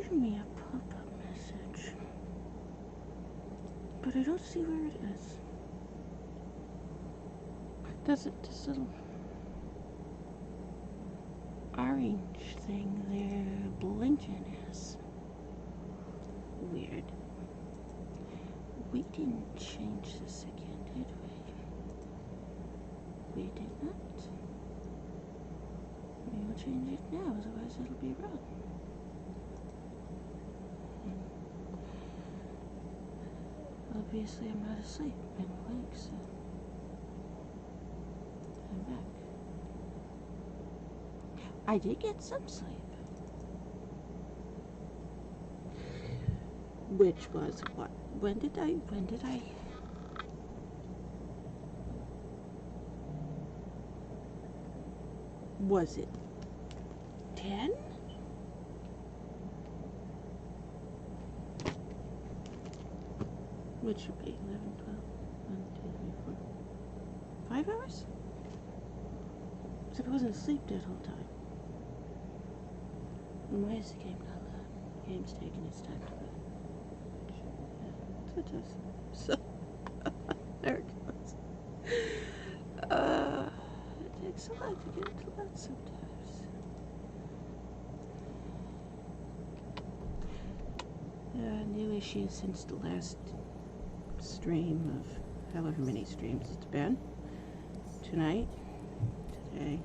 giving me a pop-up message, but I don't see where it is. Does it, this little orange thing there blinking is weird. We didn't change this again, did we? We did not. We will change it now, otherwise it'll be wrong. Obviously I'm not asleep, I'm awake, so I'm back. I did get some sleep. Which was what? When did I? Was it 10? Which would be 11, 12, 1, 2, 3, 4, 5 hours? So I wasn't asleep that whole time. Why is the game not loud? The game's taking its time to load. That's what it does. So, there it goes. It takes a lot to get it to load sometimes. New issues since the last stream of however many streams it's been. Tonight, today.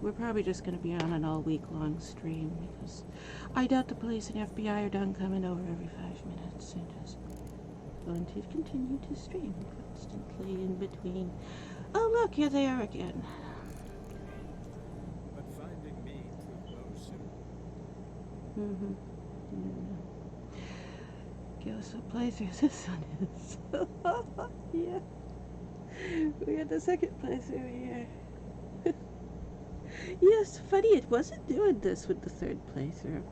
We're probably just going to be on an all-week-long stream because I doubt the police and FBI are done coming over every 5 minutes. I'm just going to continue to stream constantly in between. Oh, look, here they are again. But finding me proved no simple. Guess what playthrough this one is. Yeah. We got the second playthrough here. Yes, funny, it wasn't doing this with the third playthrough.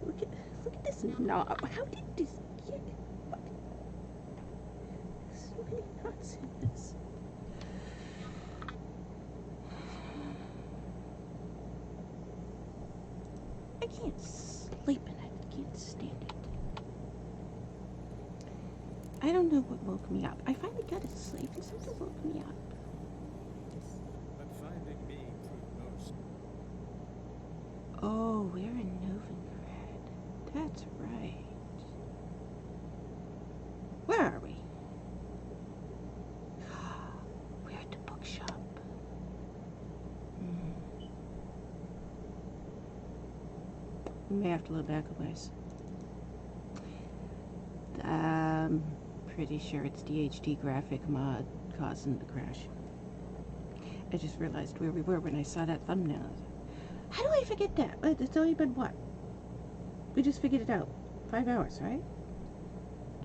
Look at this knob. How did this get? What? So many knots in this. I can't sleep in it. I can't stand it. I don't know what woke me up. I finally got to sleep and something woke me up. But finding me proved no simple. Oh, we're in Novigrad. That's right. Where are we? We're at the bookshop. We may have to load back a ways. Pretty sure it's the HD graphic mod causing the crash. I just realized where we were when I saw that thumbnail. How do I forget that? It's only been what? We just figured it out. 5 hours, right?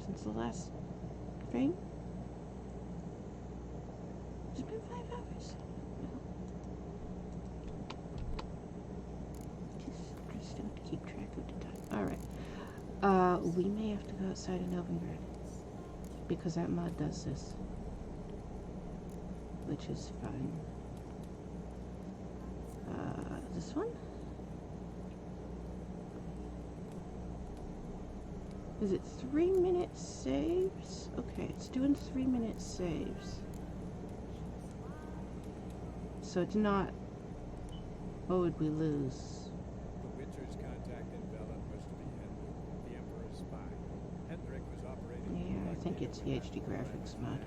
Since the last stream? It's been 5 hours. I just have to keep track of the time. Alright. We may have to go outside of Novigrad. Because that mod does this. Which is fun. This one? Is it 3-minute saves? Okay, it's doing 3-minute saves. So it's not, what would we lose? The Witcher's contact in Avallac'h was to be Hendrik, the Emperor's spy. Hendrik was operating... Yeah, I think it's the HD graphics mod.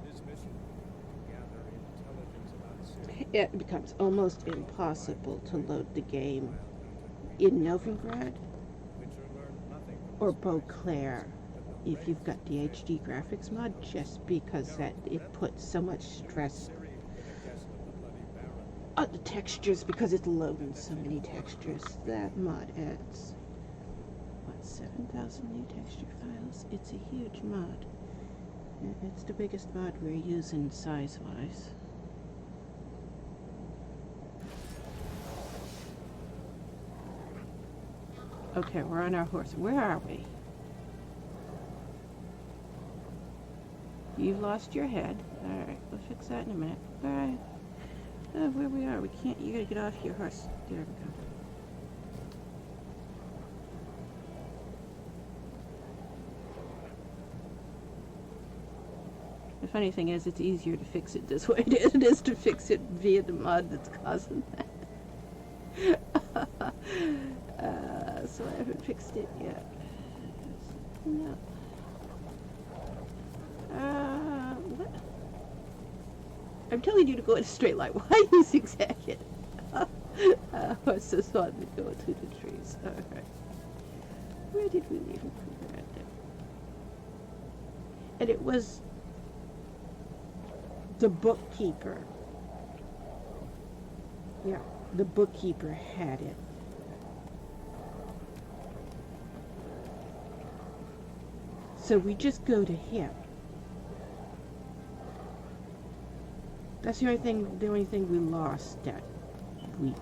His mission, to gather intelligence about cities. It becomes almost impossible to load the game in Novigrad Witcher learned nothing from or the spies, Beauclair but the if you've ways got the HD graphics mod, just because that it puts so much stress Ciri with the castle of the Bloody Baron. on the textures because it's loading so many textures. That mod adds, what, 7,000 new texture files? It's a huge mod. It's the biggest mod we're using size-wise. Okay, we're on our horse. Where are we? You've lost your head. Alright, we'll fix that in a minute. Alright. Where we are, we can't, you gotta get off your horse. There we go. funny thing is, it's easier to fix it this way than it is to fix it via the mod that's causing that. So I haven't fixed it yet. No. What? I'm telling you to go in a straight line. Why you zigzag it? What's this one to go through the trees? Alright. Where did we leave him? Right there. And it was the bookkeeper. Yeah, the bookkeeper had it. So we just go to him. That's the only thing we lost that we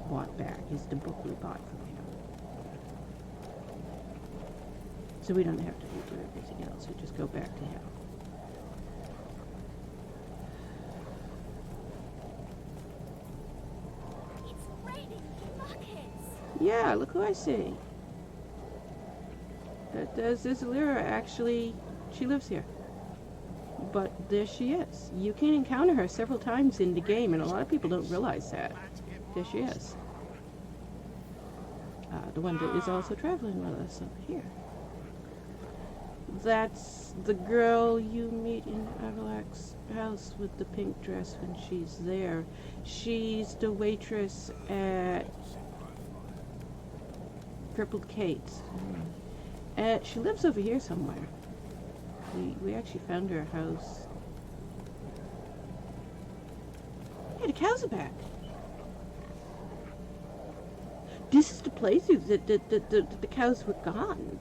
bought back is the book we bought from him. So we don't have to redo everything else. We just go back to him. It's raining buckets. Yeah, look who I see. There's Lyra, actually, she lives here. But there she is. You can encounter her several times in the game, and a lot of people don't realize that. There she is. The one that is also traveling with us over here. That's the girl you meet in Avallac'h's house with the pink dress when she's there. She's the waitress at Crippled Kate's. She lives over here somewhere. We actually found her house. Hey, the cows are back. This is the place that the cows were gone.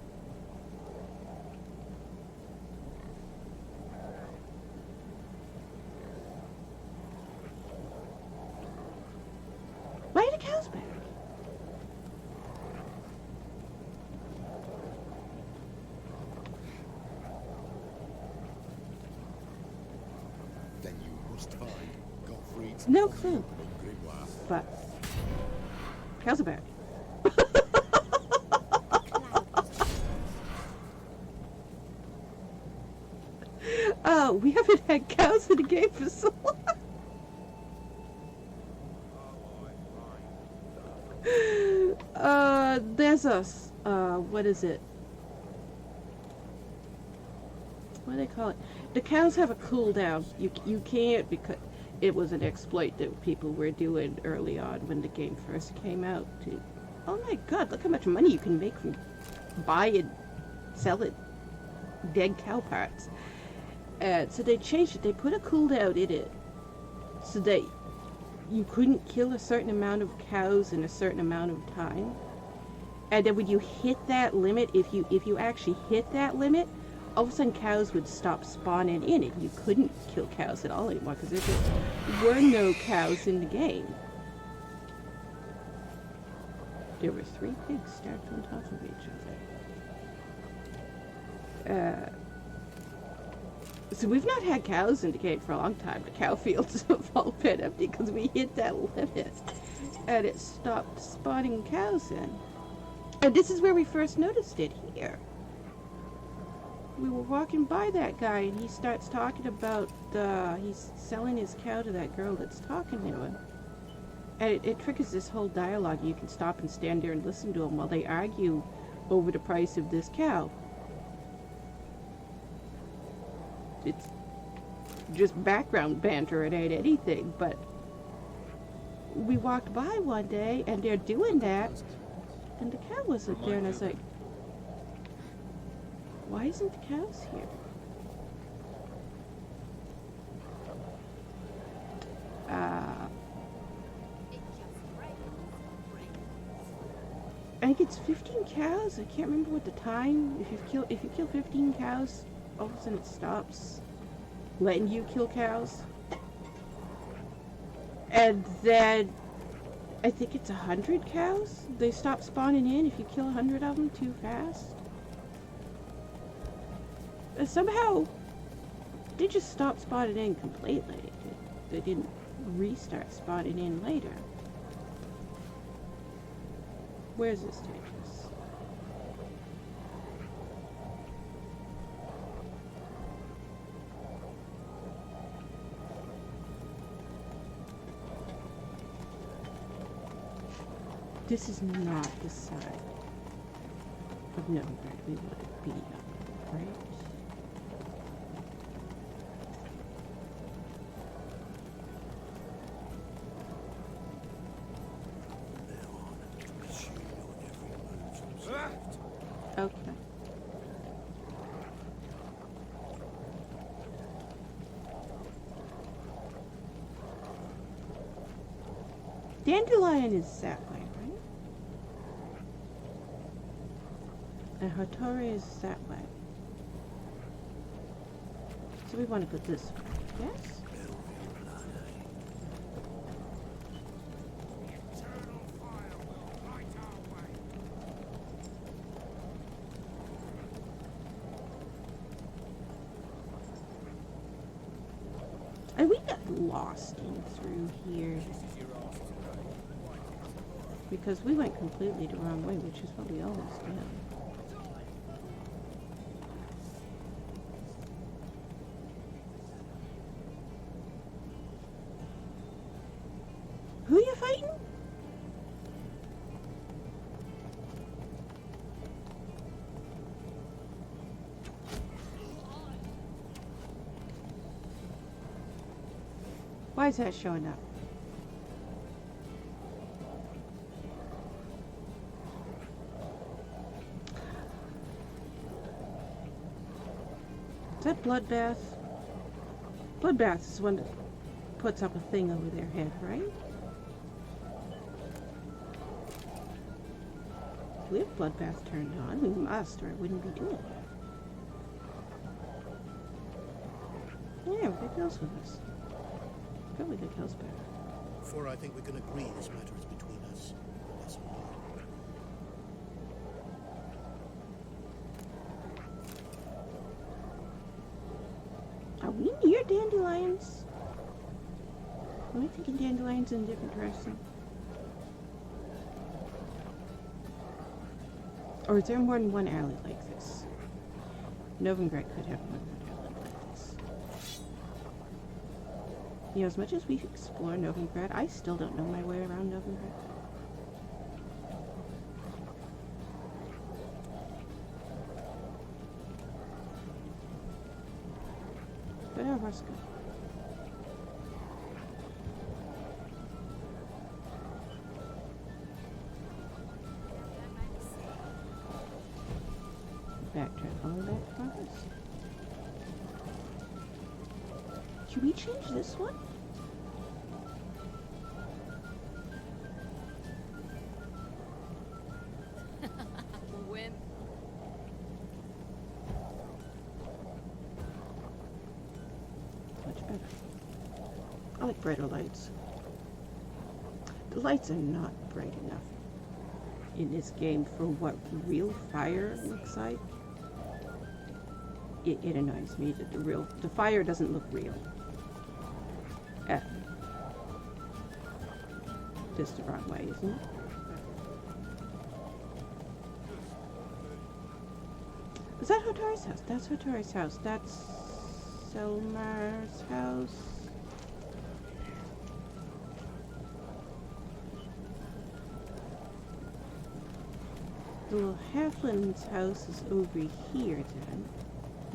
Why are the cows back? Then you must find Gottfried's No clue. grimoire. But cows are back. Oh, we haven't had cows in the game for so long. There's us. What is it? What do they call it? The cows have a cooldown. You can't, because it was an exploit that people were doing early on when the game first came out. Oh my god, look how much money you can make from buying, selling dead cow parts. So they changed it. They put a cooldown in it so that you couldn't kill a certain amount of cows in a certain amount of time. And then when you hit that limit, if you actually hit that limit, all of a sudden cows would stop spawning in it. You couldn't kill cows at all anymore because there just were no cows in the game. There were 3 pigs stacked on top of each other. So we've not had cows in the game for a long time. The cow fields have all been empty because we hit that limit and it stopped spawning cows in. And this is where we first noticed it, here. We were walking by that guy and he starts talking about he's selling his cow to that girl that's talking to him. And it triggers this whole dialogue. You can stop and stand there and listen to them while they argue over the price of this cow. It's just background banter, it ain't anything, but we walked by one day and they're doing that and the cow wasn't there, and I was like, why isn't the cows here? I think it's 15 cows. I can't remember what the time. If you kill 15 cows, all of a sudden it stops letting you kill cows. And then I think it's 100 cows. They stop spawning in if you kill 100 of them too fast. And somehow they just stopped spawning in completely. They didn't restart spawning in later. Where's this take us? This is not the side of Novigrad we want to be on, right? Okay. Dandelion is that way, right? And Hattori is that way. So we want to go this way, yes? And we got lost in through here because we went completely the wrong way, which is what we always do. Who you fighting? Why is that showing up? Is that Bloodbath? Bloodbath is the one that puts up a thing over their head, right? If we have Bloodbath turned on, we must, or it wouldn't be doing that. Yeah, we got kills with us. Probably got kills back. For I think we can agree this matter is between us. That's all. Are we near dandelions? Am I thinking dandelions in a different direction? Or is there more than one alley like this? Novigrad could have more than one alley like this. You know, as much as we explore Novigrad, I still don't know my way around Novigrad. But our horse go. Backtrack all the way back to Marcus. Should we change this one? Wimp. Much better. I like brighter lights. The lights are not bright enough in this game for what real fire looks like. It annoys me that the fire doesn't look real. This the wrong way, isn't it? Is that Hotori's house? That's Hotori's house. That's Selmar's house. The little halfling's house is over here then.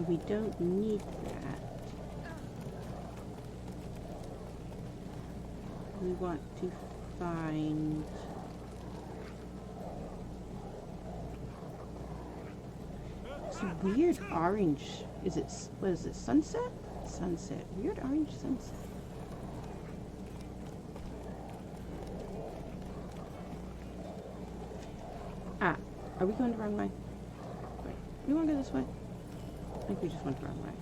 We don't need that. We want to find... It's a weird orange. Is it, what is it, sunset? Sunset. Weird orange sunset. Ah, are we going the wrong way? Wait, we want to go this way? I think we just went the wrong way.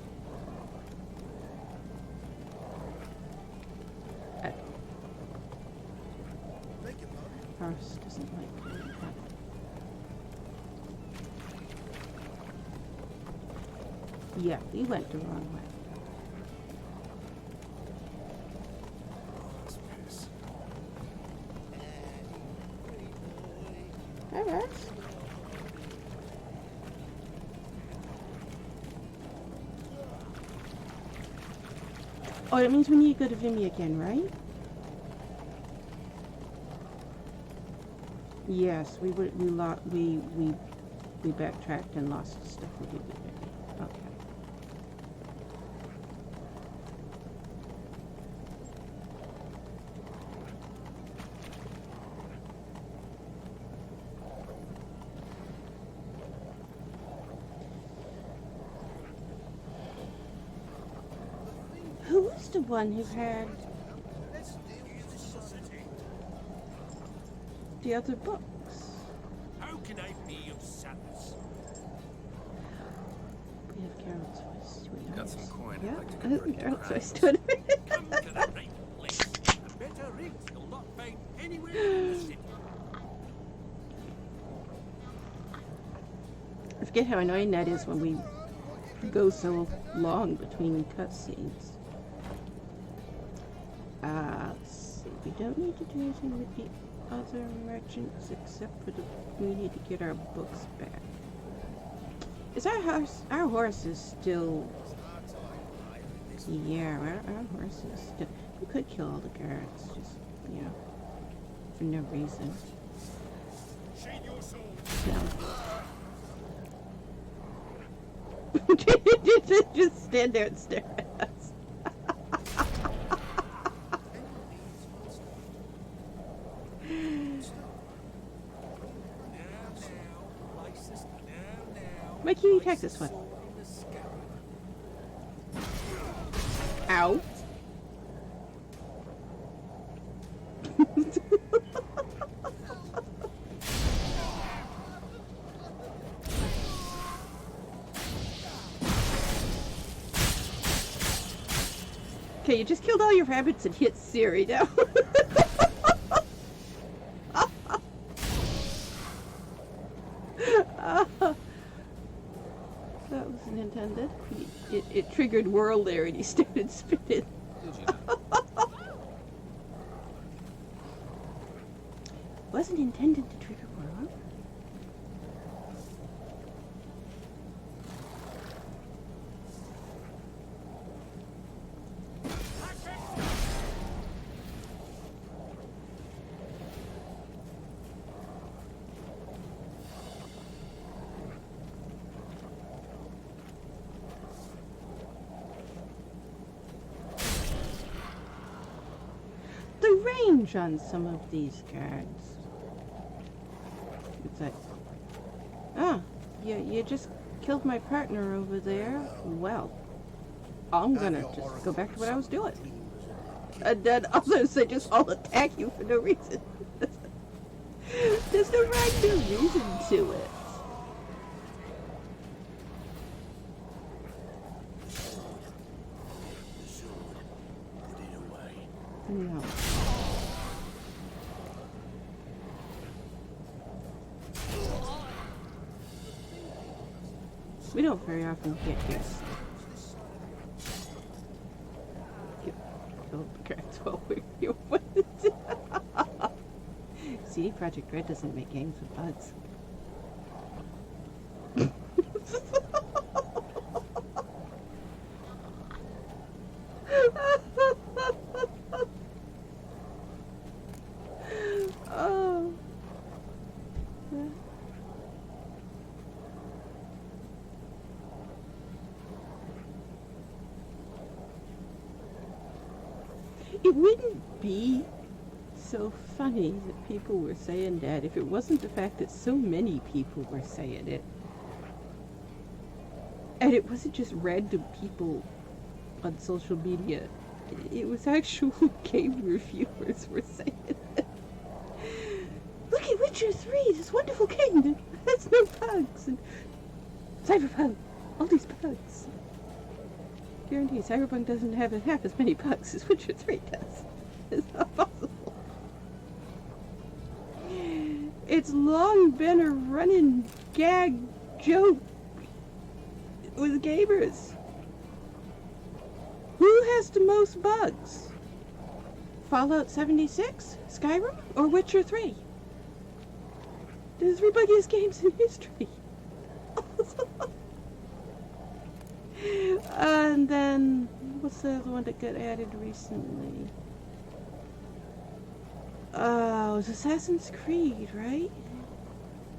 Horse doesn't like doing that. Yeah, we went the wrong way. Alright. Oh, that means we need to go to Vimy again, right? Yes, we backtracked and lost stuff we did with it. Okay. Who was the one who had the other books? How can I be of service? We have Carol's voice. Sweet Got eyes. some coin Yeah, I'd like to convert into Carol's voice. crowns. Stood. Come to the right place. A better rate you'll not find anywhere in the city. I forget how annoying that is when we go so long between cutscenes. Let's see. We don't need to do anything with the other merchants except for we need to get our books back. Is our horse is still... Yeah, our horse is still... We could kill all the guards, just, you know, for no reason. No. Just stand there and stare at us. Mikey, you attack this one. Ow. Okay, you just killed all your rabbits and hit Siri now. That wasn't intended. It triggered whirl there and he started spinning. Did you know? Wasn't intended to trigger whirl. The range on some of these guards. It's like, you just killed my partner over there. Well, I'm gonna just go back to what I was doing. And then others, they just all attack you for no reason. There's no rhyme, no reason to it. No. We don't very often get guests. Kill the guards while we're here. What is it? CD Projekt Red doesn't make games with bugs. Oh. It wouldn't be so funny that people were saying that if it wasn't the fact that so many people were saying it. And it wasn't just random people on social media. It was actual game reviewers were saying it. Look at Witcher 3, this wonderful game that has no bugs. And Cyberpunk, all these bugs. Guarantee Cyberpunk doesn't have half as many bugs as Witcher 3 does. It's not possible. It's long been a running gag joke with gamers. Who has the most bugs? Fallout 76, Skyrim, or Witcher 3? The three buggiest games in history. And then, what's the other one that got added recently? it was Assassin's Creed, right?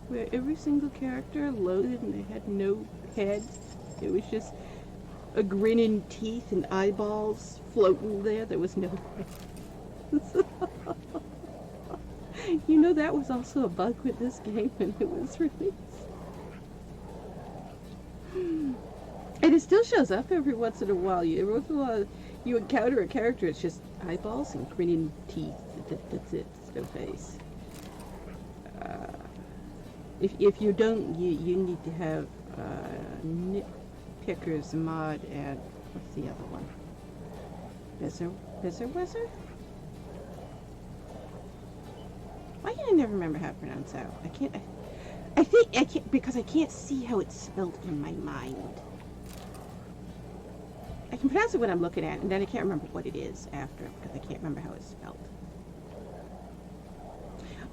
Where every single character loaded and they had no head. It was just a grinning teeth and eyeballs floating there. There was no head. You know, that was also a bug with this game when it was released. And it still shows up every once in a while. Every once in a while you encounter a character, it's just eyeballs and grinning teeth. That's it. There's no face. If you don't, you need to have Nitpicker's mod and what's the other one? Wizzer? Why can I never remember how to pronounce that? I think I can't because I can't see how it's spelled in my mind. I can pronounce it when I'm looking at it, and then I can't remember what it is after because I can't remember how it's spelled.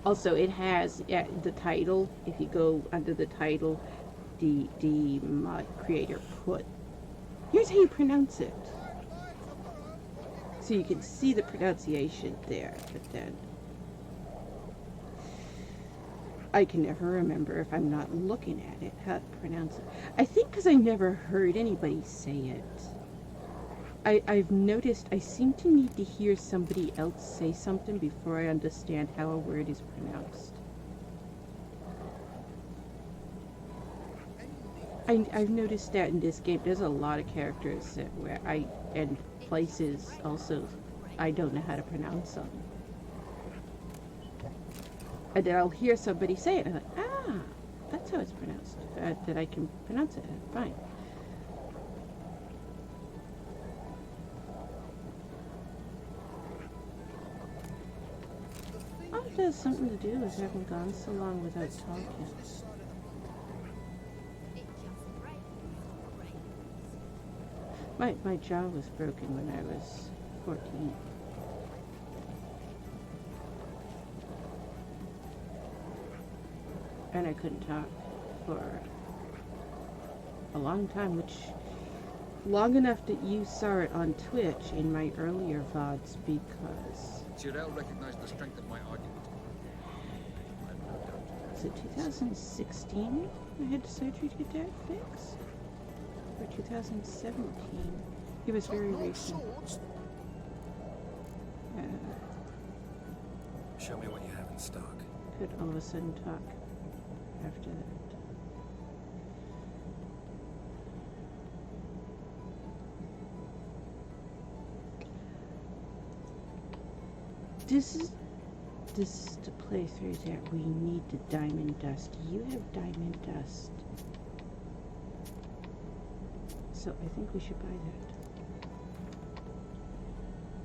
Also, it has the title. If you go under the title, the mod creator put, here's how you pronounce it. So you can see the pronunciation there, but then I can never remember if I'm not looking at it how to pronounce it. I think because I never heard anybody say it. I've noticed I seem to need to hear somebody else say something before I understand how a word is pronounced. I've noticed that in this game. There's a lot of characters where and places also, I don't know how to pronounce them. And then I'll hear somebody say it, and I'm like, ah, that's how it's pronounced. That I can pronounce it. Fine. Oh, it has something to do with having gone so long without talking. My jaw was broken when I was 14. And I couldn't talk for a long time, which long enough that you saw it on Twitch in my earlier VODs because... Tyrell recognized the strength of my argument. Was it 2016 I had surgery to get that fixed? Or 2017? It was very recent. Show me what you have in stock. Could all of a sudden talk after that. This is the playthrough that we need the diamond dust. You have diamond dust. So I think we should buy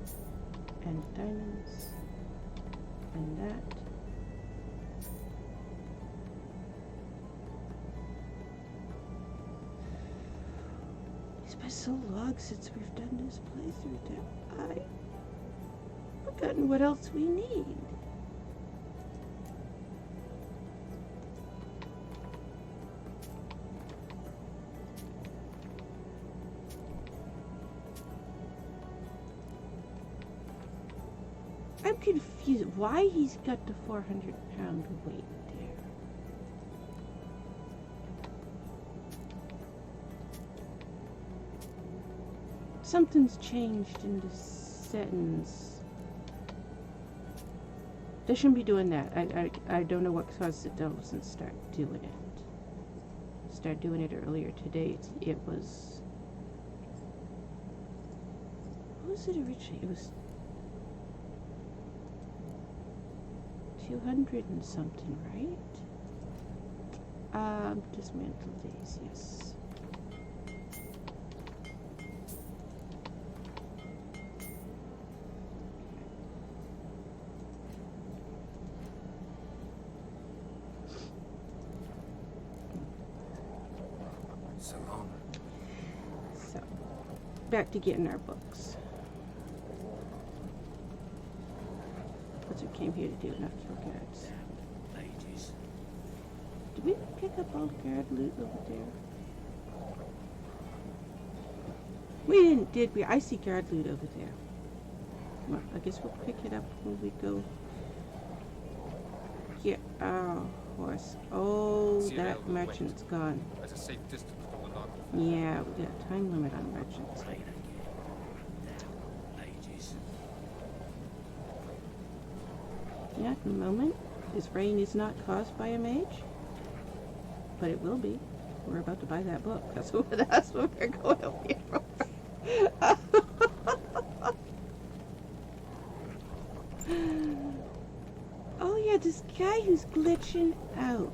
that. And diamonds. And that. It's been so long since we've done this playthrough that I've forgotten what else we need. I'm confused why he's got the 400-pound weight there. Something's changed in the settings. They shouldn't be doing that. I don't know what caused it doesn't start doing it. Start doing it earlier today. It was... What was it originally? It was 200 and something, right? Dismantle these, yes. So long. So, back to getting our books. That's what we came here to do, not kill guards. Ages. Did we pick up all the guard loot over there? We didn't, did we? I see guard loot over there. Well, I guess we'll pick it up when we go Yeah. Oh, horse. Oh, See you there, that we'll wait. merchant's gone. At a safe distance from the large. Yeah, we got a time limit on merchants. Ages. Yeah, at the moment, this rain is not caused by a mage, but it will be. We're about to buy that book. That's what we're going over here for. Oh yeah, this guy who's glitching out.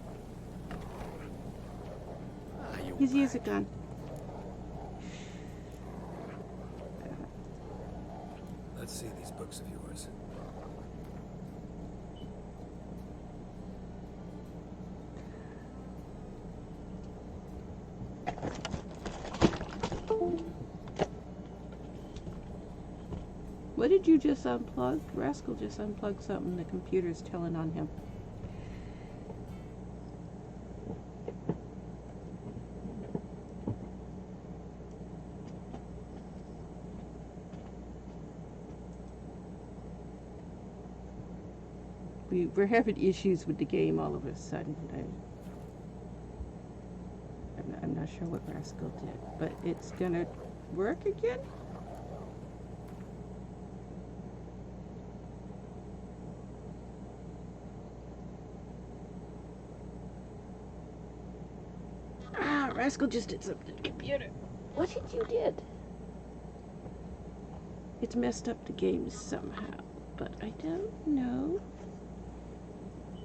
His ears are gone. Let's see these books of yours. What did you just unplug? Rascal just unplugged something. The computer's telling on him. We're having issues with the game all of a sudden. I'm not sure what Rascal did, but it's gonna work again? Ah, Rascal just did something to the computer. What did you did? It's messed up the game somehow, but I don't know.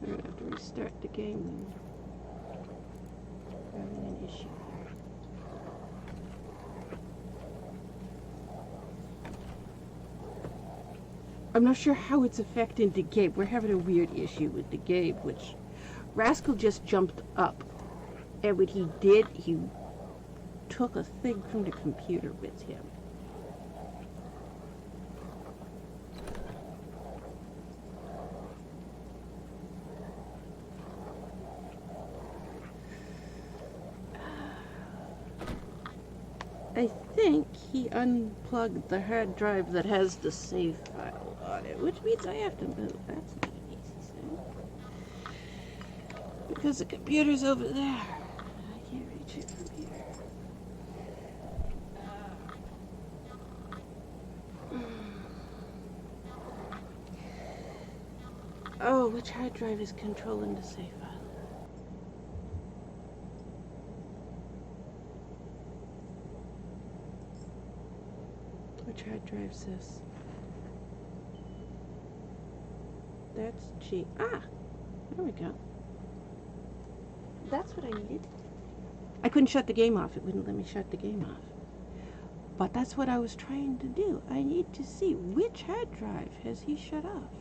We're gonna have to restart the game. We're having an issue. I'm not sure how it's affecting the game. We're having a weird issue with the game, which Rascal just jumped up. And what he did, he took a thing from the computer with him. I think he unplugged the hard drive that has the save file on it, which means I have to move. That's not an easy thing. Because the computer's over there. I can't reach it from here. Oh, which hard drive is controlling the save file? Which hard drive's this? That's G. Ah! There we go. That's what I needed. I couldn't shut the game off. It wouldn't let me shut the game off. But that's what I was trying to do. I need to see which hard drive has he shut off.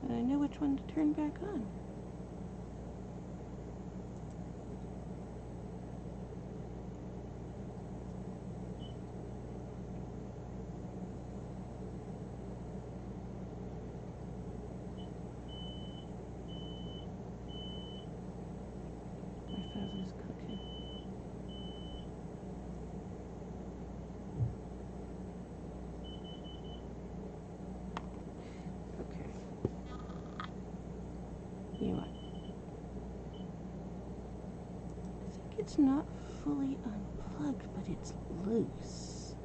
And I know which one to turn back on. My father's cooking. Okay. You know what? I think it's not fully unplugged, but it's loose.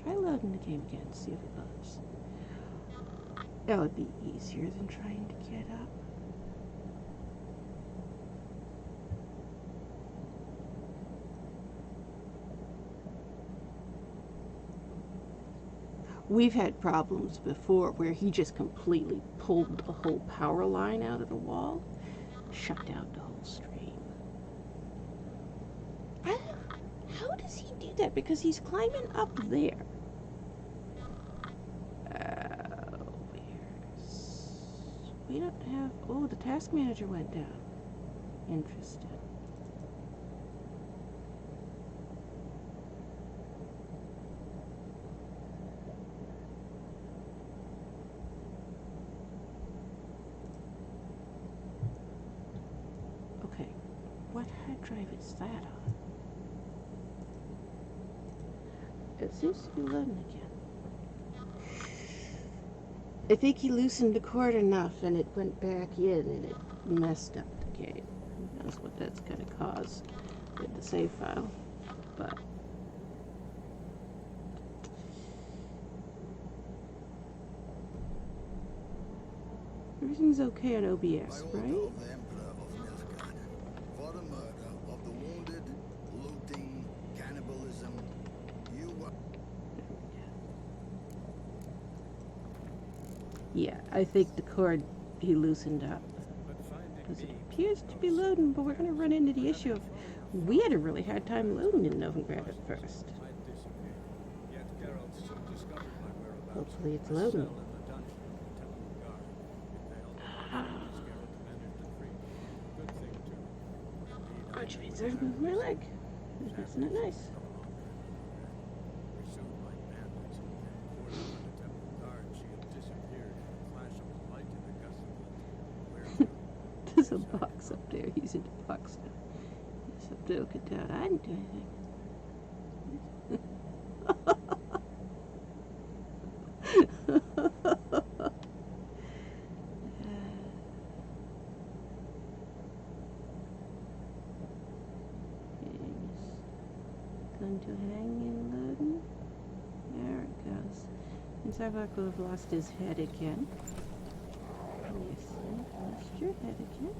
Try loading the game again, see if it loads. That would be easier than trying to get up. We've had problems before where he just completely pulled the whole power line out of the wall, shut down the whole stream. How does he do that? Because he's climbing up there. We don't have... Oh, the task manager went down. Interesting. Okay, what hard drive is that on? It seems to be loading again. I think he loosened the cord enough and it went back in and it messed up the game. Who knows what that's going to cause with the save file. But everything's okay on OBS, By right? order of the Emperor of Nilfgaard, for the murder of the wounded, looting, cannibalism, you are... Yeah, I think the cord he loosened up. But finding Because it me appears to be loading, but we're going to run into the issue of we had a really hard time loading in Novigrad at first. might disappear. Yet Geralt soon discovered my whereabouts. Hopefully it's A loading. cell in the dungeon of the Temple of Guard. It failed. Geralt managed to free me. Good thing too. Indeed, Which means there's moving my leg. Isn't it nice? Pursued by bandits and quartered by the Temple Guard, she had disappeared in a flash of light in a gust of wind. Where to? There's a box up there. He's in the box now. He's up there looking down. I didn't do anything. Going to hang and loading. There it goes. And Avallac'h will have lost his head again. Yes, lost your head again.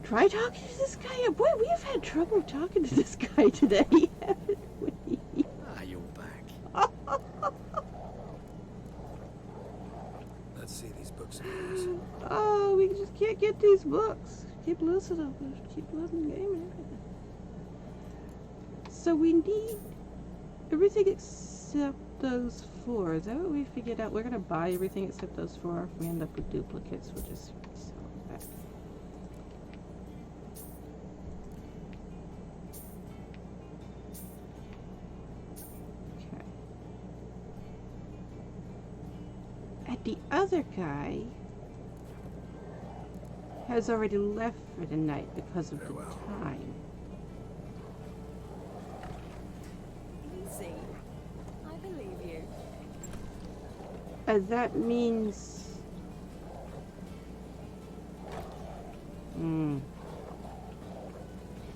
Try talking to this guy. Boy, we have had trouble talking to this guy today, haven't we? Ah, you're back. Let's see these books of yours. Oh, we just can't get these books. Keep losing them. Keep losing the game and everything. So we need everything except those 4. Is that what we figured out? We're going to buy everything except those 4. If we end up with duplicates, we'll just sell them back. Okay. And the other guy has already left for the night because of the time. Easy. I believe you. That means...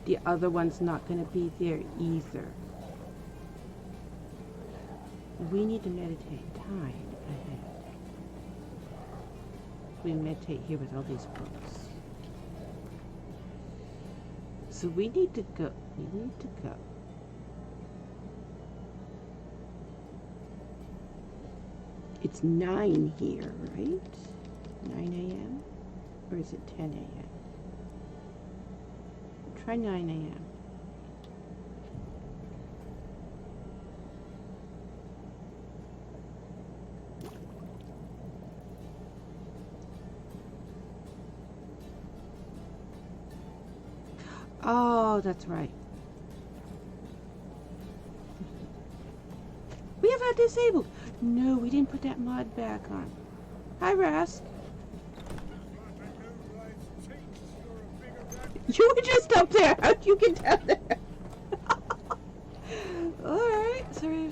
the other one's not going to be there either. We need to meditate time ahead. We meditate here with all these books. So we need to go. We need to go. It's 9 here, right? 9 a.m.? Or is it 10 a.m.? Try 9 a.m. Oh, that's right. We have that disabled. No, we didn't put that mod back on. Hi, Rask. You were just up there. How'd you get down there? Alright, sorry.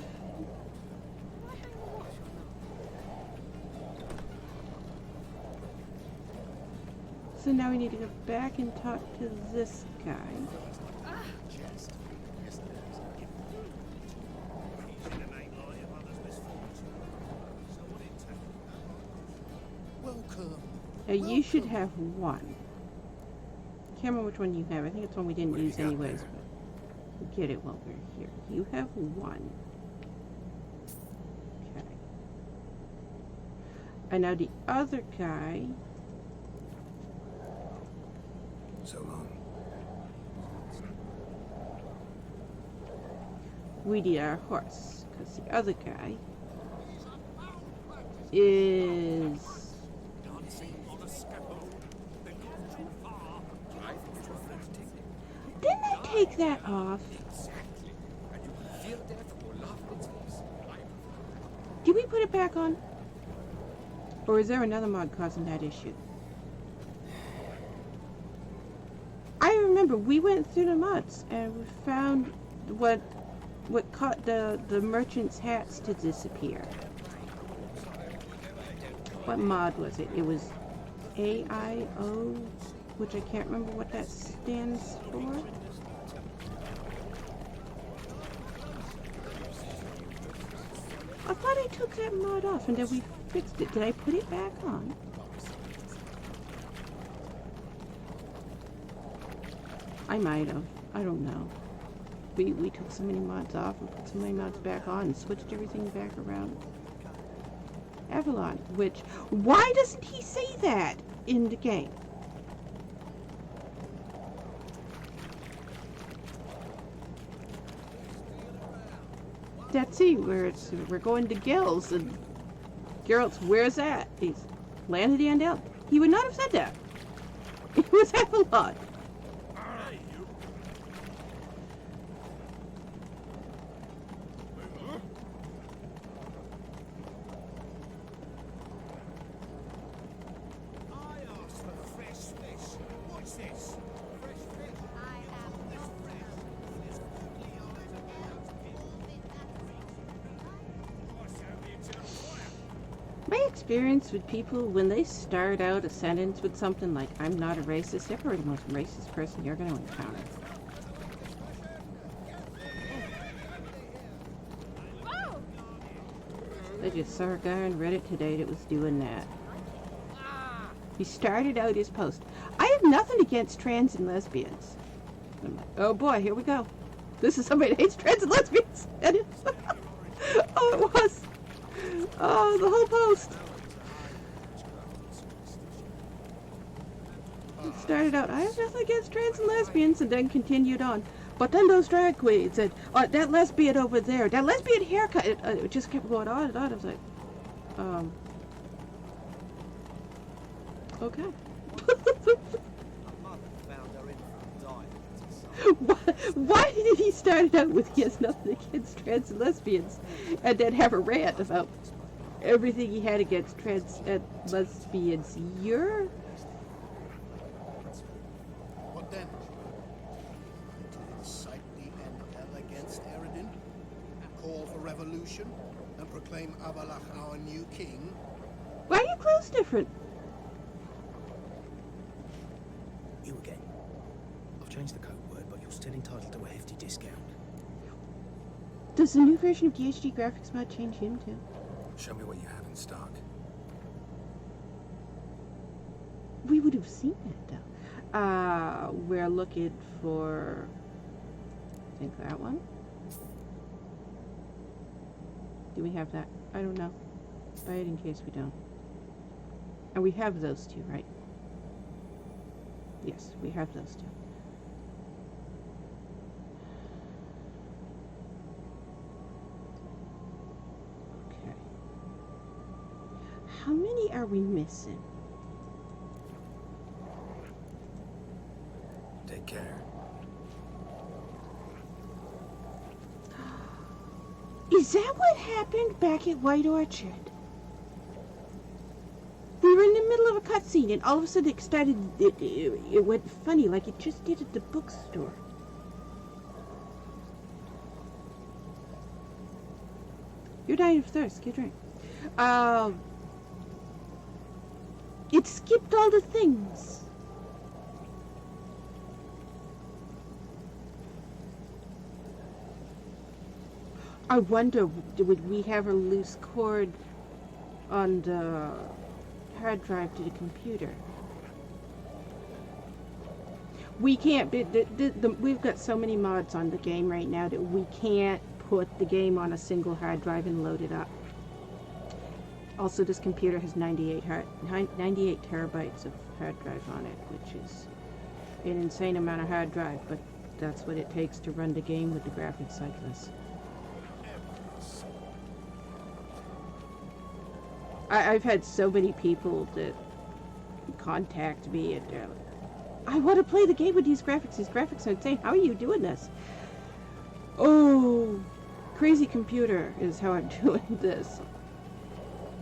So now we need to go back and talk to this guy. Welcome. Now you should have 1. Can't remember which one you have. I think it's one we didn't use anyways, but we'll get it while we're here. You have 1. Okay. And now the other guy. So long. We need our horse, because the other guy is... Dancing on a scaffold. They've gone too far. Didn't I take that off? Exactly. And you can feel death or laugh at its face. Did we put it back on? Or is there another mod causing that issue? I remember we went through the mods and we found what caught the merchants' hats to disappear. What mod was it? It was AIO, which I can't remember what that stands for. I thought I took that mod off and then we fixed it. Did I put it back on? I might have. I don't know. We took so many mods off and put so many mods back on and switched everything back around. Avallac'h, which... Why doesn't he say that in the game? That's it, where we're going to Gills, and Geralt's, where's that? He's landed the Andel. He would not have said that. It was Avallac'h. My experience with people, when they start out a sentence with something like, I'm not a racist, they're probably the most racist person you're going to encounter. I just saw a guy on Reddit today that was doing that. He started out his post, I have nothing against trans and lesbians. I'm like, oh boy, here we go. This is somebody that hates trans and lesbians. And it's oh, it was. Oh, the whole post. It started out, I have nothing against trans and lesbians, and then continued on. But then those drag queens, and that lesbian over there, that lesbian haircut, it just kept going on and on. I was like, okay. Why did he start out with he has nothing against trans and lesbians, and then have a rant about everything he had against trans and lesbians? What then? To incite the Andel against Eredin, call for revolution, and proclaim Avallac'h our new king? Why are your clothes different? You again. I've changed the code word, but you're still entitled to a hefty discount. Does the new version of DHD graphics mod change him too? Show me what you have in stock. We would have seen it though. We're looking for, I think that one. Do we have that? I don't know. Buy it in case we don't. And we have those two, right? Yes, we have those two. Okay. How many are we missing? Take care. Is that what happened back at White Orchard? We were in the middle of a cutscene, and all of a sudden it started. It went funny, like it just did at the bookstore. You're dying of thirst. Get a drink. It skipped all the things. I wonder, would we have a loose cord on the hard drive to the computer? We can't. We've got so many mods on the game right now that we can't put the game on a single hard drive and load it up. Also, this computer has 98 terabytes of hard drive on it, which is an insane amount of hard drive, but that's what it takes to run the game with the graphics like this. I've had so many people that contact me and they're like, I want to play the game with these graphics. These graphics are insane. How are you doing this? Oh, crazy computer is how I'm doing this.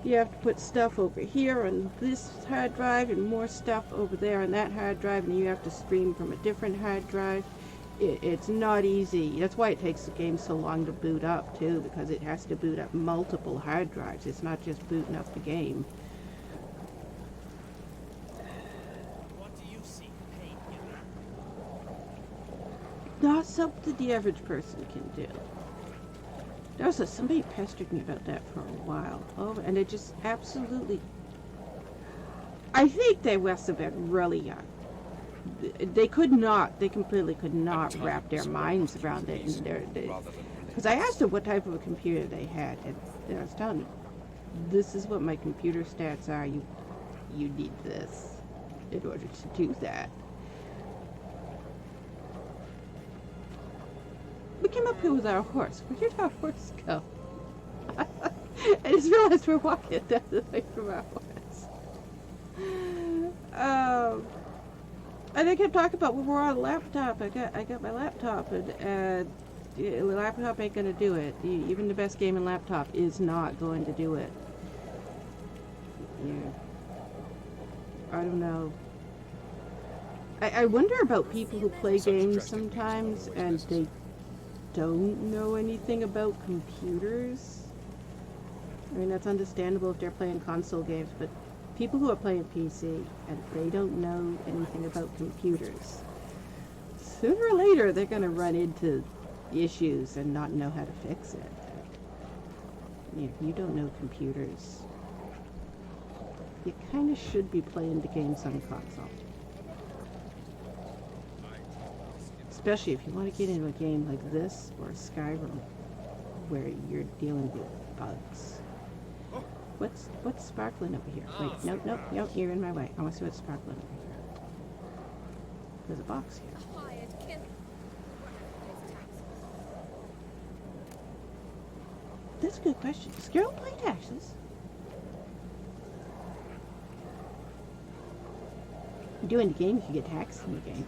You have to put stuff over here on this hard drive and more stuff over there on that hard drive, and you have to stream from a different hard drive. it's not easy. That's why it takes the game so long to boot up too, because it has to boot up multiple hard drives. It's not just booting up the game. What do you see, pain, Not something the average person can do. Somebody pestered me about that for a while. Oh, and it just absolutely... I think they must have been really young. They completely could not wrap their minds around it. Because I asked them what type of a computer they had, and I was telling them, this is what my computer stats are. You need this in order to do that. We came up here with our horse. Where did our horse go? I just realized we're walking down the way from our horse. And I kept talking about when we're on a laptop. I got my laptop, and the laptop ain't gonna do it. Even the best gaming laptop is not going to do it. Yeah. I don't know. I wonder about people who play games sometimes and they don't know anything about computers. I mean, that's understandable if they're playing console games, but people who are playing PC and they don't know anything about computers, sooner or later they're going to run into issues and not know how to fix it. If you don't know computers, you kind of should be playing the games on console. Especially if you want to get into a game like this or Skyrim, where you're dealing with bugs. What's sparkling over here? Wait, nope, you're in my way. I want to see what's sparkling over here. There's a box here. That's a good question. Does Carol play taxes? You do in the game if you get taxed in the game.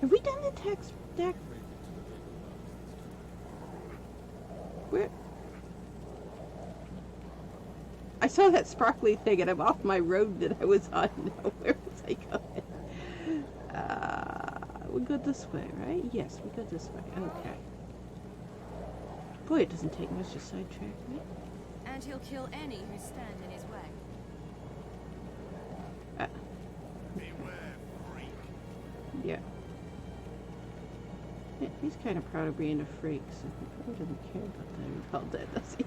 Have we done the tax deck? Where? I saw that sparkly thing and I'm off my road that I was on now. Where was I going? We go this way, right? Yes, we go this way. Okay. Boy, it doesn't take much to sidetrack me. And he'll kill any who stand in his way. Beware, freak. Yeah. He's kind of proud of being a freak, so he probably doesn't care about that, does he?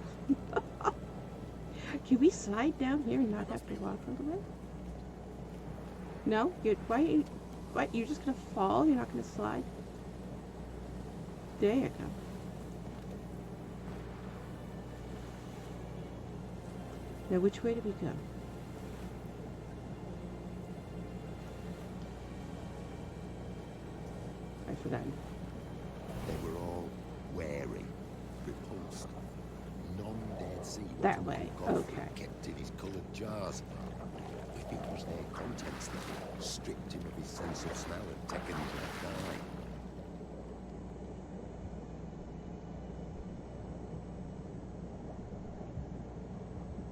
Can we slide down here and not have to walk all the way? No? What? You're just gonna fall? You're not gonna slide? There you go. Now, which way do we go? I forgot. They were all wary, repulsed. None dared see what That the way, Golgotha okay. kept in his coloured jars. If it was their contents that stripped him of his sense of smell and taken his left eye.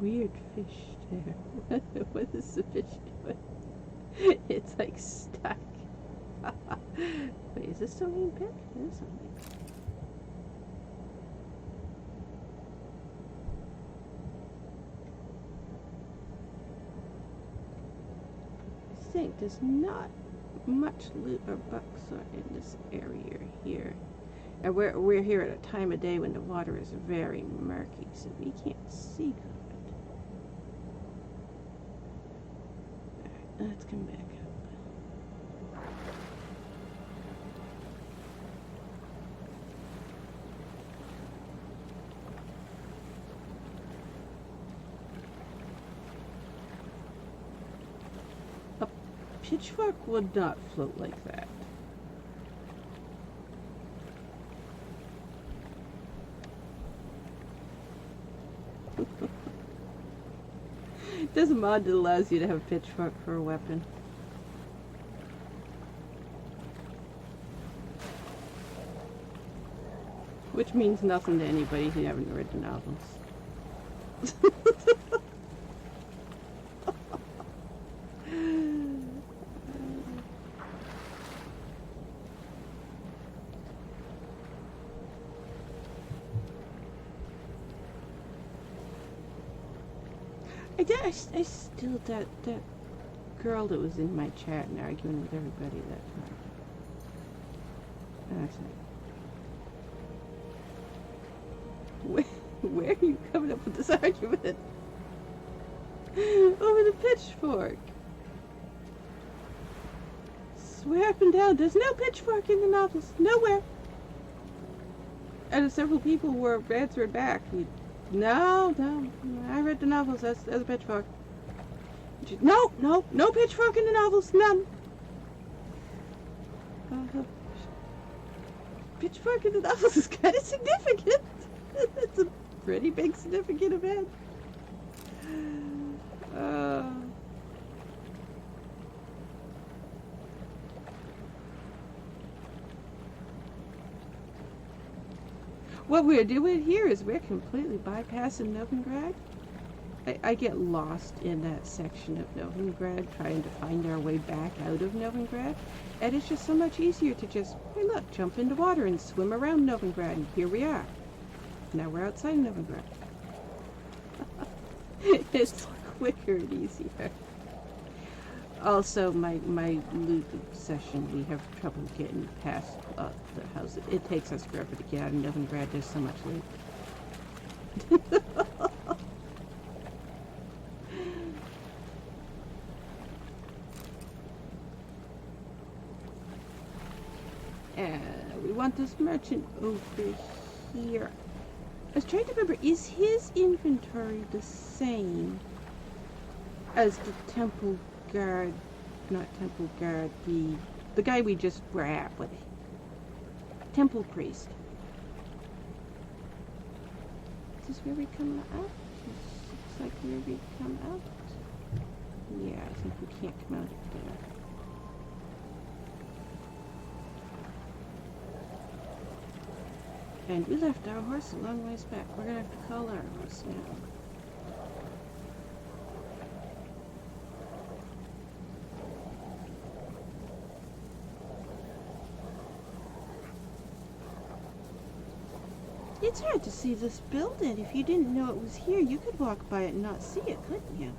Weird fish there. What is the fish doing? It's like stuck. Wait, is this still being picked? It is something. I think there's not much loot or bucksort in this area here. And we're here at a time of day when the water is very murky, so we can't see good. Alright, let's come back up. Pitchfork would not float like that. There's a mod that allows you to have pitchfork for a weapon. Which means nothing to anybody who haven't read the novels. I still, that girl that was in my chat and arguing with everybody that time. And I was like, where are you coming up with this argument? Over the pitchfork. Swear up and down, there's no pitchfork in the novels. Nowhere. And several people were answering back. No, I read the novels, that's a pitchfork. No pitchfork in the novels, none. Pitchfork in the novels is kind of significant. It's a pretty big significant event. What we're doing here is we're completely bypassing Novigrad. I get lost in that section of Novigrad trying to find our way back out of Novigrad. And it's just so much easier to just, hey look, jump into water and swim around Novigrad, and here we are. Now we're outside Novigrad. It's quicker and easier. Also, my loot obsession, we have trouble getting past the house. It takes us forever to get out of Novigrad. There's so much loot. We want this merchant over here. I was trying to remember, is his inventory the same as the temple guard, not temple guard, the guy we just were at with, temple priest. Is this where we come out? This looks like where we come out. Yeah, I think we can't come out there. And we left our horse a long ways back. We're gonna have to call our horse now. It's hard to see this building. If you didn't know it was here, you could walk by it and not see it, couldn't you?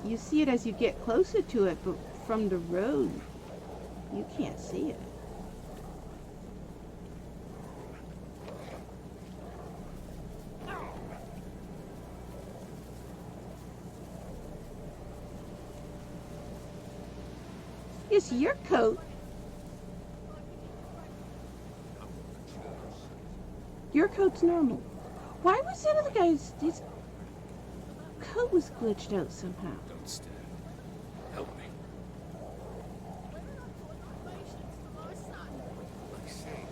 You see it as you get closer to it, but from the road, you can't see it. It's your coat. Your coat's normal. Why was that other guy's his coat was glitched out somehow? Don't stare. Help me. Like saying,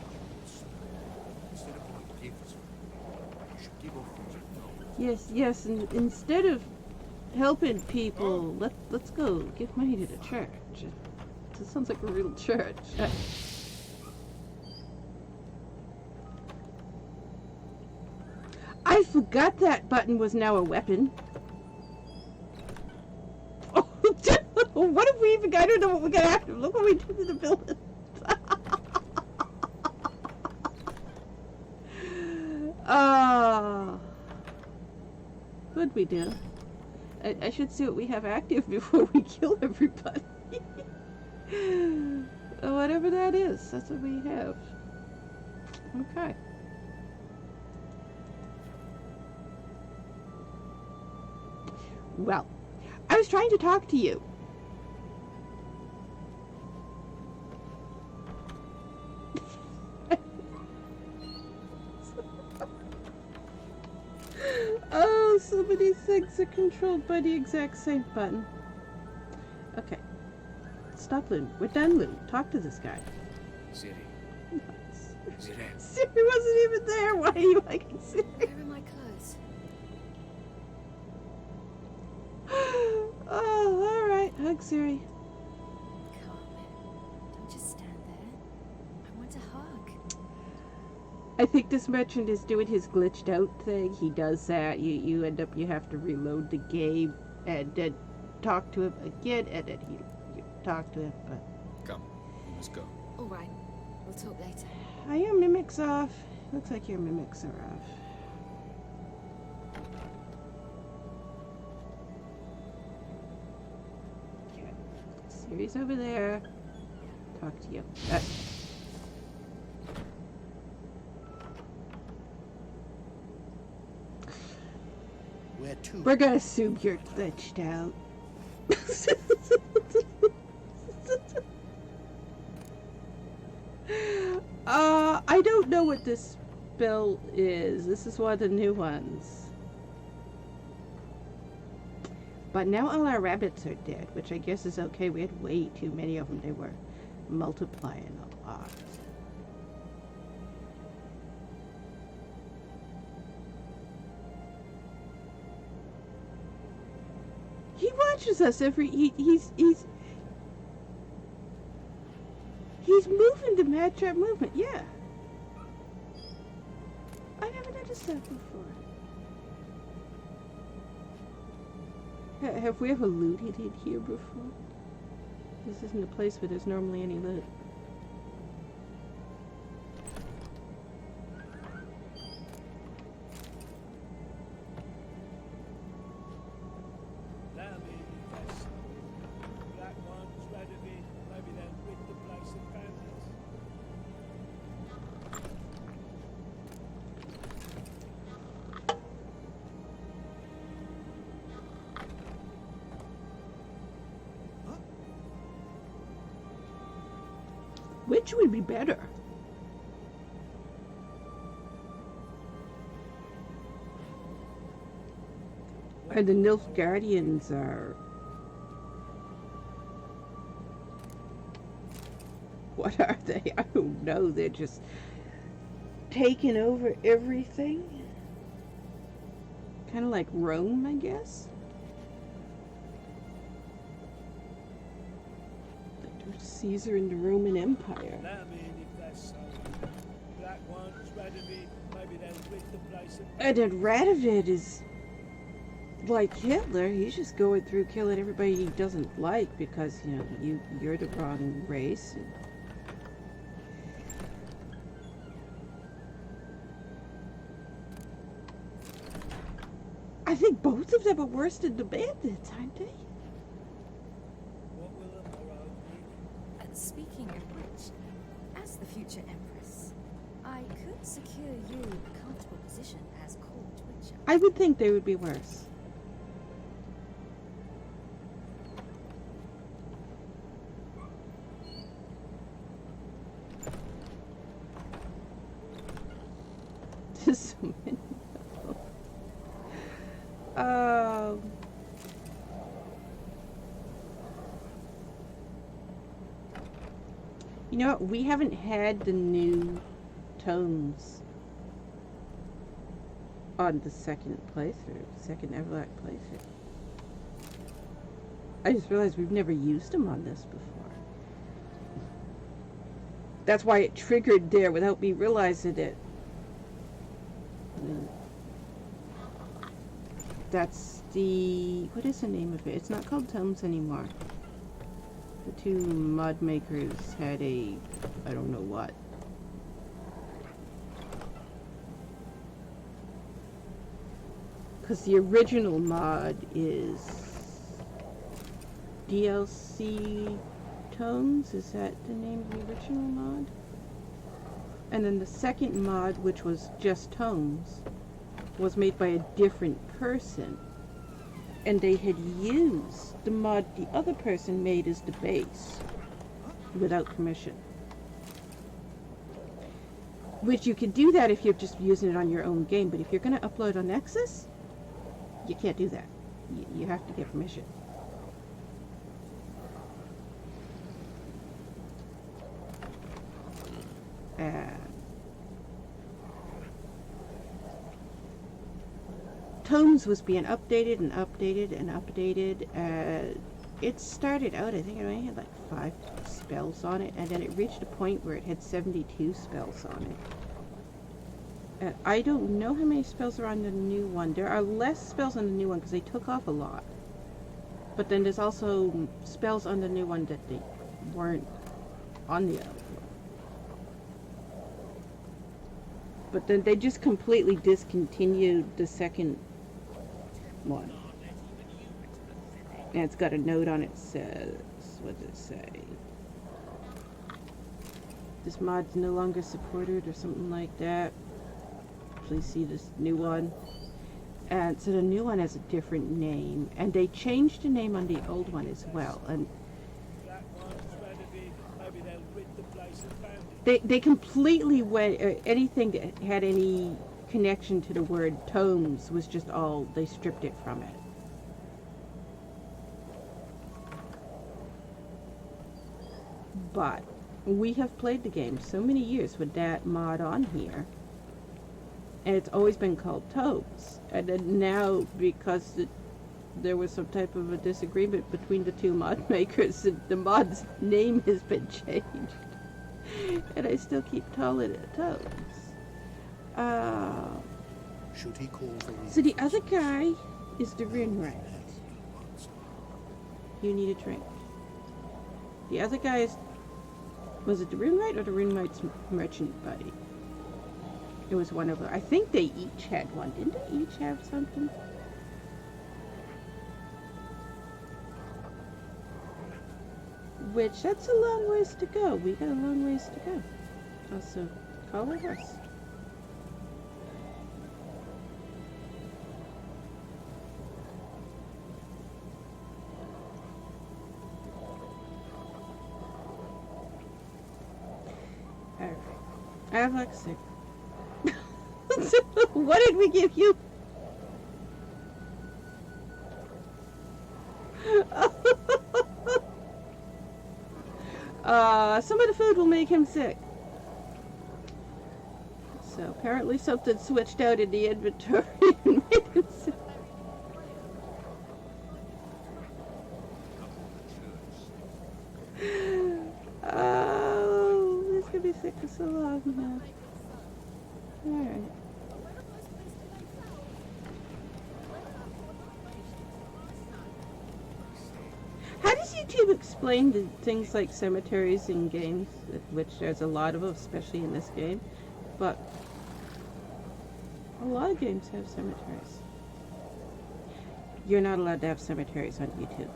instead of buying gifts, you should give off what you know. Yes, and instead of helping people, let's go give money to the church. It sounds like a real church. I forgot that button was now a weapon. Oh, what if we even... I don't know what we're gonna have to... Look what we did to the building. What'd we do? I should see what we have active before we kill everybody. Whatever that is, that's what we have. Okay. Well, I was trying to talk to you. Oh, so many things are controlled by the exact same button. Okay. Stop, Loon. We're done, Loon. Talk to this guy. Siri. Siri. Siri wasn't even there. Why are you liking Siri? Where are my clothes? Oh, alright. Hug Siri. Come. Don't just stand there. I want a hug. I think this merchant is doing his glitched out thing. He does that. You end up, you have to reload the game and then talk to him again, and then you talk to him. But Come. We must go. All right. We'll talk later. are your mimics off? Looks like your mimics are off. He's over there. Talk to you. Where to? We're gonna assume you're glitched out. I don't know what this spell is. This is one of the new ones. But now all our rabbits are dead, which I guess is okay. We had way too many of them. They were multiplying a lot. He watches us every. He's moving to match our movement. Yeah. I never noticed that before. Have we ever looted in here before? This isn't a place where there's normally any loot. Which would be better? And the Nilfgaardians are... What are they? I don't know. They're just taking over everything. Kind of like Rome, I guess. Caesar and the Roman Empire. And then Radovid is like Hitler. He's just going through killing everybody he doesn't like because, you know, you're the wrong race. I think both of them are worse than the bandits, aren't they? Speaking of which, as the future Empress, I could secure you a comfortable position as court witcher. I would think they would be worse. There's so many. You know what? We haven't had the new tomes on the second playthrough, second Avallac'h playthrough. I just realized we've never used them on this before. That's why it triggered there without me realizing it. That's the... What is the name of it? It's not called tomes anymore. The two mod makers had a... I don't know what. Because the original mod is... DLC tomes? Is that the name of the original mod? And then the second mod, which was just tomes, was made by a different person. And they had used the mod the other person made as the base without permission. Which you can do that if you're just using it on your own game, but if you're going to upload on Nexus, you can't do that. You have to get permission. Tomes was being updated and updated and updated. It started out, I think it only had like 5 spells on it, and then it reached a point where it had 72 spells on it. I don't know how many spells are on the new one. There are less spells on the new one because they took off a lot. But then there's also spells on the new one that they weren't on the other one. But then they just completely discontinued the second one. And it's got a note on it that says What does it say? This mod's no longer supported or something like that. Please see this new one. And so the new one has a different name, and they changed the name on the old one as well. And they completely went, anything that had any connection to the word tomes was just all, they stripped it from it. But we have played the game so many years with that mod on here, and it's always been called tomes. And then now, because there was some type of a disagreement between the two mod makers, the mod's name has been changed. And I still keep calling it tomes. Should he call for So the other guy is the Rinwright. You need a drink. The other guy is... Was it the Rinwright or the Rinwright's merchant buddy? It was one of them. I think they each had one. Didn't they each have something? Which, that's a long ways to go. We got a long ways to go. Also, call a horse. Alright. Avallac'h sick. What did we give you? Some of the food will make him sick. So apparently something switched out in the inventory and made him sick. Oh, he's gonna be sick for so long now. Alright. How does YouTube explain the things like cemeteries in games, which there's a lot of them, especially in this game, but a lot of games have cemeteries. You're not allowed to have cemeteries on YouTube.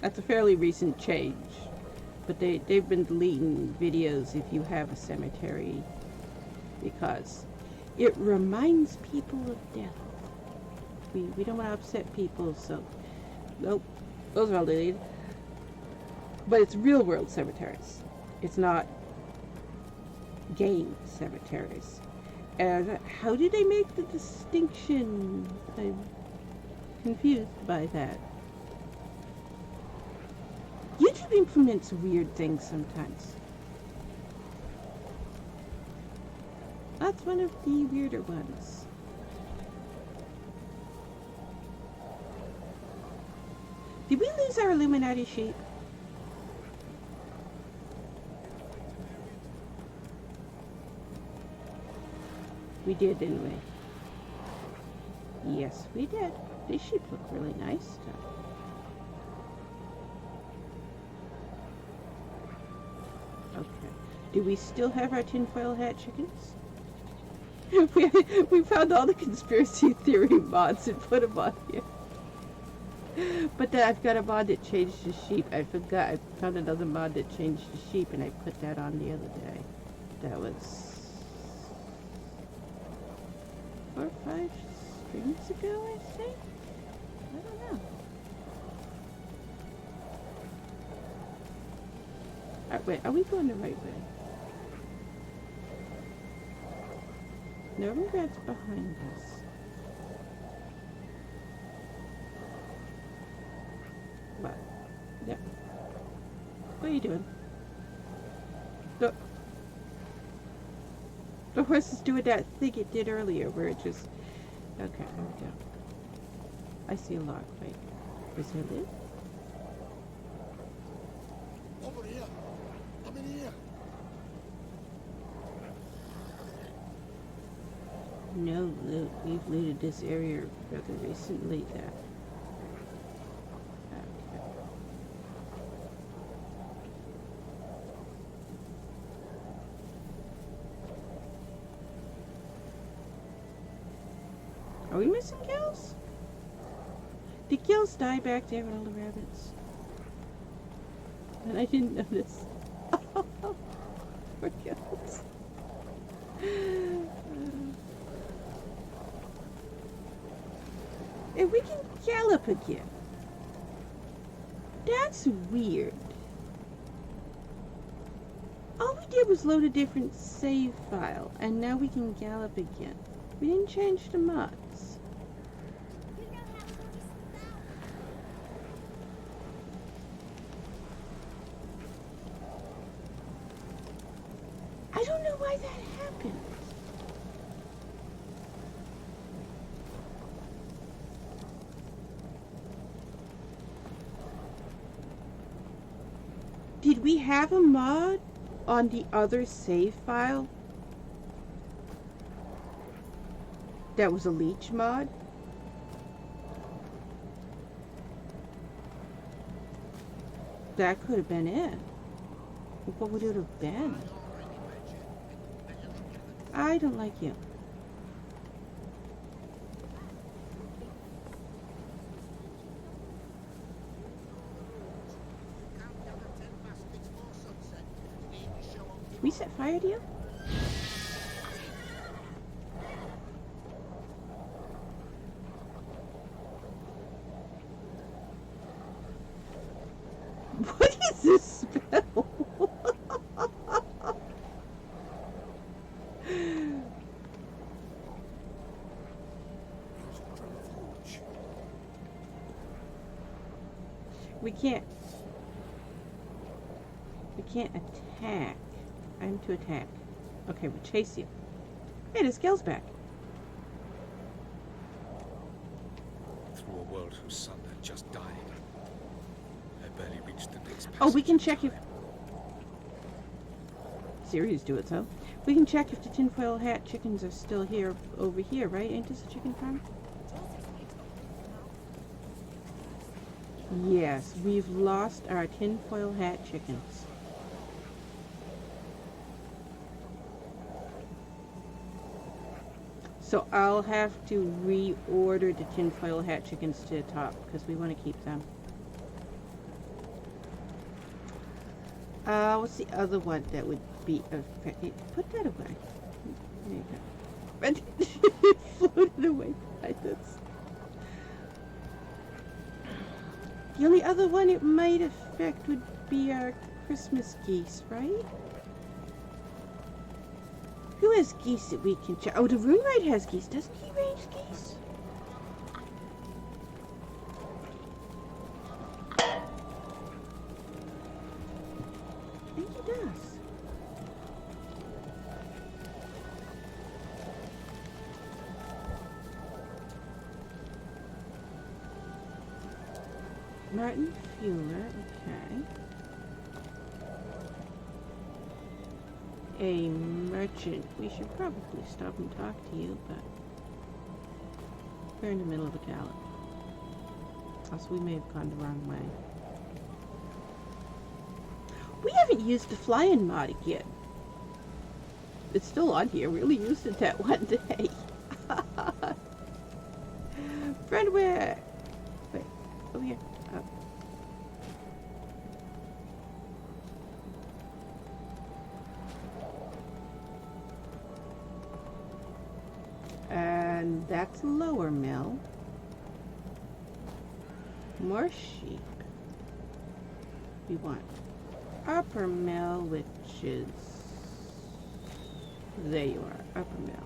That's a fairly recent change, but they've been deleting videos if you have a cemetery because it reminds people of death. We don't want to upset people, so nope, those are all deleted. But it's real world cemeteries. It's not game cemeteries. And how do they make the distinction? I'm confused by that. YouTube implements weird things sometimes. That's one of the weirder ones. Did we lose our Illuminati sheep? We did, didn't we? Yes, we did. These sheep look really nice. Okay. Do we still have our tinfoil hat chickens? we found all the conspiracy theory mods and put them on here. But then I've got a mod that changed the sheep. I forgot. I found another mod that changed the sheep, and I put that on the other day. That was 4 or 5 streams ago, I think? I don't know. Alright, wait. Are we going the right way? Norbrad's behind us. What? Yep. What are you doing? The horse is doing that thing it did earlier where it just... Okay, there we go. I see a log. Wait. Is there a lid? Over here. Come in here. No loot. We've looted this area rather recently. That. Okay. Are we missing cows? Did Gills die back there with all the rabbits? And I didn't notice. Poor Gills. And we can gallop again. That's weird. All we did was load a different save file, and now we can gallop again. We didn't change the mods. I don't know why that happened. Did we have a mod on the other save file that was a leech mod? That could have been it. What would it have been? I don't like you. Did we set fire to you? What is this spell? We can't attack. I'm to attack. Okay, we'll chase you. Hey, the scale's back. Through a world whose sun had just died. I barely reached the next Oh, we can passage check in if... time. Sirius do it, so. We can check if the tinfoil hat chickens are still here, over here, right? Ain't this a chicken farm? Yes, we've lost our tinfoil hat chickens. So I'll have to reorder the tinfoil hat chickens to the top because we want to keep them. What's the other one that would be affected? Put that away. There you go. It floated away like this. The only other one it might affect would be our Christmas geese, right? Who has geese that we can check? Oh, the Runewright has geese. Doesn't he raise geese? I think he does. Martin Fuller, okay. A merchant. We should probably stop and talk to you, but we're in the middle of a gallop. Also, we may have gone the wrong way. We haven't used the flying mod again. It's still on here. We only used it that one day. Friend, where? Wait, over here. Oh. And that's lower mill. More sheep. We want upper mill, which is... There you are, upper mill.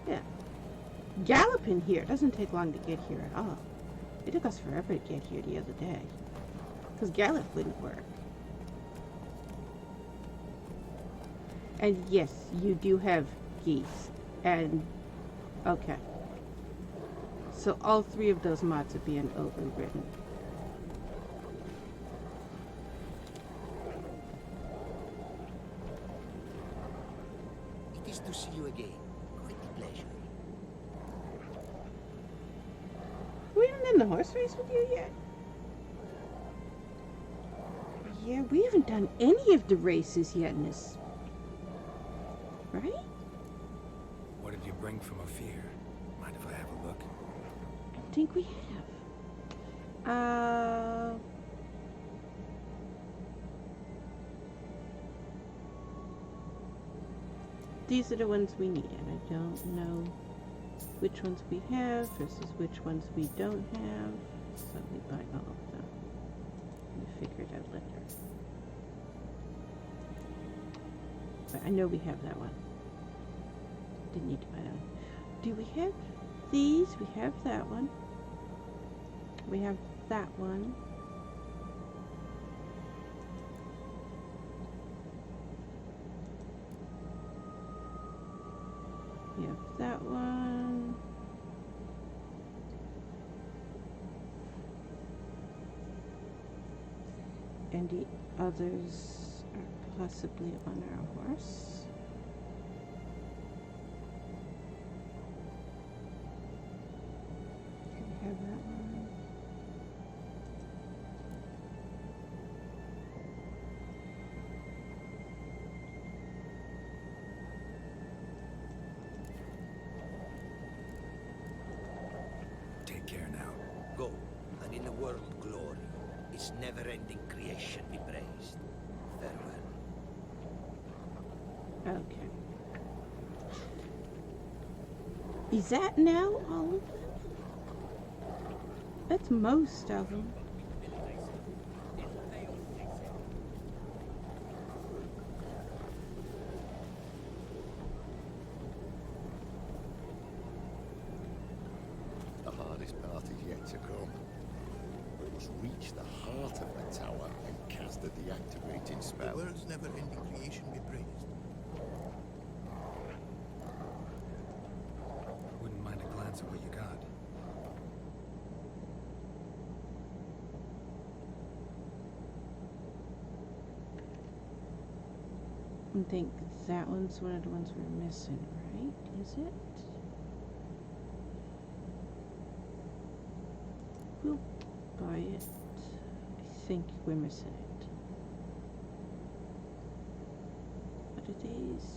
Yeah. Galloping here doesn't take long to get here at all. It took us forever to get here the other day. Because gallop wouldn't work. And yes, you do have geese. And, okay. So all three of those mods are being overridden. It is to see you again. Quite a pleasure. We haven't done the horse race with you yet? Yeah, we haven't done any of the races yet in this. Right? What did you bring from Ophir? Mind if I have think we have. These are the ones we need, and I don't know which ones we have versus which ones we don't have, so we buy all of them. We figure it out later. But I know we have that one. Didn't need to buy that one. Do we have these? We have that one. We have that one. We have that one. And the others are possibly on our horse. We have that one. Take care now. Go, and in the world glory, its never-ending creation be praised. Farewell. Okay. Is that now all of them? That's most of them. The hardest part is yet to come. We must reach the heart of the tower and cast the deactivating The spell. world's never-ending creation be praised. Wouldn't mind a glance at what you got. I think that one's one of the ones we're missing, right? Is it? We'll buy it. I think we're missing it. What are these?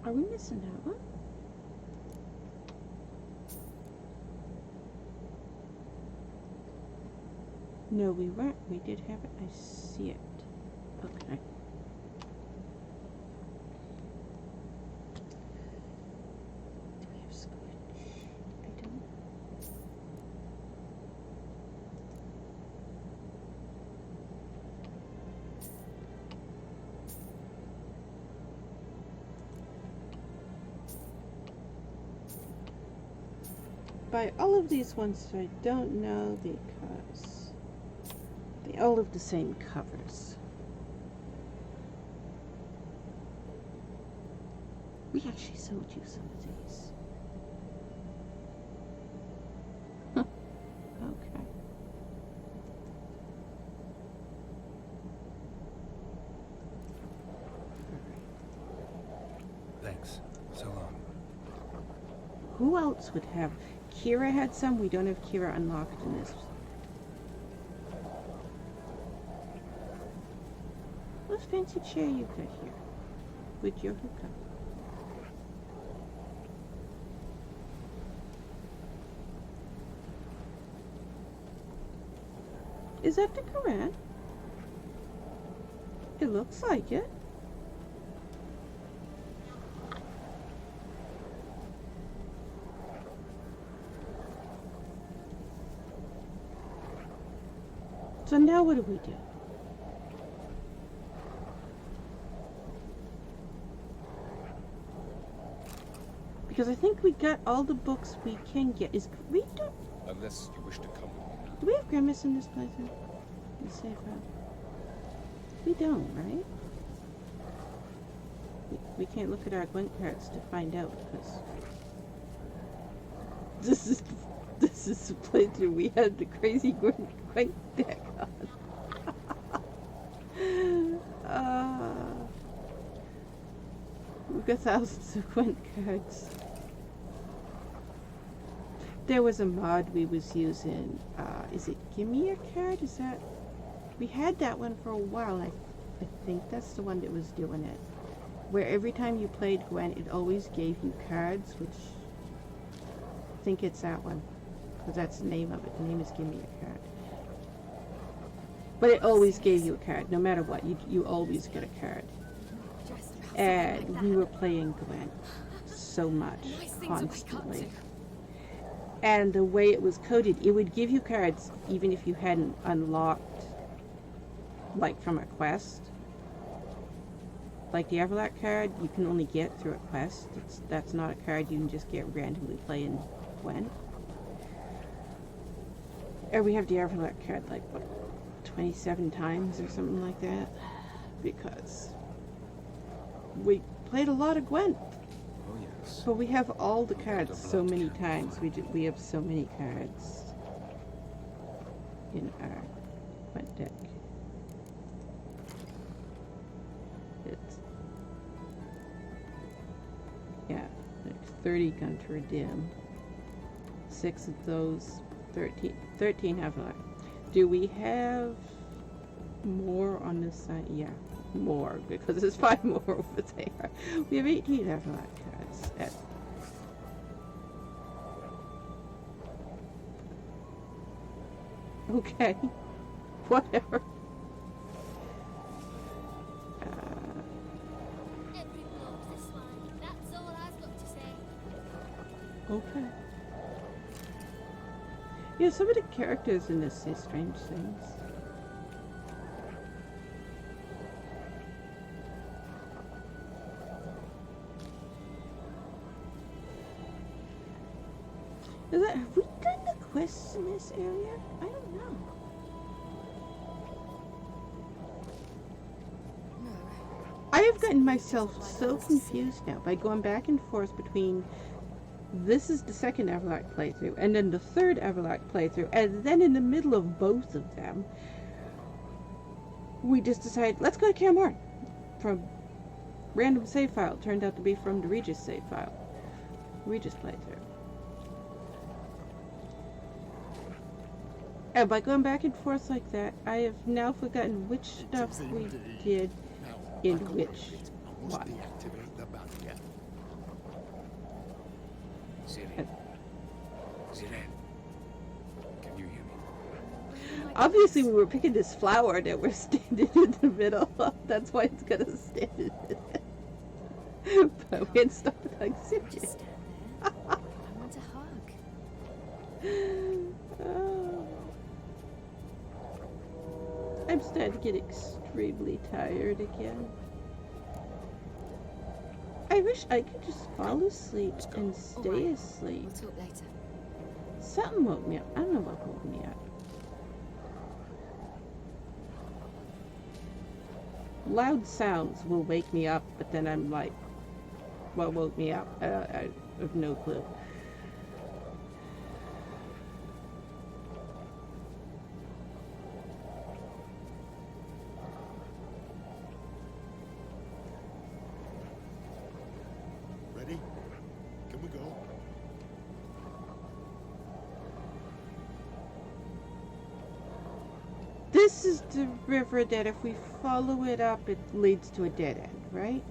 Are we missing that one? No, we weren't. We did have it. I see it. Okay. Do we have squinch? I don't. By all of these ones I don't know because they all have the same covers. We actually sold you some of these. Huh. Okay. Thanks. So long. Who else would have? Kira had some. We don't have Kira unlocked in this. What fancy chair you got here with your hookah? Is that the Quran? It looks like it. So now what do we do? Because I think we got all the books we can get. Is we don't? Unless you wish to come with me now. Do we have Grimace in this playthrough? In the safe house? We don't, right? We can't look at our Gwent cards to find out because this is the playthrough we had the crazy Gwent deck on. We've got thousands of Gwent cards. There was a mod we was using. Is it Gimme a Card? Is that? We had that one for a while. I I think that's the one that was doing it. Where every time you played Gwen, it always gave you cards, which I think it's that one. Because that's the name of it. The name is Give Me a Card. But it always gave you a card. No matter what, you always get a card. And we were playing Gwen so much, constantly. And the way it was coded, it would give you cards even if you hadn't unlocked, like from a quest. Like the Avallac'h card, you can only get through a quest. That's not a card you can just get randomly playing Gwen. And we have the Avallac'h card like, what, 27 times or something like that? Because we played a lot of Gwen. Oh, yes. But we have all the cards so many times. We have so many cards in our Gwen deck. It's, yeah, there's 30 gun to redeem. 6 of those, 13 Avallac'h. Do we have more on this side? Yeah, more, because there's 5 more over there. We have 18 Avallac'h cards. Okay, whatever. Okay. Yeah, some of the characters in this say strange things. Have we done the quests in this area? I don't know. I have gotten myself so confused now by going back and forth between this is the second Avallac'h playthrough and then the third Avallac'h playthrough, and then in the middle of both of them we just decided, let's go to Camorn. From random save file, turned out to be from the Regis save file. Regis playthrough. And by going back and forth like that, I have now forgotten which stuff we did in which one. Ziren, can you hear me? Obviously, we were picking this flower that we're standing in the middle of. That's why it's gonna stand in it. But we had stuff like Just stand there. I want a hug. Oh. I'm starting to get extremely tired again. I wish I could just fall asleep and stay asleep. We'll talk later. Something woke me up. I don't know what woke me up. Loud sounds will wake me up, but then I'm like, what woke me up? I have no clue. Ready? Can we go? This is the river that if we follow it up, it leads to a dead end, right?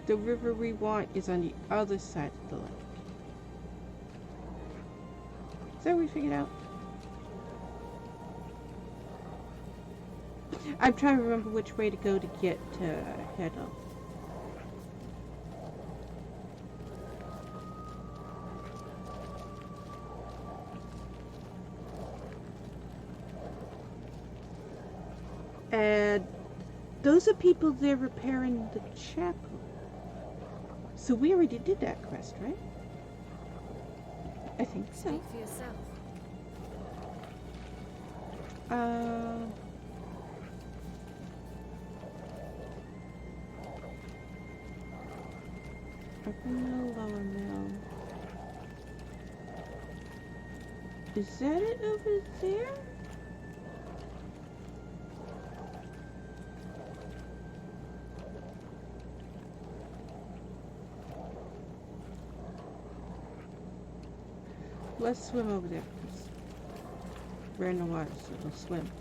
The river we want is on the other side of the lake. Is that what we figured out? I'm trying to remember which way to go to get to Hedel. And those are people there repairing the chapel. So we already did that quest, right? I think so. Speak for yourself. Upper mill, lower mill. Is that it over there? Let's swim over there, please. We're in the water, so it'll swim.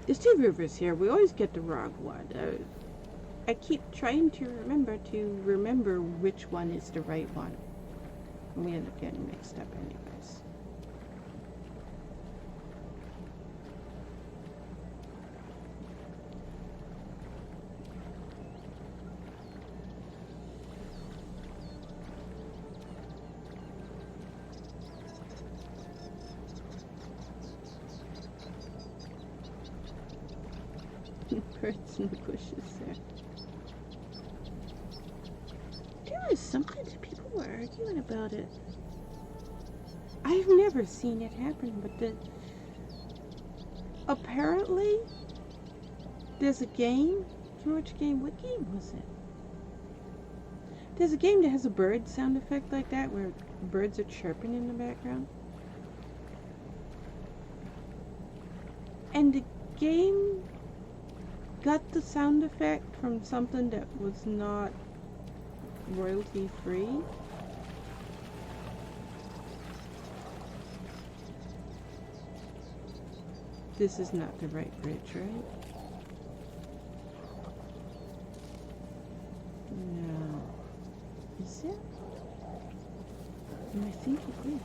There's two rivers here. We always get the wrong one. I keep trying to remember which one is the right one. And we end up getting mixed up anyways. Birds in the bushes there. There was something that people were arguing about it. I've never seen it happen, but apparently there's a game. Which game? What game was it? There's a game that has a bird sound effect like that, where birds are chirping in the background. And the game got the sound effect from something that was not royalty free. This is not the right bridge, right? No. Is it? I think it is.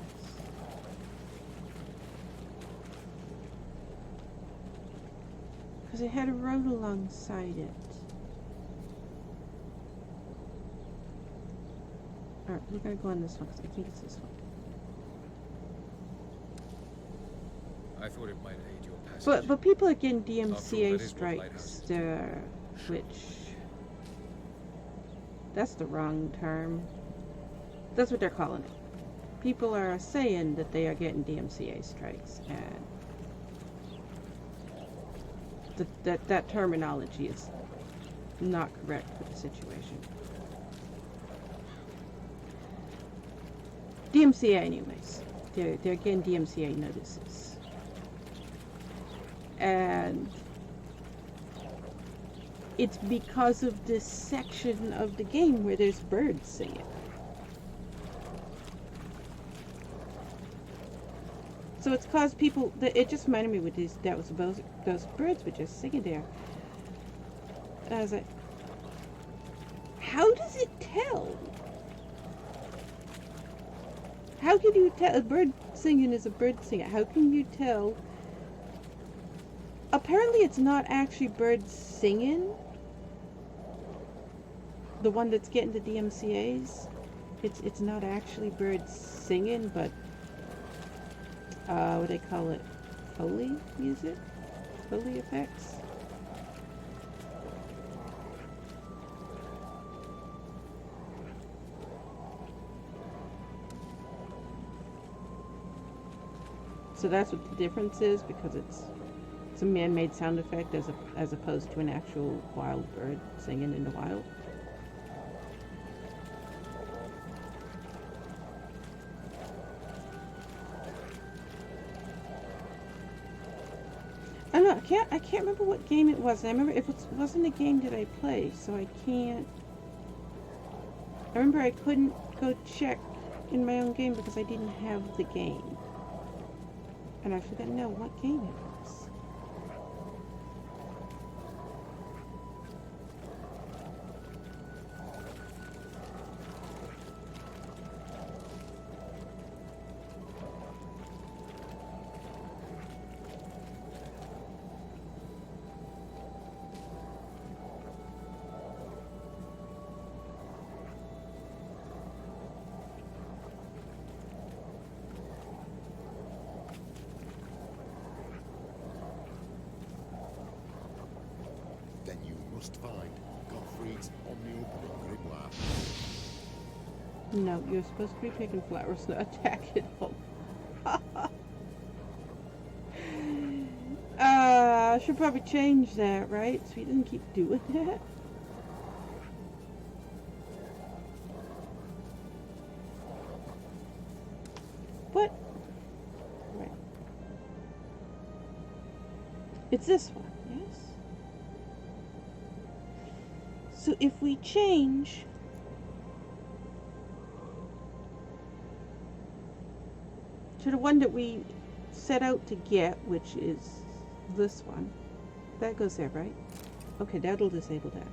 Because it had a road alongside it. Alright, we're gonna go on this one because I think it's this one. I thought it might aid your passage. But people are getting After all, DMCA that is what strikes lighthouses there, which that's the wrong term. That's what they're calling it. People are saying that they are getting DMCA strikes, and that terminology is not correct for the situation. DMCA anyways. They're getting DMCA notices. And it's because of this section of the game where there's birds singing. So it's caused people, it just reminded me with these, those birds were just singing there. And I was like, how does it tell? How can you tell? A bird singing is a bird singing. How can you tell? Apparently it's not actually birds singing. The one that's getting the DMCAs. It's not actually birds singing, but what do they call it? Foley music? Foley effects? So that's what the difference is, because it's a man-made sound effect as opposed to an actual wild bird singing in the wild. I don't know, I can't remember what game it was. I remember it wasn't a game that I played, so I can't. I remember I couldn't go check in my own game because I didn't have the game. And I forgot to know what game it was. Then you must find Gottfried's omni-opening grimoire. No, you're supposed to be picking flowers, not attacking them. I should probably change that, right? So he doesn't keep doing that. What? Right. It's this one, yes? So if we change to the one that we set out to get, which is this one, that goes there, right? Okay, that'll disable that.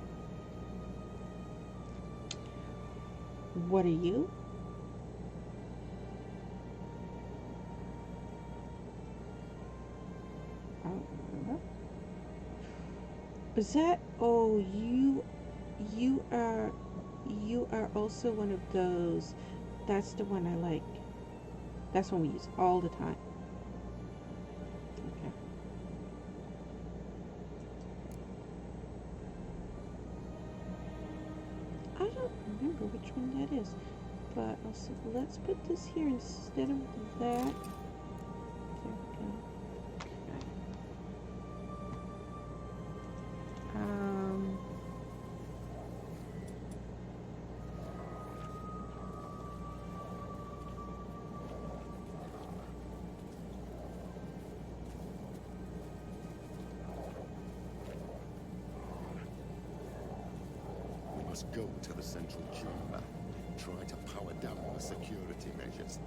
What are you? I don't remember. Is that, oh, you are also one of those. That's the one I like. That's one we use all the time. Okay. I don't remember which one that is, but also let's put this here instead of that. There we go. We must go to the central chamber. Try to power down the security measures.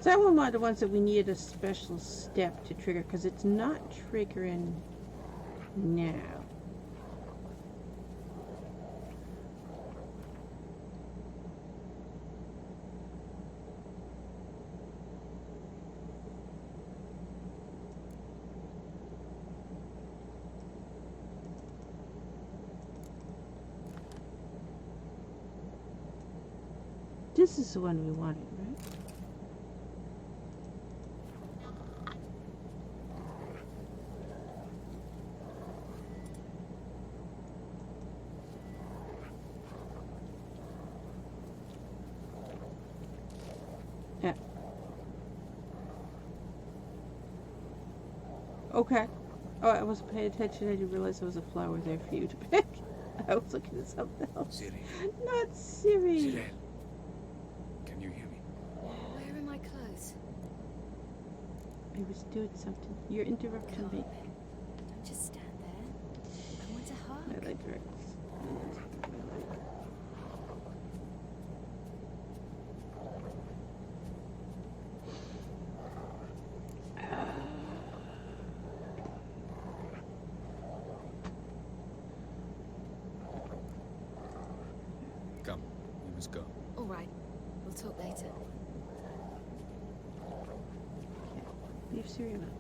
That one was the ones that we needed a special step to trigger because it's not triggering now. This is the one we wanted, right? Yeah. Okay. Oh, I wasn't paying attention. I didn't realize there was a flower there for you to pick. I was looking at something else. Siri. Not Siri. Sirel. Can you hear me? Where are my clothes? I was doing something. You're interrupting me. Don't just stand there. I want to hug. I like her. Come, we must go. All right. We'll talk later. Leave Siri alone.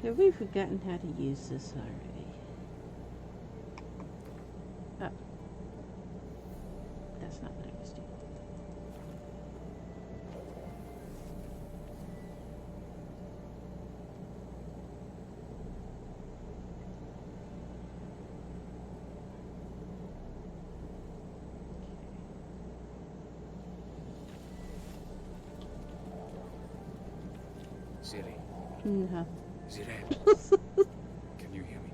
Have we forgotten how to use this already? Oh. That's not what I was doing. Siri. No. Sirel. Can you hear me?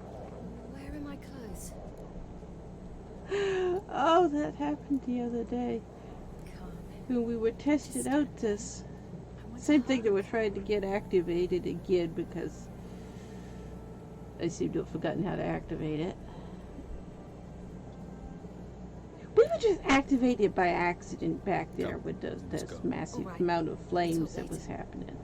Where are my clothes? Oh, that happened the other day Come. when we were testing out this. I want Same to thing that hug. we're trying to get activated again because I seem to have forgotten how to activate it. We were just activated by accident back there Come, with those let's go. massive Alright. amount of flames Talk that was later. happening.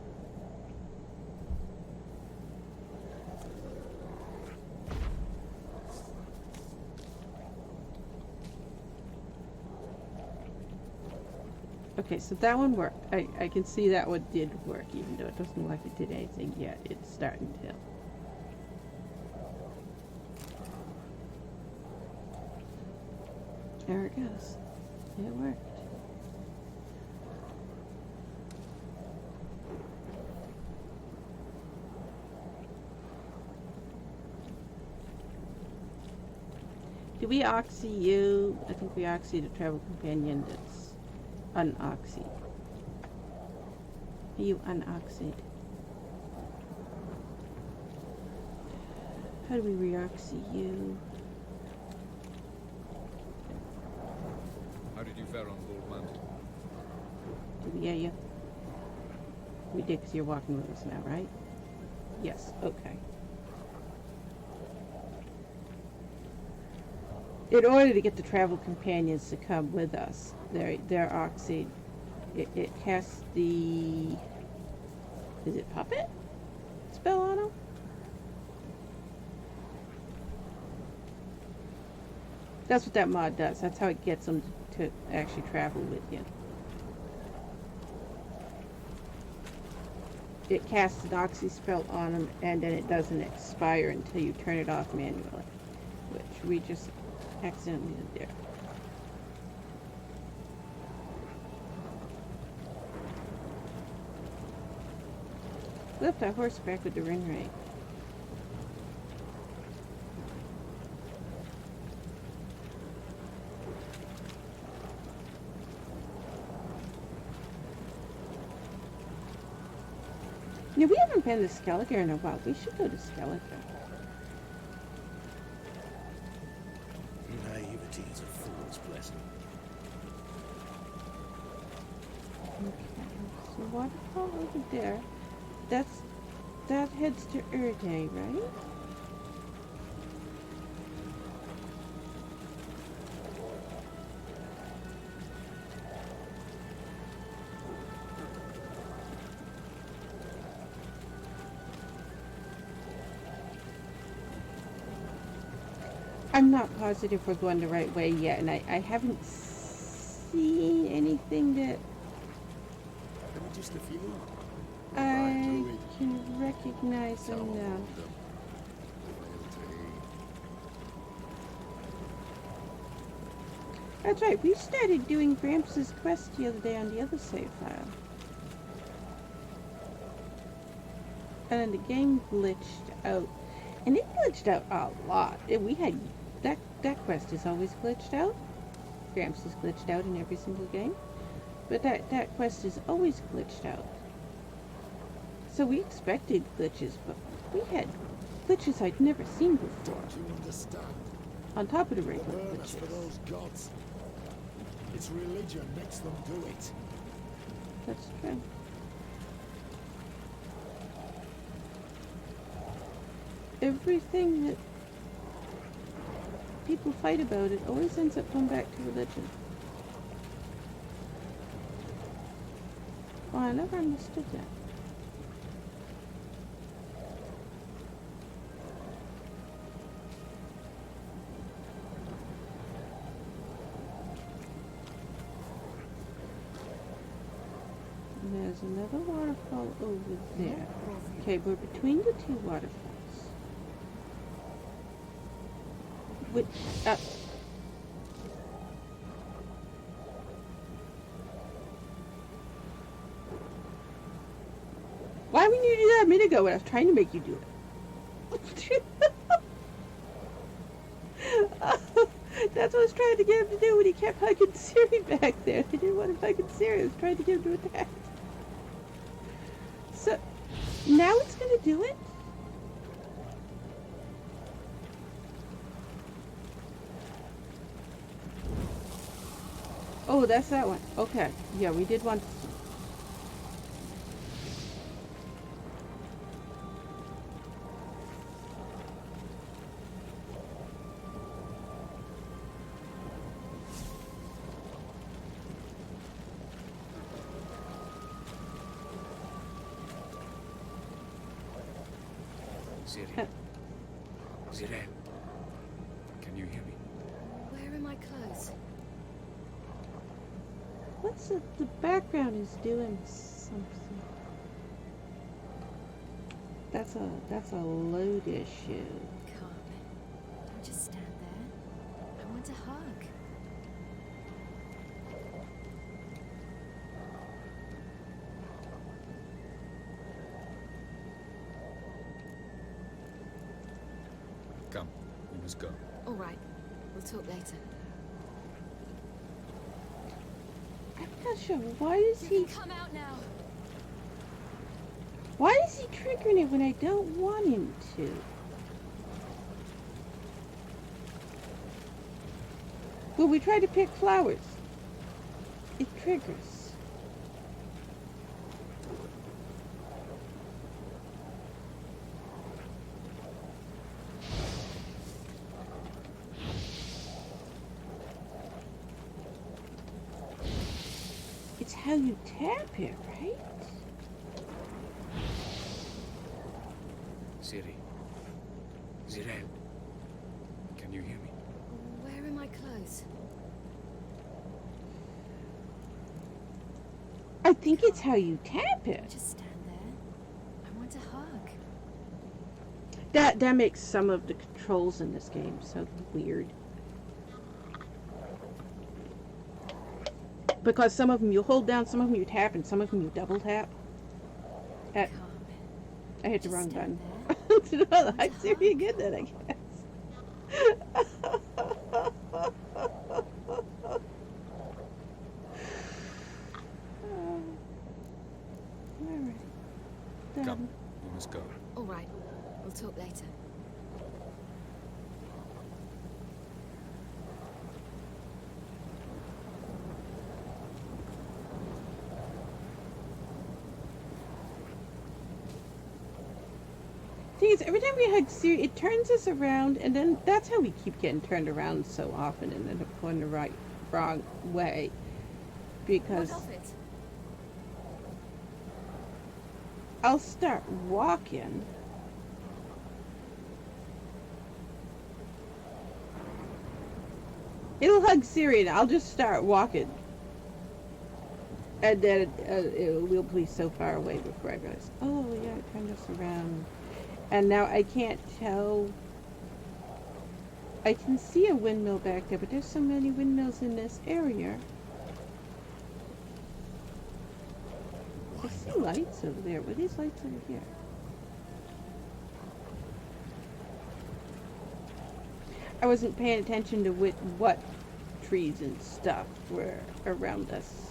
Okay, so that one worked. I can see that one did work, even though it doesn't look like it did anything yet. It's starting to. There it goes. It worked. Do we oxy you? I think we oxy the travel companion that's unoxied. Are you unoxied? How do we reoxy you? How did you fare on Gold Mountain? Did we get you? We did, because you're walking with us now, right? Yes, okay. In order to get the travel companions to come with us, their oxy, it casts the, is it puppet spell on them? That's what that mod does. That's how it gets them to actually travel with you. It casts an oxy spell on them, and then it doesn't expire until you turn it off manually, which we just accidentally did there. Lift that horse back with the ring right. Yeah, we haven't been to Skellige in a while. We should go to Skellige. Naivety is a fool's blessing. Okay, so waterfall over there. That heads to Erde, right? I'm not positive we're going the right way yet, and I haven't seen anything that There were just a few. I can recognize enough. That's right, we started doing Gramps' quest the other day on the other save file. And then the game glitched out. And it glitched out a lot. We had that quest is always glitched out. Gramps is glitched out in every single game. But that quest is always glitched out. So we expected glitches, but we had glitches I'd never seen before. Don't you understand? On top of the regular Burn us for glitches. those gods. It's religion makes them do it. That's true. Everything that people fight about, it always ends up going back to religion. Well, I never understood that. And there's another waterfall over there. Okay, we're between the two waterfalls. Which, why would you do that a minute ago when I was trying to make you do it? That's what I was trying to get him to do when he kept hugging Siri back there. I didn't want him hugging Siri. I was trying to get him to attack. So, now it's going to do it? Oh, that's that one. Okay. Yeah, we did want... Ziri. Ziri. Can you hear me? Where are my clothes? What's it? The background is doing something. That's a load issue. Come. Don't just stand there. I want a hug. must go. All right. We'll talk later. I'm not sure. Why does You he... can come out now. Why is he triggering it when I don't want him to? When we try to pick flowers, it triggers. It's how you tap it, right? Ciri. Zirel. Can you hear me? Where are my clothes? I think it's how you tap it. Just stand there. I want a hug. That makes some of the controls in this game so weird. Because some of them you hold down, some of them you tap, and some of them you double tap. Calm. I hit the Just wrong stand button. there. I see you get that, I guess. Alright. Come, Done. we must go. All right. We'll talk later. Thing is, every time we hug Ciri, it turns us around, and then that's how we keep getting turned around so often and end up going the wrong way. Because What of it? I'll start walking. It'll hug Ciri, and I'll just start walking. And then we'll be so far away before I realize, oh yeah, I turned us around. And now I can't tell. I can see a windmill back there, but there's so many windmills in this area. I see lights over there. What are these lights over here? I wasn't paying attention to what trees and stuff were around us.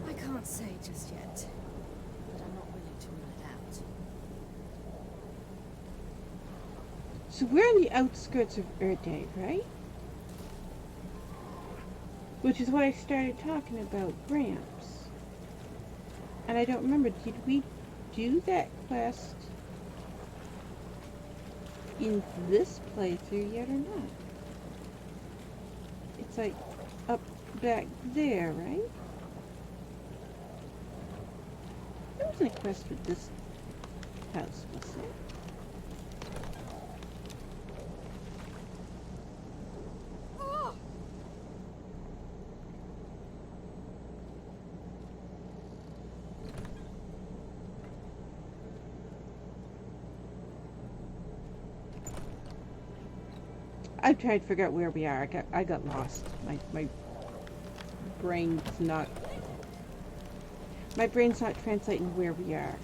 I can't say just yet, but I'm not willing to rule it out. So we're on the outskirts of Erde, right? Which is why I started talking about ramps. And I don't remember, did we do that quest in this playthrough yet or not? It's like up back there, right? There wasn't a quest with this house, was there? I'm trying to figure out where we are. I got lost. My brain's not translating where we are.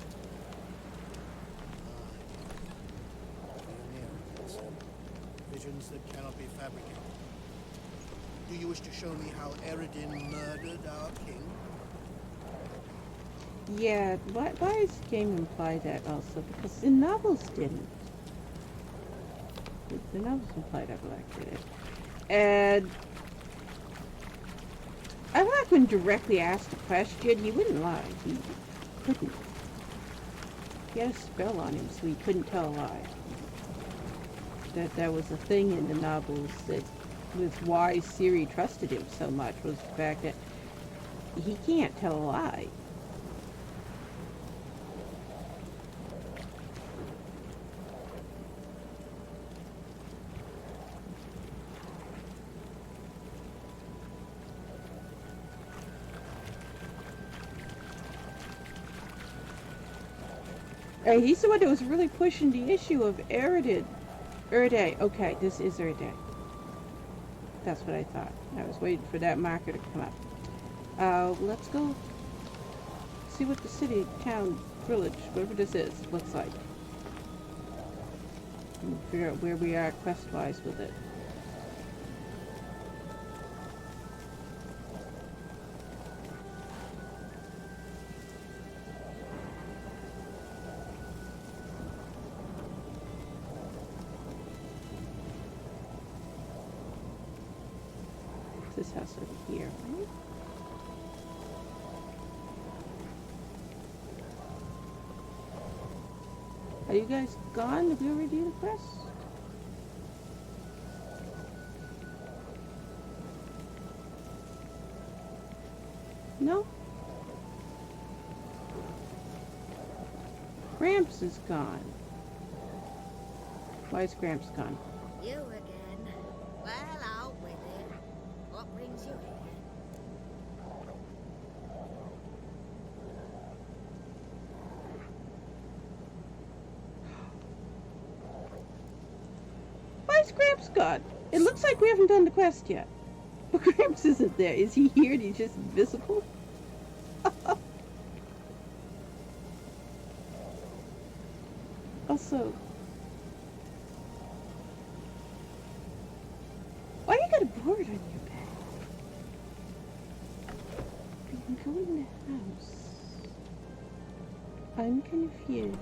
Visions that cannot be fabricated. Do you wish to show me how Eredin murdered our king? Yeah, why does the game imply that also? Because the novels didn't. The novels implied Avallac'h did it. And Avallac'h, when directly asked a question, he wouldn't lie. He couldn't. He had a spell on him, so he couldn't tell a lie. That was a thing in the novels that was why Ciri trusted him so much, was the fact that he can't tell a lie. He's the one that was really pushing the issue of Eridan. Erday. Okay, this is Erday. That's what I thought. I was waiting for that marker to come up. Let's go see what the city, town, village, whatever this is, looks like. And figure out where we are quest-wise with it. This house over here, right? Are you guys gone? Did we already do the quest? No? Gramps is gone. Why is Gramps gone? You again. Well, out with it. What brings you here? Why is Gramps gone? It looks like we haven't done the quest yet. But Gramps isn't there. Is he here and he's just invisible? Also, why you got a board on your bed? You can go in the house. I'm confused.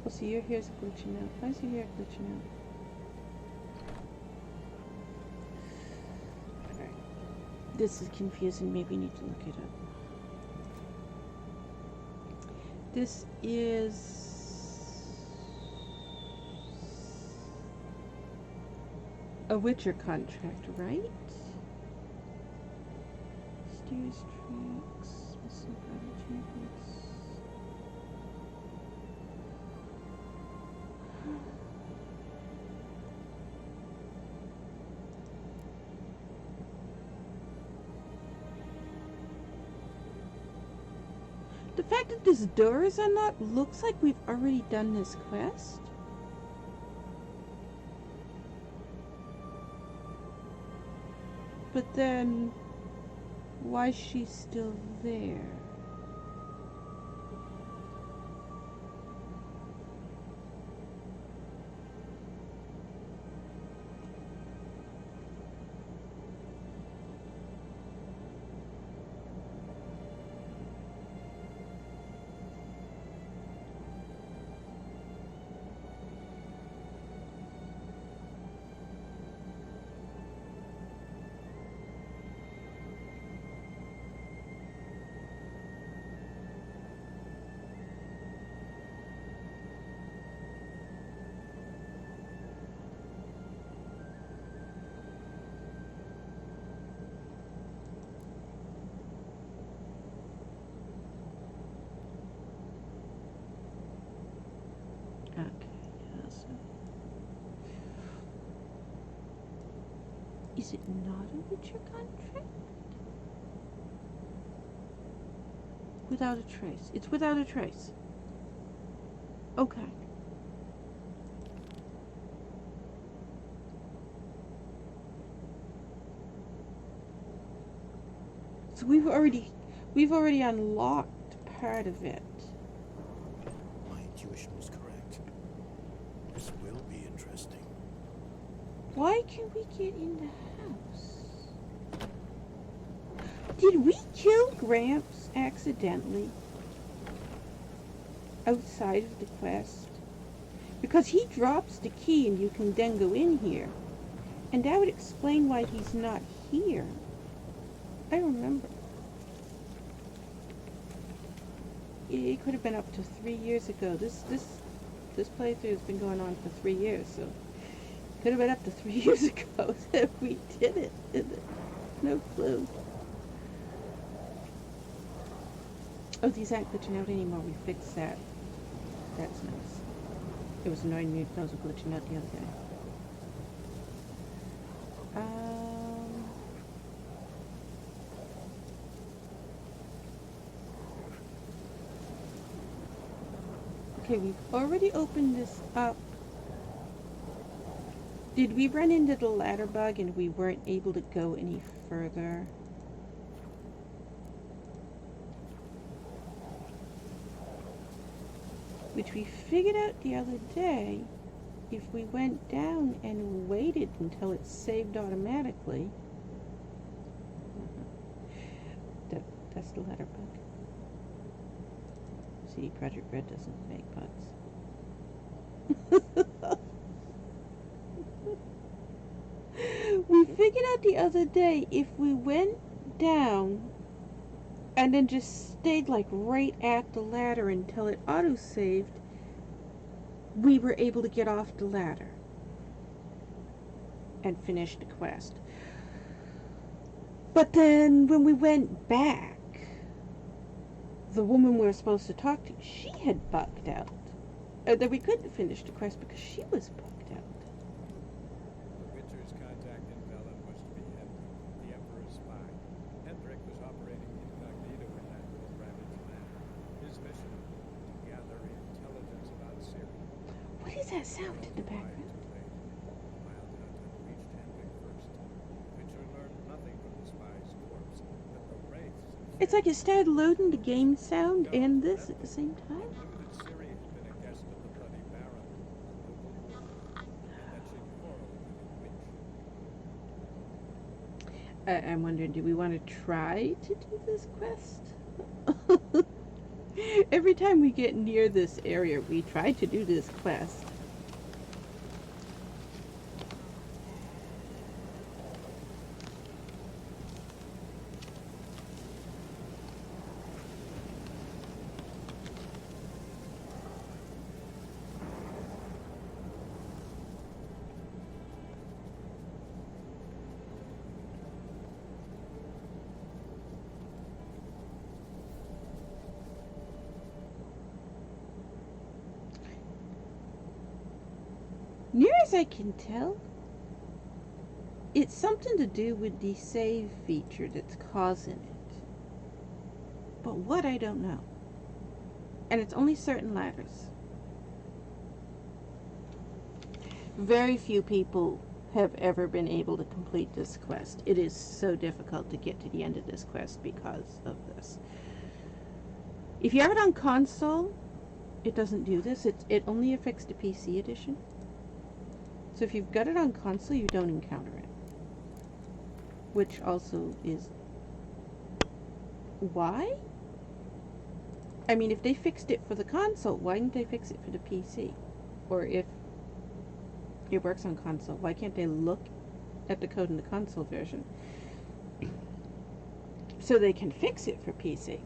Oh, so your hair's glitching out. Why is your hair glitching out? Alright. This is confusing. Maybe you need to look it up. This is a Witcher contract, right? Stairs, tracks, missing private chambers. The fact that this door is unlocked looks like we've already done this quest. But then, why is she still there? Okay, yeah, so. Is it not a Witcher contract? Without a trace. It's without a trace. Okay. So we've already unlocked part of it. My intuition was correct. This will be interesting. Why can we get in the house? Did we kill Gramps accidentally? Outside of the quest? Because he drops the key and you can then go in here. And that would explain why he's not here. I remember. It could have been up to 3 years ago. This playthrough has been going on for 3 years, so it could have been up to 3 years ago that we did it. No clue. Oh, these aren't glitching out anymore. We fixed that. That's nice. It was annoying me if those were glitching out the other day. Okay, we've already opened this up. Did we run into the ladder bug and we weren't able to go any further? Which we figured out the other day. If we went down and waited until it saved automatically. That's the ladder bug. CD Projekt Red doesn't make bugs. We figured out the other day if we went down and then just stayed like right at the ladder until it auto-saved, we were able to get off the ladder and finish the quest. But then when we went back, the woman we were supposed to talk to, she had bugged out. That we couldn't finish the quest because she was bugged out. The Witcher's contact in Velen was to be Hendrik, the Emperor's spy. Hendrik was operating incognito in that ravaged land. His mission, to gather intelligence about Syria. What is that sound in the background? It's like it started loading the game sound and this at the same time. I'm wondering, do we want to try to do this quest? Every time we get near this area, we try to do this quest. Near as I can tell, it's something to do with the save feature that's causing it. But what, I don't know. And it's only certain ladders. Very few people have ever been able to complete this quest. It is so difficult to get to the end of this quest because of this. If you have it on console, it doesn't do this. It only affects the PC edition. So if you've got it on console, you don't encounter it. Which also is... why? I mean, if they fixed it for the console, why didn't they fix it for the PC? Or if it works on console, why can't they look at the code in the console version so they can fix it for PC?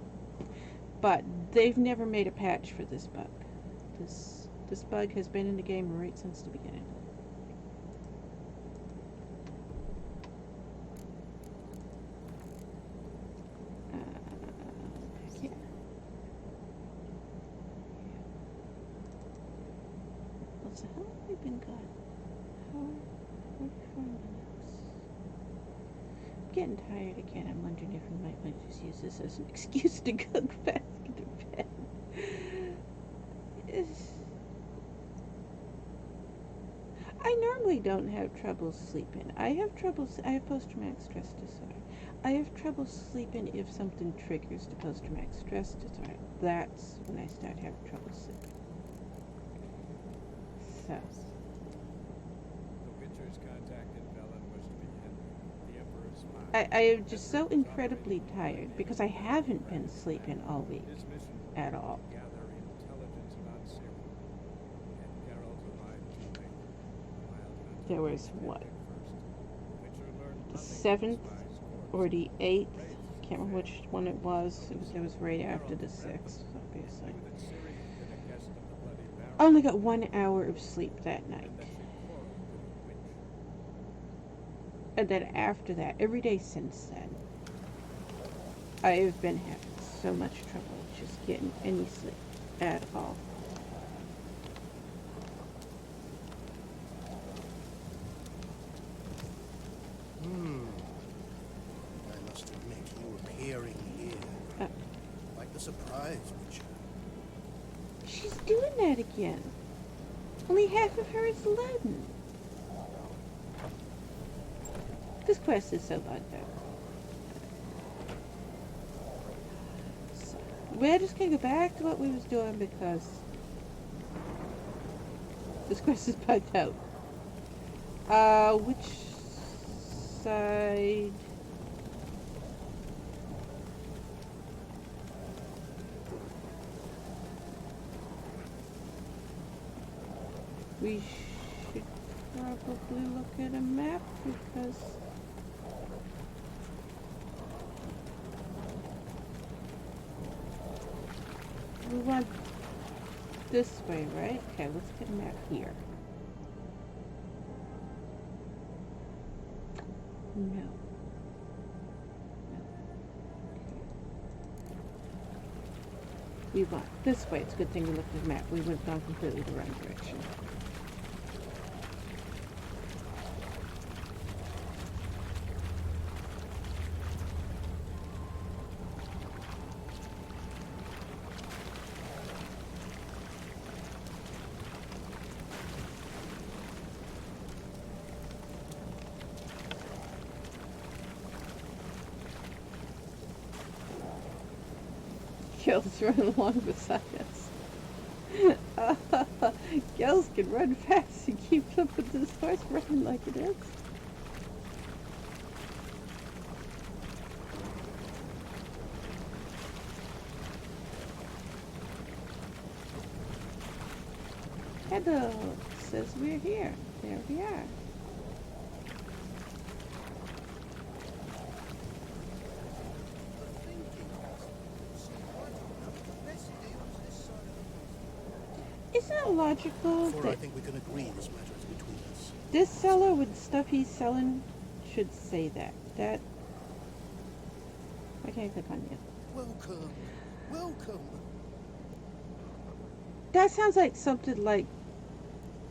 But they've never made a patch for this bug. This bug has been in the game right since the beginning. How long have we been gone? 44 minutes. I'm getting tired again. I'm wondering if we might want to just use this as an excuse to go back to bed. I normally don't have trouble sleeping. I have post-traumatic stress disorder. I have trouble sleeping if something triggers the post-traumatic stress disorder. That's when I start having trouble sleeping. So. The Witcher's contact in Velen was to be Hendrik, the Emperor's spy. I am just so incredibly tired because I haven't been sleeping all week at all. Gather intelligence about Syria. And Geralt arrived too late. There was what? The 7th or the 8th? Can't remember which one it was. It was right after the 6th, obviously. I only got 1 hour of sleep that night. And then after that, every day since then, I have been having so much trouble just getting any sleep at all. I must admit, you appearing here, like the surprise, Witcher. She's doing that again. Only half of her is loading. This quest is so bugged out. So, we're just gonna go back to what we was doing because this quest is bugged out. Which side? We should probably look at a map because we want this way, right? Okay, let's get a map here. No. No. We want this way. It's a good thing we looked at the map. We would have gone completely the wrong direction. Gil's running along beside us. Gil's can run fast and keep up with this horse running like it is. Hello, says we're here. There we are. Isn't it logical Before I that think we can agree this matter is between us. this seller with stuff he's selling should say that? That. Why can't I click on you? Welcome. Welcome. That sounds like something like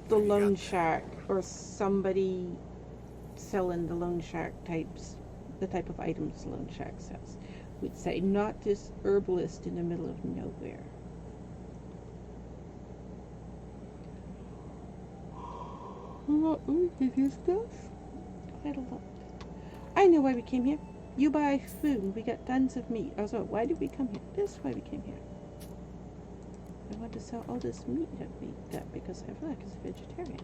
the loan shark or somebody selling the loan shark types, the type of items the loan shark sells. Would say, not this herbalist in the middle of nowhere. Did you stuff? Quite a lot. I know why we came here. You buy food. We got tons of meat. Also, why did we come here? This is why we came here. I want to sell all this meat that we got because Avallac'h is a vegetarian.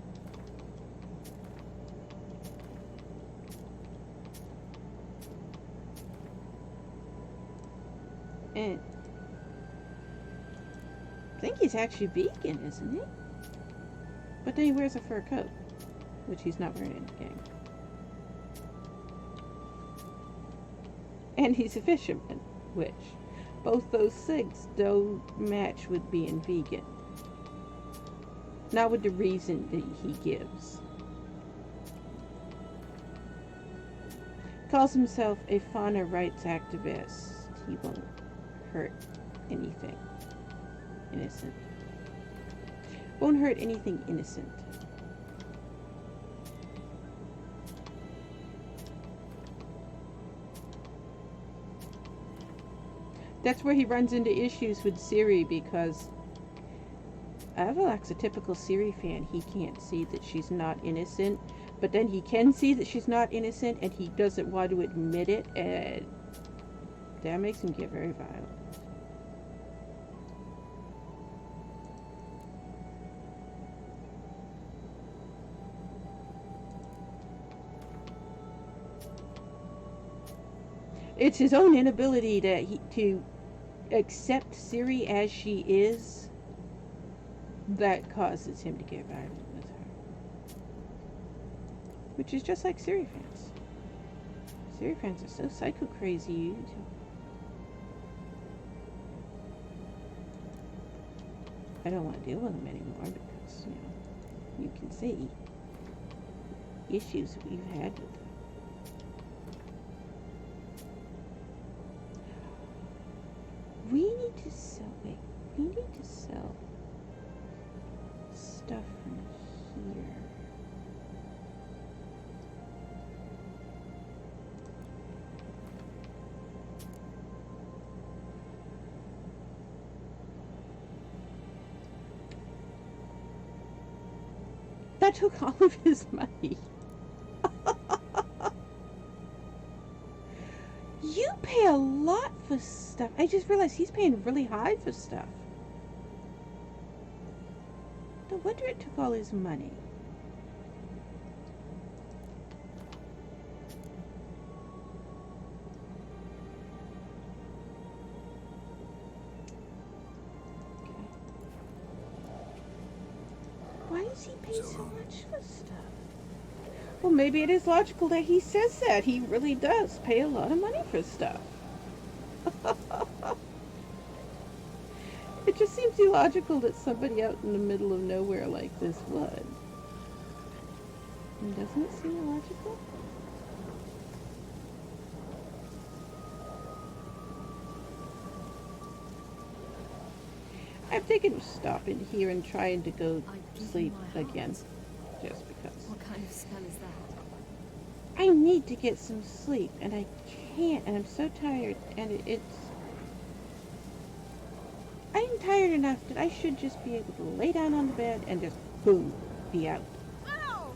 And I think he's actually vegan, isn't he? But then he wears a fur coat, which he's not wearing in the game. And he's a fisherman, which both those things don't match with being vegan. Not with the reason that he gives. Calls himself a fauna rights activist. He won't hurt anything innocent. Won't hurt anything innocent. That's where he runs into issues with Ciri because Avallac'h's a typical Ciri fan. He can't see that she's not innocent, but then he can see that she's not innocent and he doesn't want to admit it, and that makes him get very violent. It's his own inability to accept Ciri as she is that causes him to get violent with her. Which is just like Ciri fans. Ciri fans are so psycho crazy. I don't want to deal with them anymore because, you can see issues that we've had with them. We need to sell stuff from here. that took all of his money. You pay a lot for stuff. I just realized he's paying really high for stuff. No wonder it took all his money. Why does he pay so much for stuff? Well, maybe it is logical that he says that. He really does pay a lot of money for stuff. It just seems illogical that somebody out in the middle of nowhere like this would. And doesn't it seem illogical? I'm thinking of stopping here and trying to go sleep again. Just because. What kind of spell is that? I need to get some sleep, and I can't, and I'm so tired, and it's... I'm tired enough that I should just be able to lay down on the bed and just, boom, be out. Ow!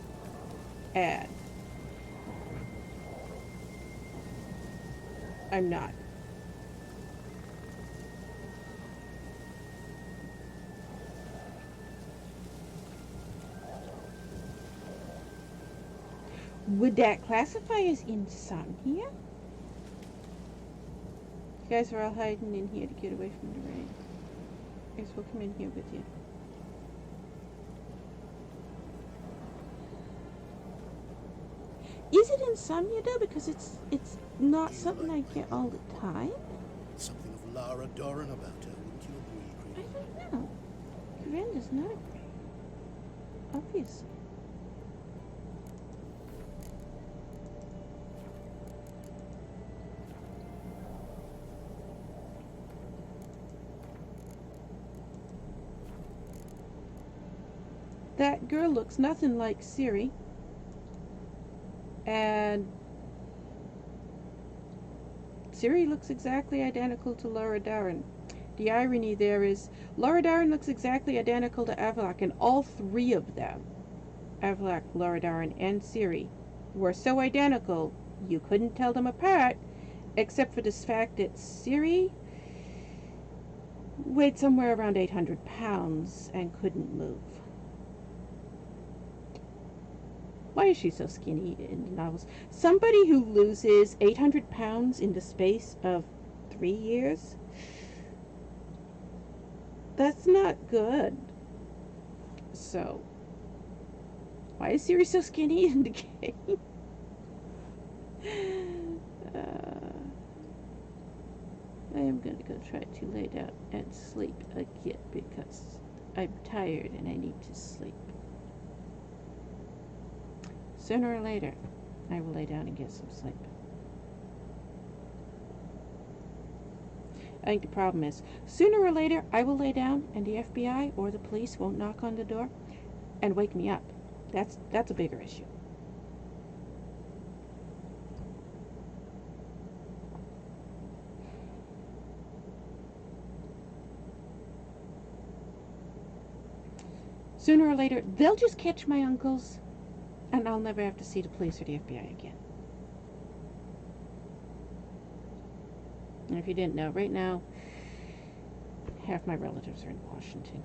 And I'm not. Would that classify as insomnia? You guys are all hiding in here to get away from the rain. I guess we'll come in here with you. Is it insomnia though? Because it's not something I get all the time. Something of Lara Doran about her, wouldn't you agree, I don't know. Corinne does not agree. Obviously. That girl looks nothing like Siri. And Siri looks exactly identical to Laura Darren. The irony there is Laura Darren looks exactly identical to Avallac'h, and all three of them, Avallac'h, Laura Darren, and Siri, were so identical you couldn't tell them apart, except for this fact that Siri weighed somewhere around 800 pounds and couldn't move. Why is she so skinny in the novels? Somebody who loses 800 pounds in the space of 3 years? That's not good. So, why is Siri so skinny in the game? I am going to go try to lay down and sleep again because I'm tired and I need to sleep. Sooner or later, I will lay down and get some sleep. I think the problem is, sooner or later, I will lay down and the FBI or the police won't knock on the door and wake me up. That's a bigger issue. Sooner or later, they'll just catch my uncles and I'll never have to see the police or the FBI again. And if you didn't know, right now, half my relatives are in Washington,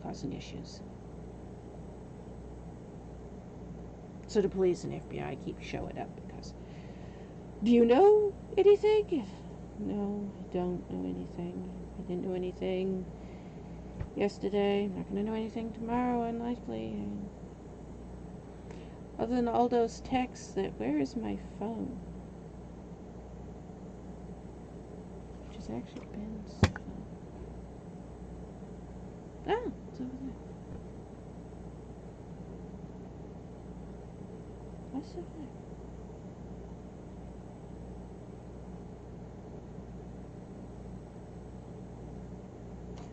causing issues. So the police and FBI keep showing up because, do you know anything? No, I don't know anything. I didn't know anything yesterday. I'm not going to know anything tomorrow, unlikely. Other than all those texts that, where is my phone? Which is actually Ben's phone. Ah, it's over there. What's over there?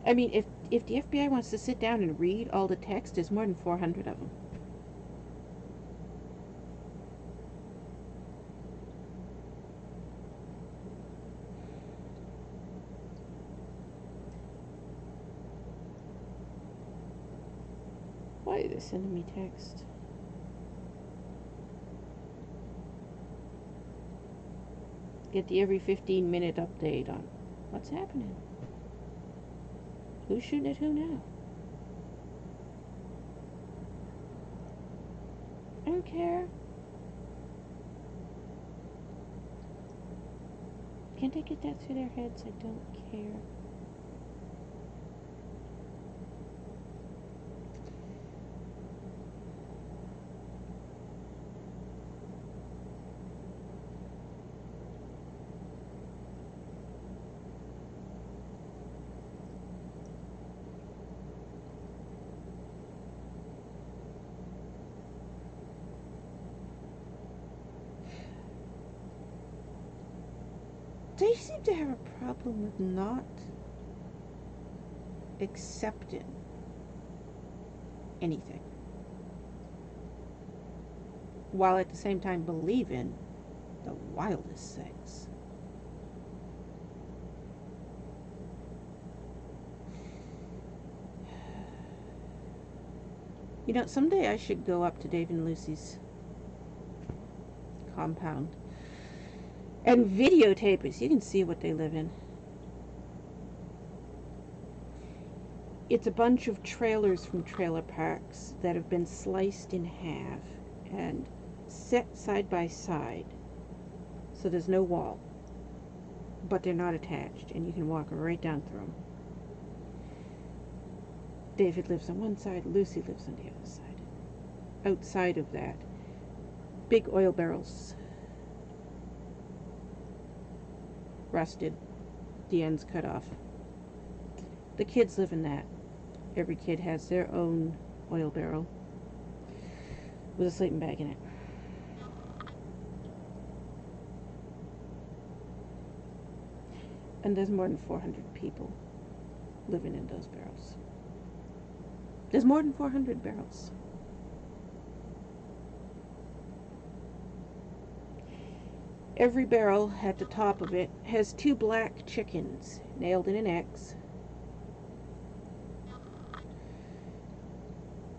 I mean, if the FBI wants to sit down and read all the text, there's more than 400 of them. Why are they sending me text? Get the every 15-minute update on what's happening. Who's shooting at who now? I don't care. Can't they get that through their heads? I don't care. They seem to have a problem with not accepting anything, while at the same time believing the wildest things. You know, someday I should go up to Dave and Lucy's compound and videotape it so you can see what they live in. It's a bunch of trailers from trailer parks that have been sliced in half and set side by side, so there's no wall, but they're not attached and you can walk right down through them. David lives on one side, Lucy lives on the other side. Outside of that, big oil barrels, rusted, the ends cut off. The kids live in that. Every kid has their own oil barrel with a sleeping bag in it. And there's more than 400 people living in those barrels. There's more than 400 barrels. Every barrel at the top of it has 2 black chickens nailed in an X.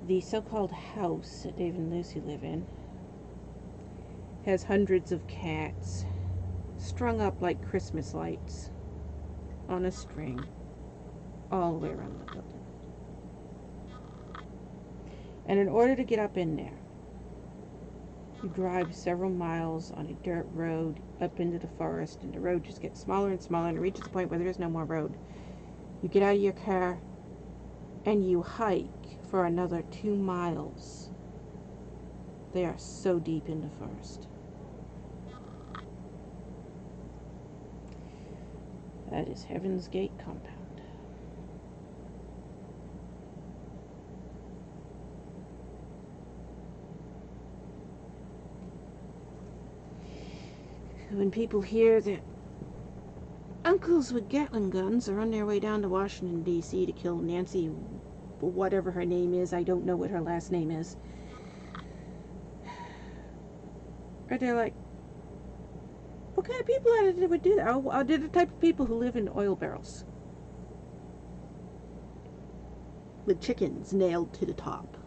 The so-called house that Dave and Lucy live in has hundreds of cats strung up like Christmas lights on a string all the way around the building. And in order to get up in there, you drive several miles on a dirt road up into the forest, and the road just gets smaller and smaller, and it reaches a point where there is no more road. You get out of your car and you hike for another 2 miles. They are so deep in the forest. That is Heaven's Gate compound. When people hear that uncles with Gatling guns are on their way down to Washington, D.C. to kill Nancy, whatever her name is, I don't know what her last name is. Or they're like, what kind of people are they would do that? Oh, they're the type of people who live in oil barrels with chickens nailed to the top.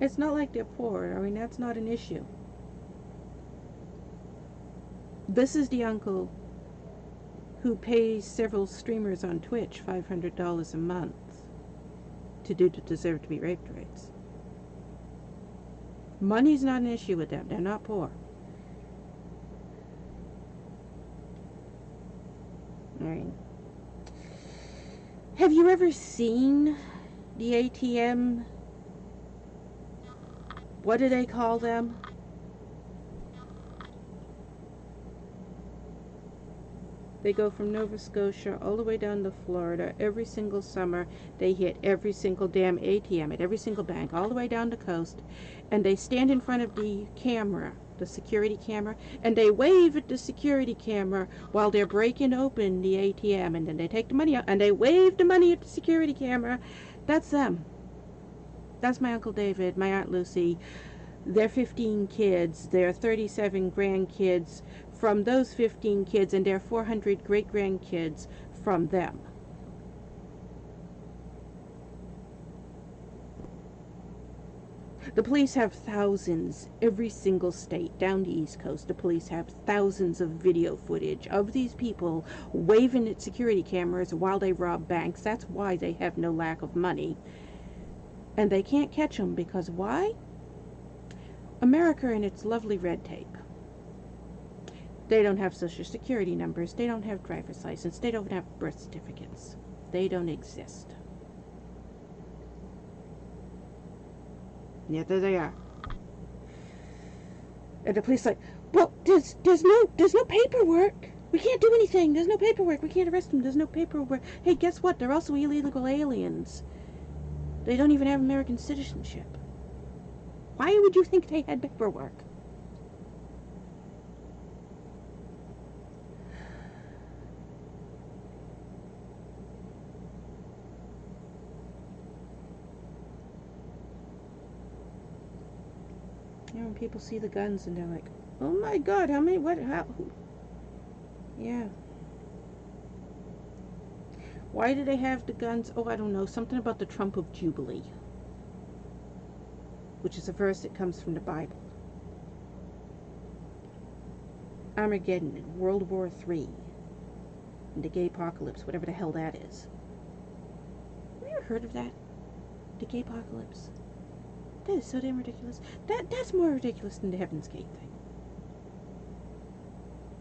It's not like they're poor. I mean, that's not an issue. This is the uncle who pays several streamers on Twitch $500 a month to do the deserve to be raped rights. Money's not an issue with them. They're not poor. I mean, have you ever seen the ATM? What do they call them? They go from Nova Scotia all the way down to Florida. Every single summer, they hit every single damn ATM at every single bank, all the way down the coast. And they stand in front of the camera, the security camera, and they wave at the security camera while they're breaking open the ATM. And then they take the money out, and they wave the money at the security camera. That's them. That's my Uncle David, my Aunt Lucy, their 15 kids, their 37 grandkids from those 15 kids and their 400 great-grandkids from them. The police have thousands, every single state down the East Coast. The police have thousands of video footage of these people waving at security cameras while they rob banks. That's why they have no lack of money. And they can't catch them because why? America and its lovely red tape. They don't have social security numbers. They don't have driver's license. They don't have birth certificates. They don't exist. Yet there they are. And the police like, well, there's no paperwork. We can't do anything. There's no paperwork. We can't arrest them. There's no paperwork. Hey, guess what? They're also illegal aliens. They don't even have American citizenship. Why would you think they had paperwork? You know, when people see the guns and they're like, oh my god, how many, what, how, who? Yeah. Why do they have the guns? Oh, I don't know, something about the Trump of Jubilee, which is a verse that comes from the Bible. Armageddon and World War III and the gay apocalypse, whatever the hell that is. Have you ever heard of that? The gay apocalypse? That is so damn ridiculous. That's more ridiculous than the Heaven's Gate thing.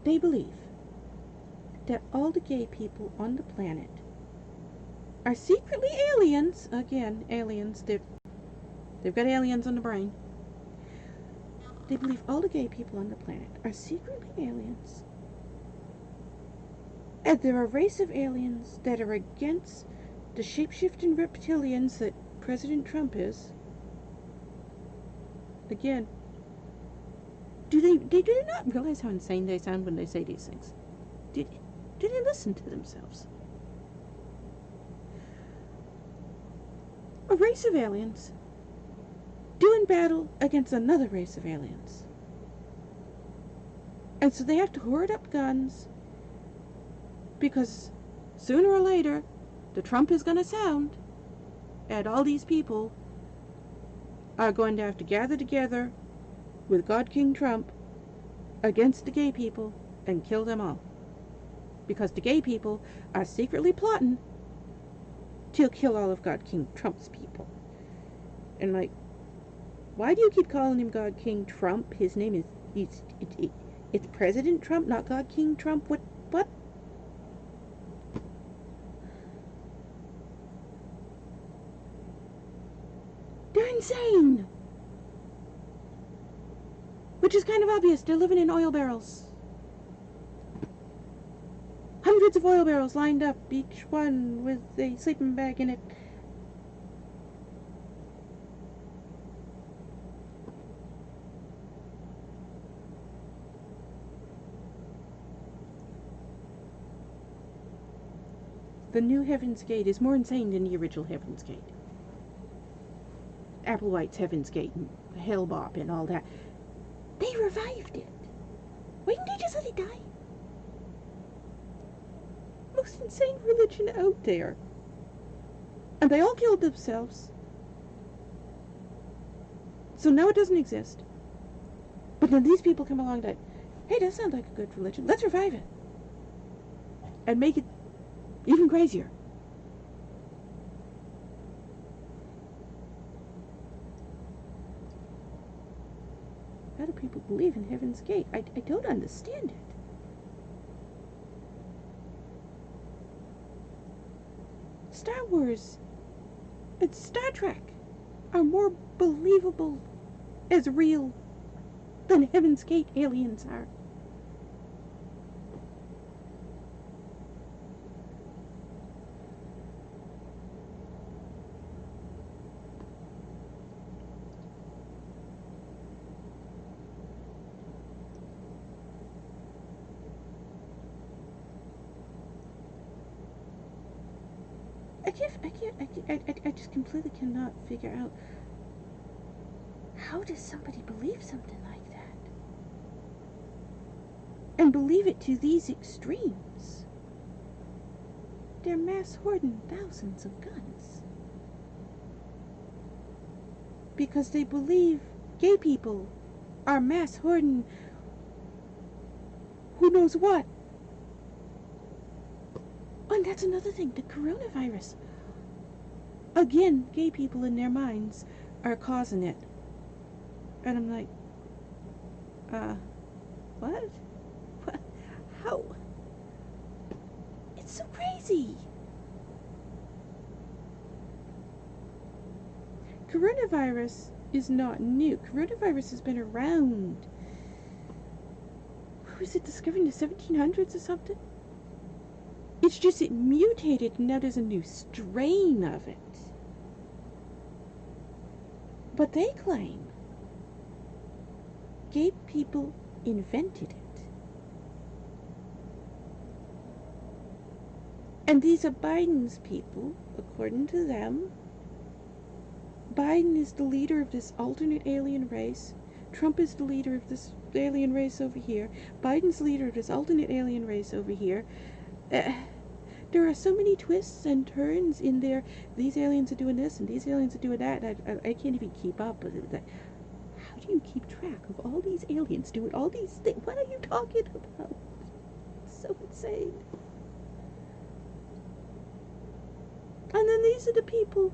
They believe that all the gay people on the planet are secretly aliens. Again, aliens. They've got aliens on the brain. They believe all the gay people on the planet are secretly aliens. And they're a race of aliens that are against the shape-shifting reptilians that President Trump is. Again, do they not realize how insane they sound when they say these things? Do they listen to themselves? A race of aliens doing battle against another race of aliens. And so they have to hoard up guns because sooner or later the Trump is going to sound and all these people are going to have to gather together with God King Trump against the gay people and kill them all. Because the gay people are secretly plotting to kill all of God King Trump's people. And like, why do you keep calling him God King Trump? His name is, it's President Trump, not God King Trump. What? They're insane! Which is kind of obvious. They're living in oil barrels. Hundreds of oil barrels lined up, each one with a sleeping bag in it. The new Heaven's Gate is more insane than the original Heaven's Gate. Applewhite's Heaven's Gate and Hellbop and all that. They revived it. Why didn't they just let it die? Most insane religion out there. And they all killed themselves. So now it doesn't exist. But then these people come along that, hey, that sounds like a good religion. Let's revive it. And make it even crazier. How do people believe in Heaven's Gate? I don't understand it. Star Wars and Star Trek are more believable as real than Heaven's Gate aliens are. I just completely cannot figure out, how does somebody believe something like that? and believe it to these extremes. They're mass hoarding thousands of guns because they believe gay people are mass hoarding who knows what. And that's another thing, the coronavirus. Again, gay people in their minds are causing it. And I'm like, what? What? How? It's so crazy. Coronavirus is not new. Coronavirus has been around. Who was it discovered in the 1700s or something? It's just it mutated and now there's a new strain of it. But they claim gay people invented it. And these are Biden's people, according to them. Biden is the leader of this alternate alien race. Trump is the leader of this alien race over here. Biden's leader of this alternate alien race over here. There are so many twists and turns in there. These aliens are doing this and these aliens are doing that. I can't even keep up with it. How do you keep track of all these aliens doing all these things? What are you talking about? It's so insane. And then these are the people.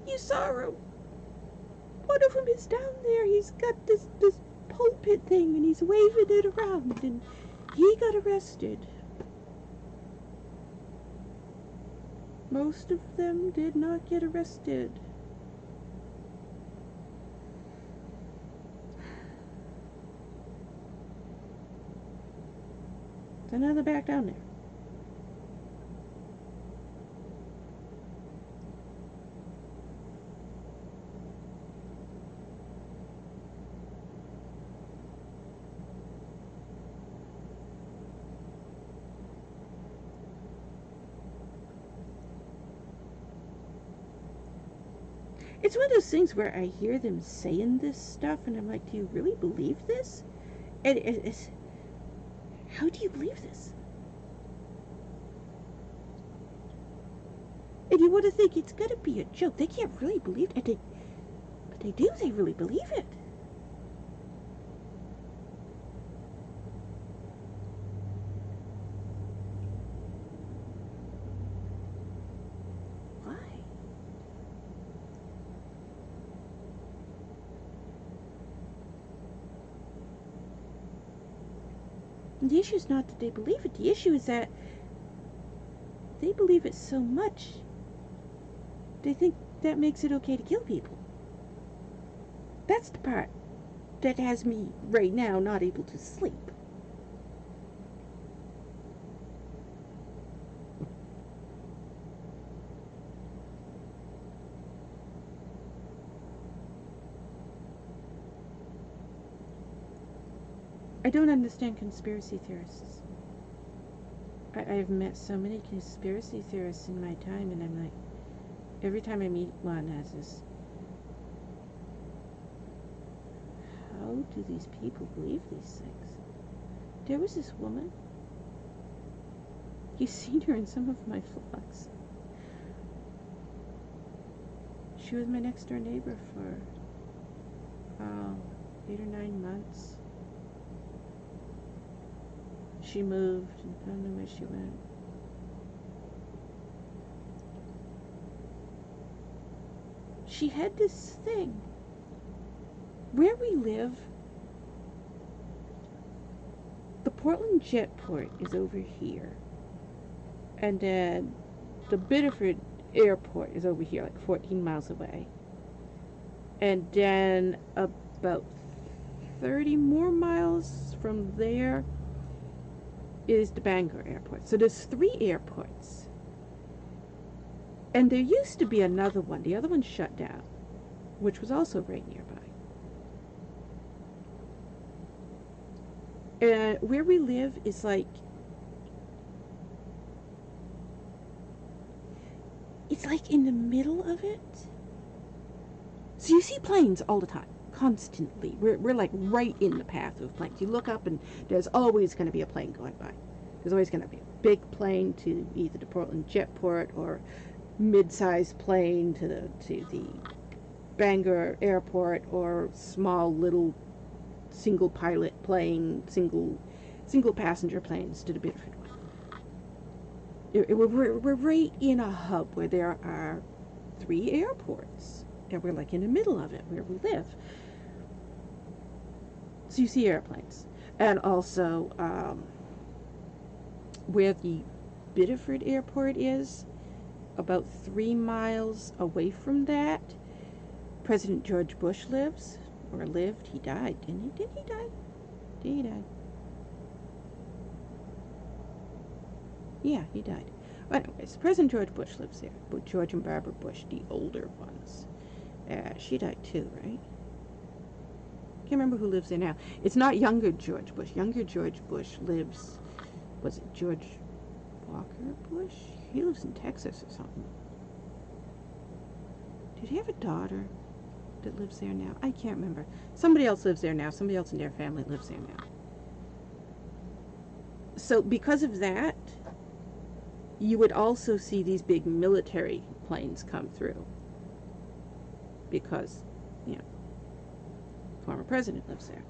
You saw him. One of them is down there. He's got this pulpit thing and he's waving it around and he got arrested. Most of them did not get arrested. So now they're back down there. It's one of those things where I hear them saying this stuff and I'm like, do you really believe this? And it's, how do you believe this? And you want to think it's got to be a joke. They can't really believe it. But they do. They really believe it. The issue is not that they believe it. The issue is that they believe it so much, they think that makes it okay to kill people. That's the part that has me right now not able to sleep. I don't understand conspiracy theorists. I've met so many conspiracy theorists in my time, and I'm like, every time I meet one, has this, how do these people believe these things? There was this woman, you've seen her in some of my vlogs. She was my next door neighbor for 8 or 9 months. She moved, and I don't know where she went. She had this thing. Where we live, the Portland Jetport is over here. And then the Biddeford Airport is over here, like 14 miles away. And then about 30 more miles from there is the Bangor Airport. So there's 3 airports. And there used to be another one. The other one shut down, which was also right nearby. And where we live is like, it's like in the middle of it. So you see planes all the time. constantly. We're like right in the path of planes. You look up and there's always going to be a plane going by. There's always going to be a big plane to either the Portland Jetport or mid-sized plane to the Bangor Airport, or small little single pilot plane, single passenger planes to the Biddeford one. We're right in a hub where there are 3 airports, and we're like in the middle of it where we live. So you see airplanes, and also where the Biddeford Airport is, about 3 miles away from that, President George Bush lives, or lived. He died, didn't he? Didn't he die? Did he die? Yeah, he died. But anyways, President George Bush lives there. But George and Barbara Bush, the older ones. She died too, right? Can't remember who lives there now. It's not younger George Bush. Younger George Bush lives, was it George Walker Bush? He lives in Texas or something. Did he have a daughter that lives there now? I can't remember. Somebody else lives there now. Somebody else in their family lives there now. So because of that, you would also see these big military planes come through. Because, you know, former president lives there.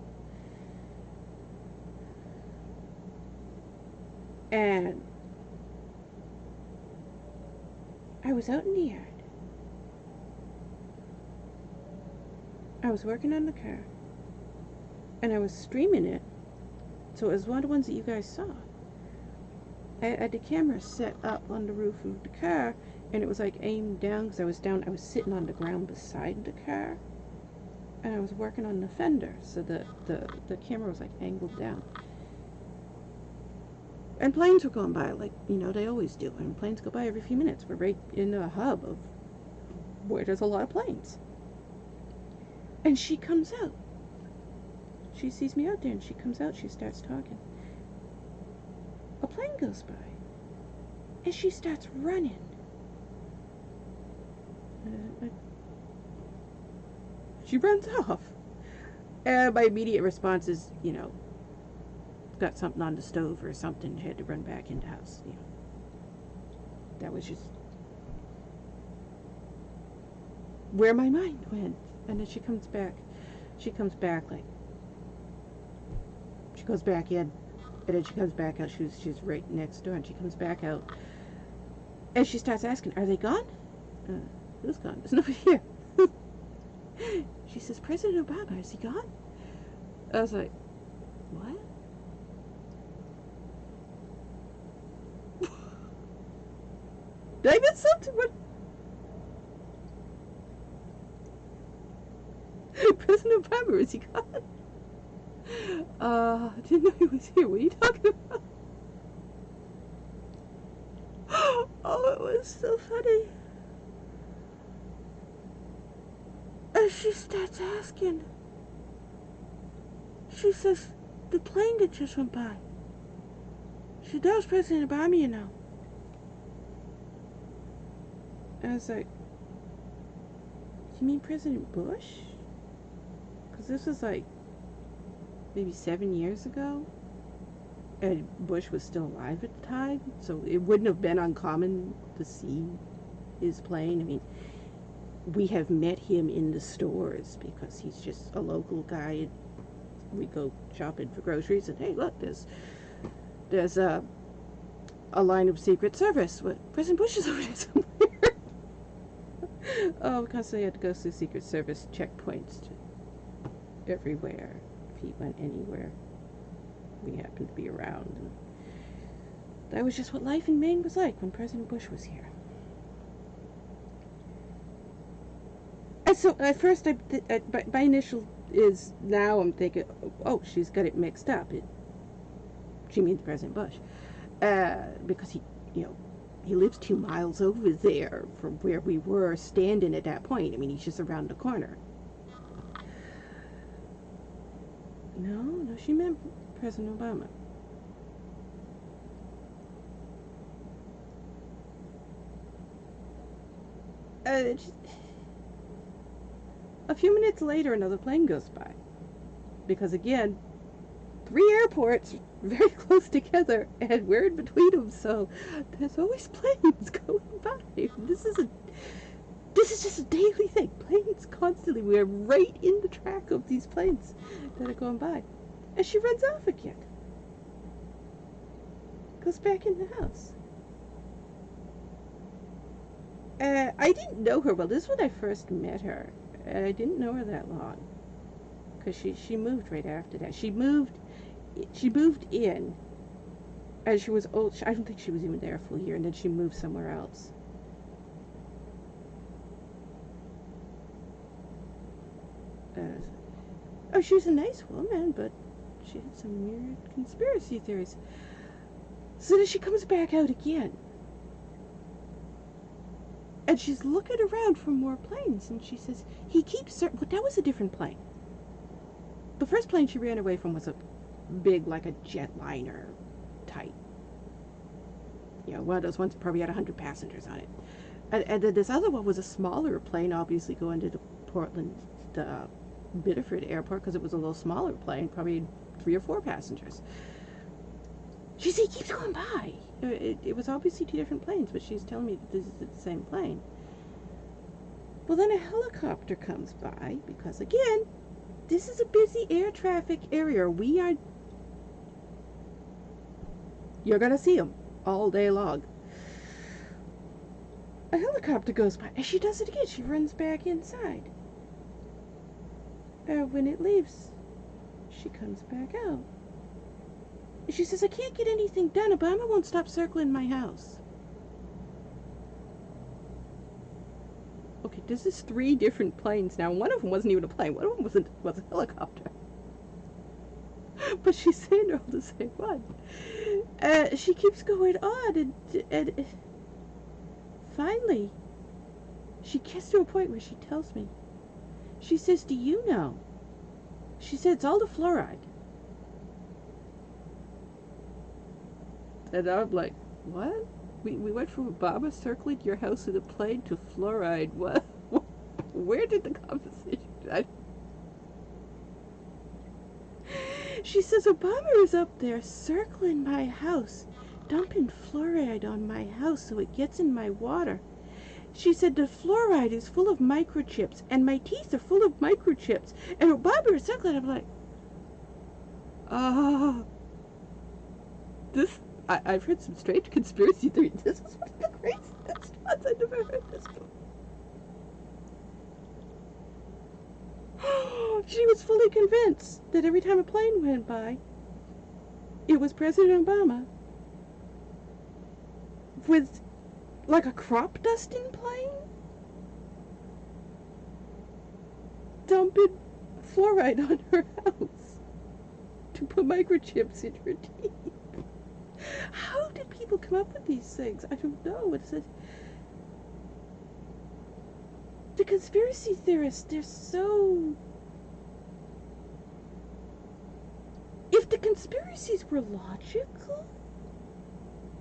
And I was out in the yard. I was working on the car. And I was streaming it. So it was one of the ones that you guys saw. I had the camera set up on the roof of the car, and it was like aimed down, because I was sitting on the ground beside the car, and I was working on the fender, so the camera was like angled down. And planes were going by, like, you know, they always do, and planes go by every few minutes. We're right in the hub of where there's a lot of planes. And she comes out. She sees me out there, and she comes out, she starts talking. A plane goes by, and she starts running. She runs off. And my immediate response is, you know, got something on the stove or something, had to run back in the house. You know, that was just where my mind went. And then she comes back like, she goes back in, and then she comes back out. She's right next door, and she comes back out, and she starts asking, "Are they gone?" Who's gone? There's nobody here. She says, "President Obama, is he gone?" I was like, what? Did I miss something? What? President Obama, is he gone? I didn't know he was here. What are you talking about? Oh, it was so funny. And she starts asking. She says, the plane that just went by. She said, that was President Obama, you know. And I was like, you mean President Bush? Because this was like maybe 7 years ago. And Bush was still alive at the time. So it wouldn't have been uncommon to see his plane. I mean, we have met him in the stores because he's just a local guy. We go shopping for groceries, and hey, look, there's a line of Secret Service. What, President Bush is over there somewhere? Oh, we constantly had to go through Secret Service checkpoints to everywhere. If he went anywhere, we happened to be around. And that was just what life in Maine was like when President Bush was here. And so at first, my initial is, now I'm thinking, oh, she's got it mixed up. She means President Bush, because he lives 2 miles over there from where we were standing at that point. I mean, he's just around the corner. No, she meant President Obama. A few minutes later, another plane goes by. Because again, 3 airports very close together, and we're in between them, so there's always planes going by. This is just a daily thing. Planes constantly. We're right in the track of these planes that are going by. And she runs off again. Goes back in the house. I didn't know her well. This is when I first met her. I didn't know her that long. Because she moved right after that. She moved in as she was old. I don't think she was even there a full year, and then she moved somewhere else. Oh, she was a nice woman, but she had some weird conspiracy theories. So then she comes back out again. And she's looking around for more planes, and she says, he keeps... Well, that was a different plane. The first plane she ran away from was a big, like a jetliner type. You know, one of those ones that probably had 100 passengers on it. And then this other one was a smaller plane, obviously going to the Portland, Biddeford airport, because it was a little smaller plane, probably 3 or 4 passengers. She said, he keeps going by. It was obviously 2 different planes, but she's telling me that this is the same plane. Well, then a helicopter comes by, because again, this is a busy air traffic area. You're gonna see them all day long. A helicopter goes by, and she does it again. She runs back inside. When it leaves, she comes back out. She says, I can't get anything done. Obama won't stop circling my house. Okay, this is 3 different planes now. One of them wasn't even a plane. One of them was a helicopter. But she's saying they're all the same one. She keeps going on, and finally, she gets to a point where she tells me. She says, do you know? She said, it's all the fluoride. And I'm like, what? We went from Obama circling your house in a plane to fluoride. What? Where did the conversation... She says, Obama is up there circling my house, dumping fluoride on my house so it gets in my water. She said, the fluoride is full of microchips, and my teeth are full of microchips, and Obama is circling. I'm like, I've heard some strange conspiracy theories. This is one of the craziest ones. I've never heard this before. She was fully convinced that every time a plane went by, it was President Obama with, like, a crop dusting plane dumping fluoride on her house to put microchips in her teeth. How did people come up with these things? I don't know. It's the conspiracy theorists, they're so... If the conspiracies were logical,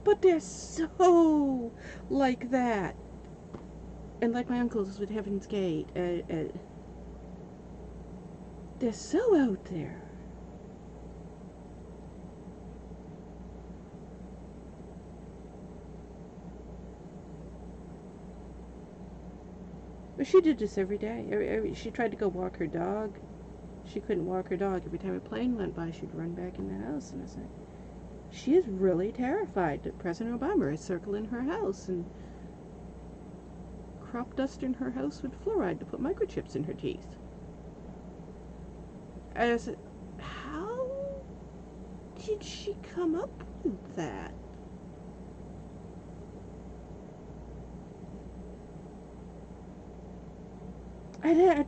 but they're so like that. And like my uncles with Heaven's Gate, they're so out there. But she did this every day. She tried to go walk her dog. She couldn't walk her dog. Every time a plane went by, she'd run back in the house. And I said, she is really terrified that President Obama is circling her house and crop dusting her house with fluoride to put microchips in her teeth. And I said, how did she come up with that?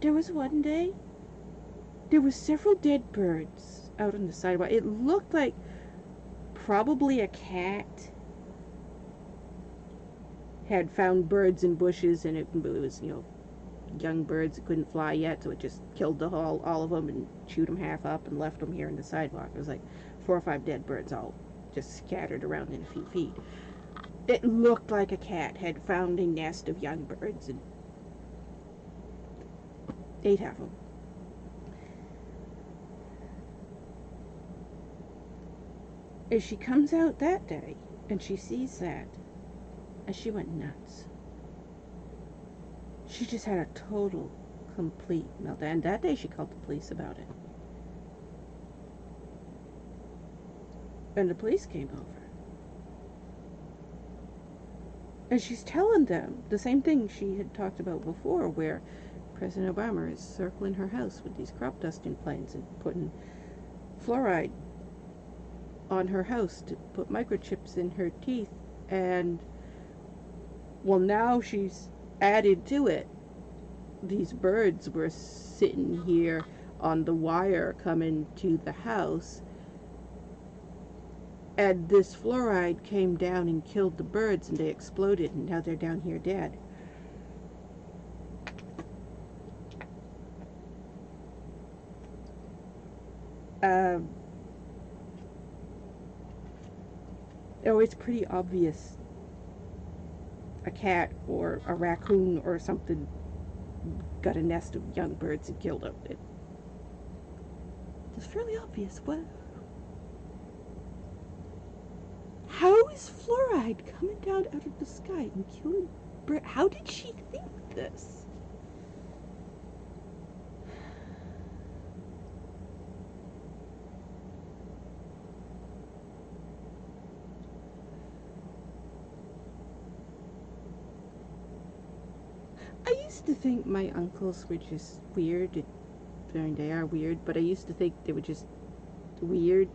There was one day, there was several dead birds out on the sidewalk. It looked like probably a cat had found birds in bushes, and it was, you know, young birds that couldn't fly yet, so it just killed all of them and chewed them half up and left them here in the sidewalk. It was like 4 or 5 dead birds all just scattered around in a few feet. It looked like a cat had found a nest of young birds, and 8 of them. And she comes out that day, and she sees that, and she went nuts. She just had a total, complete meltdown. And that day she called the police about it. And the police came over. And she's telling them the same thing she had talked about before, where President Obama is circling her house with these crop dusting planes and putting fluoride on her house to put microchips in her teeth. And, well, now she's added to it. These birds were sitting here on the wire coming to the house, and this fluoride came down and killed the birds, and they exploded, and now they're down here dead. Oh, it's pretty obvious a cat or a raccoon or something got a nest of young birds and killed them. It's fairly obvious. What? How is fluoride coming down out of the sky and killing birds? How did she think this? I used to think my uncles were just weird. I mean, they are weird, but I used to think they were just weird.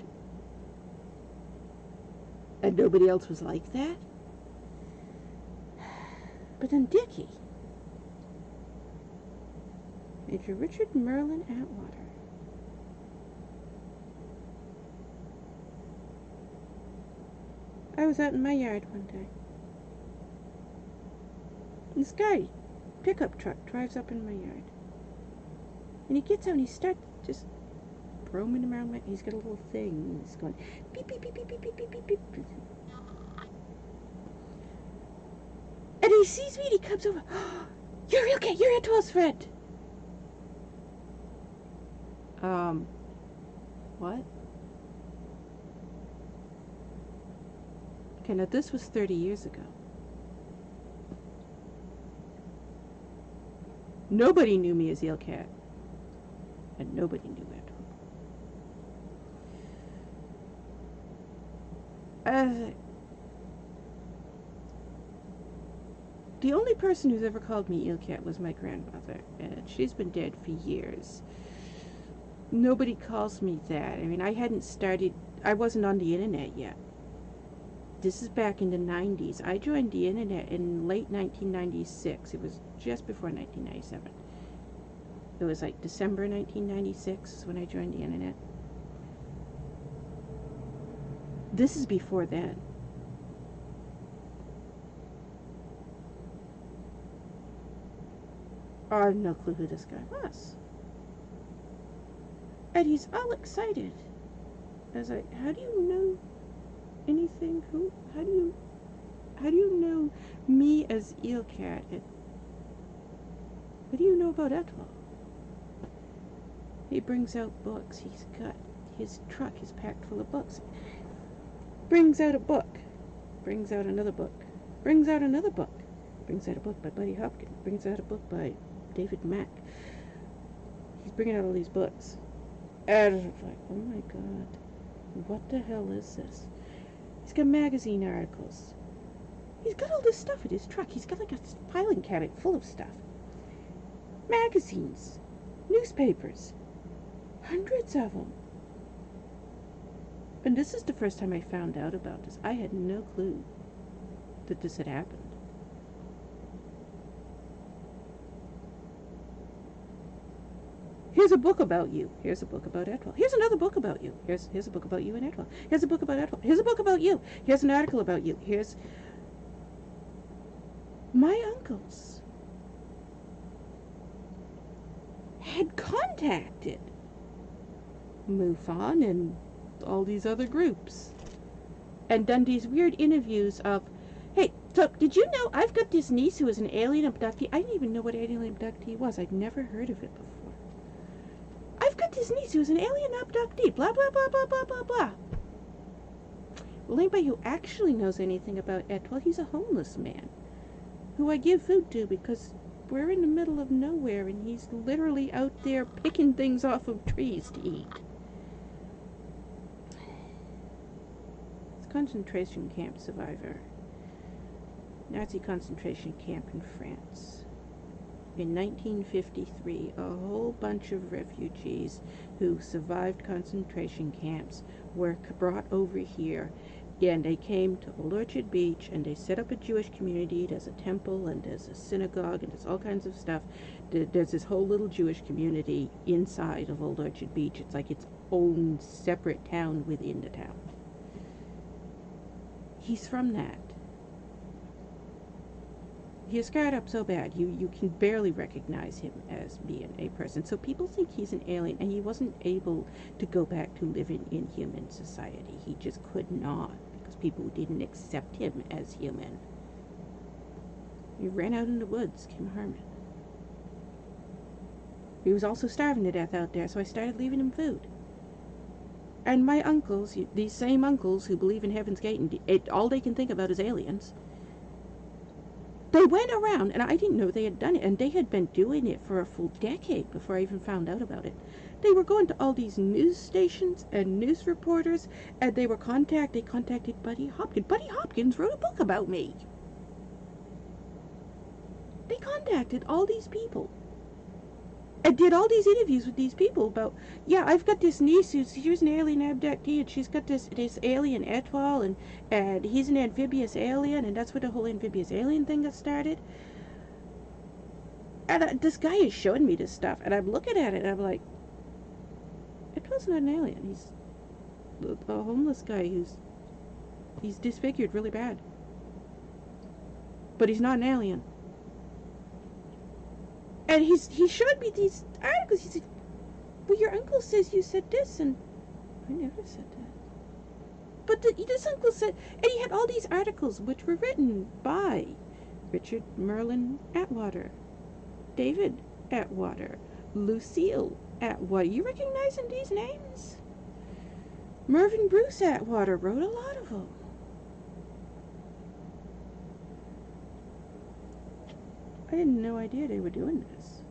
And nobody else was like that. But then Dickie. Major Richard Merlin Atwater. I was out in my yard one day. And this guy, pickup truck, drives up in my yard. And he gets out and he starts just roaming around. He's got a little thing. He's going beep, beep, beep, beep, beep, beep, beep, beep, beep. And he sees me and he comes over. Oh, you're okay. You're Atwell's friend. What? Okay, now this was 30 years ago. Nobody knew me as Eelcat. And nobody knew it. The only person who's ever called me Eelcat was my grandmother, and she's been dead for years. Nobody calls me that. I mean, I wasn't on the internet yet. This is back in the 90s. I joined the internet in late 1996. It was just before 1997. It was like December 1996 when I joined the internet. This is before then. I have no clue who this guy was. And he's all excited. I was like, how do you know anything? How do you know me as Eelcat? What do you know about Atwell? He brings out books. He's got his truck is packed full of books. Brings out a book. Brings out another book. Brings out another book. Brings out a book by Buddy Hopkins. Brings out a book by David Mack. He's bringing out all these books. And I was like, oh my god, what the hell is this? He's got magazine articles. He's got all this stuff in his truck. He's got like a filing cabinet full of stuff. Magazines. Newspapers. Hundreds of them. And this is the first time I found out about this. I had no clue that this had happened. Here's a book about you. Here's a book about Atwell. Here's another book about you. Here's a book about you and Atwell. Here's a book about Atwell. Here's a book about you. Here's an article about you. Here's... My uncles had contacted MUFON and all these other groups and done these weird interviews of, hey, So, did you know I've got this niece who is an alien abductee? I didn't even know what alien abductee was. I'd never heard of it before. I've got this niece who's an alien abductee. Blah, blah, blah, blah, blah, blah, blah. Well, anybody who actually knows anything about Ed, well, he's a homeless man who I give food to because we're in the middle of nowhere and he's literally out there picking things off of trees to eat. It's a concentration camp survivor. Nazi concentration camp in France. In 1953, a whole bunch of refugees who survived concentration camps were brought over here, and they came to Old Orchard Beach, and they set up a Jewish community. There's a temple, and there's a synagogue, and there's all kinds of stuff. There's this whole little Jewish community inside of Old Orchard Beach. It's like its own separate town within the town. He's from that. He's scarred up so bad, you can barely recognize him as being a person. So people think he's an alien, and he wasn't able to go back to living in human society. He just could not, because people didn't accept him as human. He ran out in the woods, Kim Harmon. He was also starving to death out there, so I started leaving him food. And my uncles, these same uncles who believe in Heaven's Gate, and all they can think about is aliens, they went around, and I didn't know they had done it, and they had been doing it for a full decade before I even found out about it. They were going to all these news stations and news reporters, and they contacted Buddy Hopkins. Buddy Hopkins wrote a book about me. They contacted all these people and did all these interviews with these people about, yeah, I've got this niece she's an alien abductee, and she's got this alien Etoile, and he's an amphibious alien, and that's where the whole amphibious alien thing got started. And this guy is showing me this stuff, and I'm looking at it, and I'm like, Etoile's not an alien. He's a homeless guy he's disfigured really bad. But he's not an alien. And he showed me these articles. He said, well, your uncle says you said this, and I never said that. But this uncle said, and he had all these articles which were written by Richard Merlin Atwater, David Atwater, Lucille Atwater. You recognizing these names? Mervyn Bruce Atwater wrote a lot of them. I had no idea they were doing this.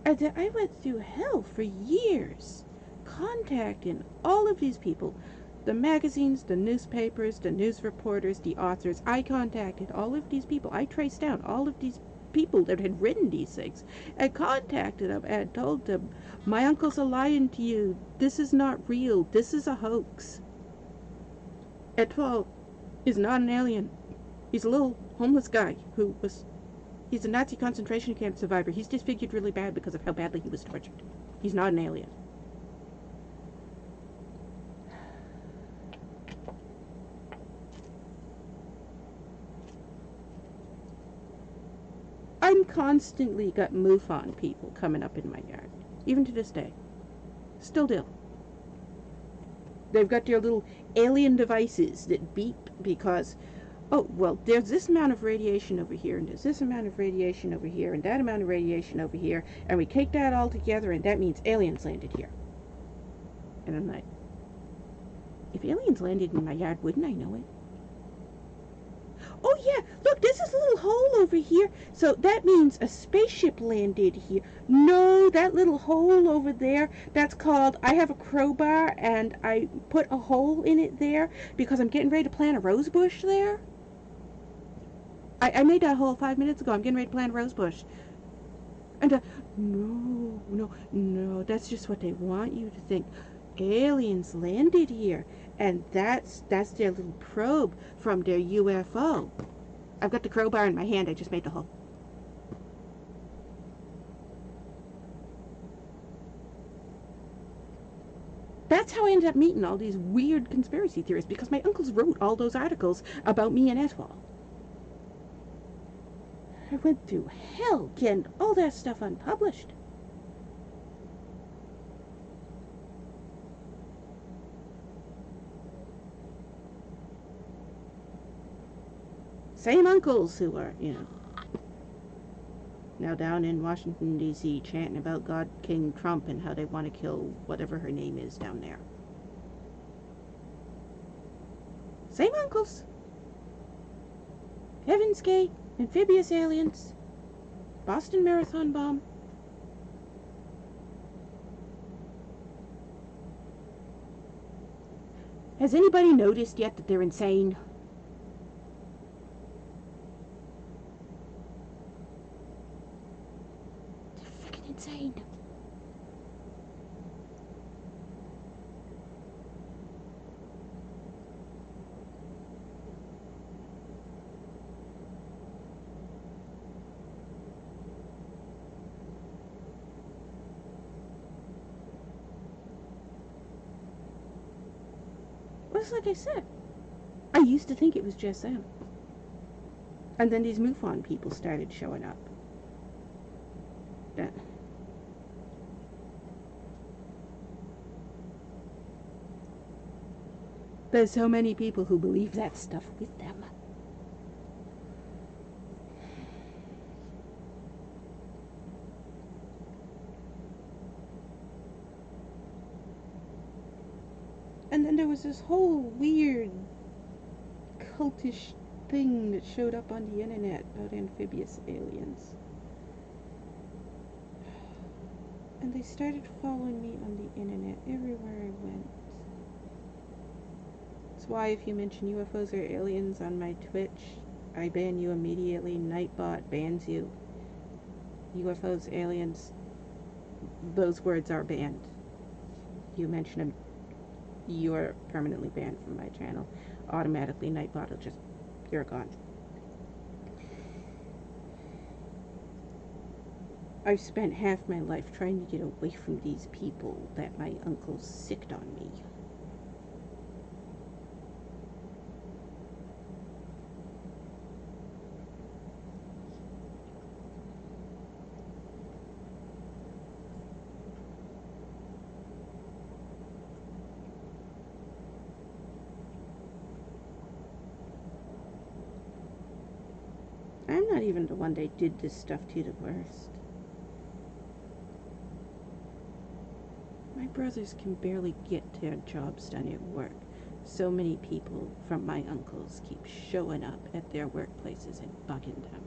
And I went through hell for years, contacting all of these people, the magazines, the newspapers, the news reporters, the authors. I contacted all of these people. I traced down all of these people that had written these things and contacted them and told them, my uncles are lying to you. This is not real. This is a hoax. Etoile is not an alien. He's a little homeless guy he's a Nazi concentration camp survivor. He's disfigured really bad because of how badly he was tortured. He's not an alien. I'm constantly got MUFON people coming up in my yard, even to this day. Still do. They've got their little alien devices that beep because, oh, well, there's this amount of radiation over here, and there's this amount of radiation over here, and that amount of radiation over here, and we take that all together, and that means aliens landed here. And I'm like, if aliens landed in my yard, wouldn't I know it? Oh, yeah, look, there's this little hole over here, so that means a spaceship landed here. No, that little hole over there, that's called, I have a crowbar, and I put a hole in it there because I'm getting ready to plant a rose bush there. I made that hole 5 minutes ago. I'm getting ready to plant a rose bush. And, no, that's just what they want you to think. Aliens landed here, and that's their little probe from their UFO. I've got the crowbar in my hand. I just made the hole. That's how I ended up meeting all these weird conspiracy theorists, because my uncles wrote all those articles about me and Etoile. I went through hell getting all that stuff unpublished. Same uncles who are, now down in Washington, D.C., chanting about God King Trump and how they want to kill whatever her name is down there. Same uncles. Heaven's Gate, amphibious aliens, Boston Marathon bomb. Has anybody noticed yet that they're insane? They're freaking insane. Well, it's like I said, I used to think it was just them. And then these MUFON people started showing up. There's so many people who believe that stuff with them. And then there was this whole weird cultish thing that showed up on the internet about amphibious aliens. And they started following me on the internet everywhere I went. That's why if you mention UFOs or aliens on my Twitch, I ban you immediately. Nightbot bans you. UFOs, aliens, those words are banned. You mention them, you are permanently banned from my channel. Automatically, Nightbot will just, you're gone. I've spent half my life trying to get away from these people that my uncle sicked on me. I'm not even the one that did this stuff to the worst. My brothers can barely get their jobs done at work. So many people from my uncles keep showing up at their workplaces and bugging them.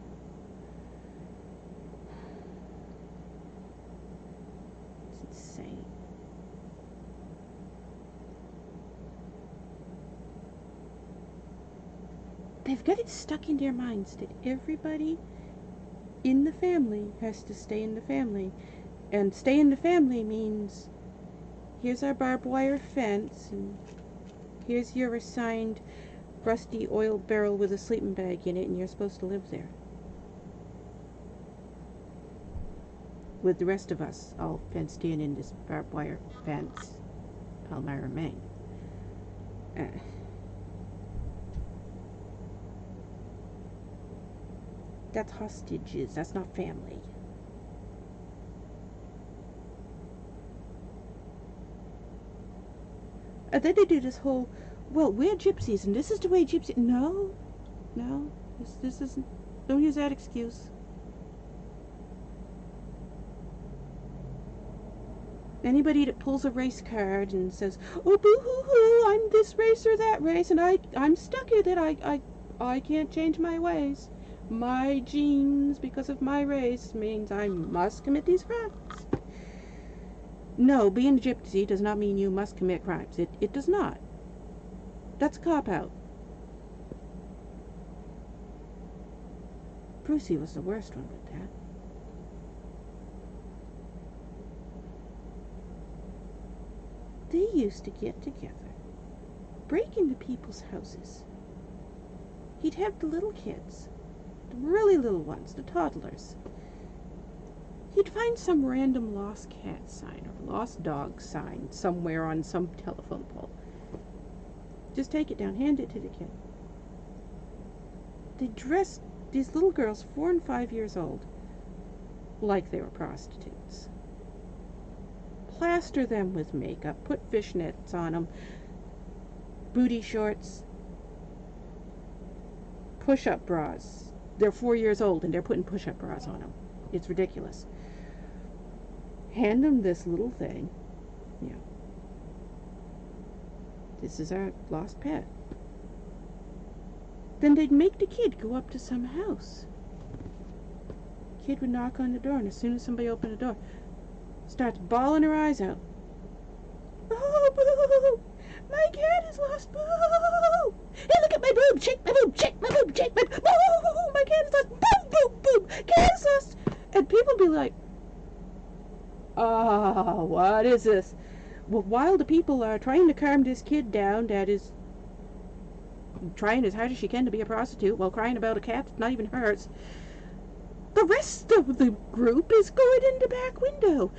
It's insane. They've got it stuck in their minds that everybody in the family has to stay in the family. And stay in the family means, here's our barbed wire fence, and here's your assigned rusty oil barrel with a sleeping bag in it, and you're supposed to live there. With the rest of us all fenced in this barbed wire fence, Palmyra, Maine. That's hostages, that's not family. And then they do this whole, well, we're gypsies and this is the way gypsies... No, this isn't... Don't use that excuse. Anybody that pulls a race card and says, oh, boo-hoo-hoo, I'm this race or that race, and I'm stuck in it, I can't change my ways. My genes, because of my race, means I must commit these crimes. No, being a gypsy does not mean you must commit crimes. It does not. That's a cop-out. Brucey was the worst one with that. They used to get together, break into people's houses. He'd have the little kids, the really little ones, the toddlers. He'd find some random lost cat sign or lost dog sign somewhere on some telephone pole. Just take it down, hand it to the kid. They dressed these little girls, 4 and 5 years old, like they were prostitutes. Plaster them with makeup, put fishnets on them, booty shorts, push-up bras. They're 4 years old and they're putting push-up bras on them. It's ridiculous. Hand them this little thing. Yeah. This is our lost pet. Then they'd make the kid go up to some house. Kid would knock on the door, and as soon as somebody opened the door, starts bawling her eyes out. Oh, boo! My cat is lost, boo! Hey, look at my boob! Shake my boob! Shake my boob! Shake my boob! Boo! My cat is lost! Boom! Boom! Boom! Cat is lost! And people be like, oh, what is this? Well, while the people are trying to calm this kid down that is trying as hard as she can to be a prostitute while crying about a cat that's not even hers, the rest of the group is going in the back window.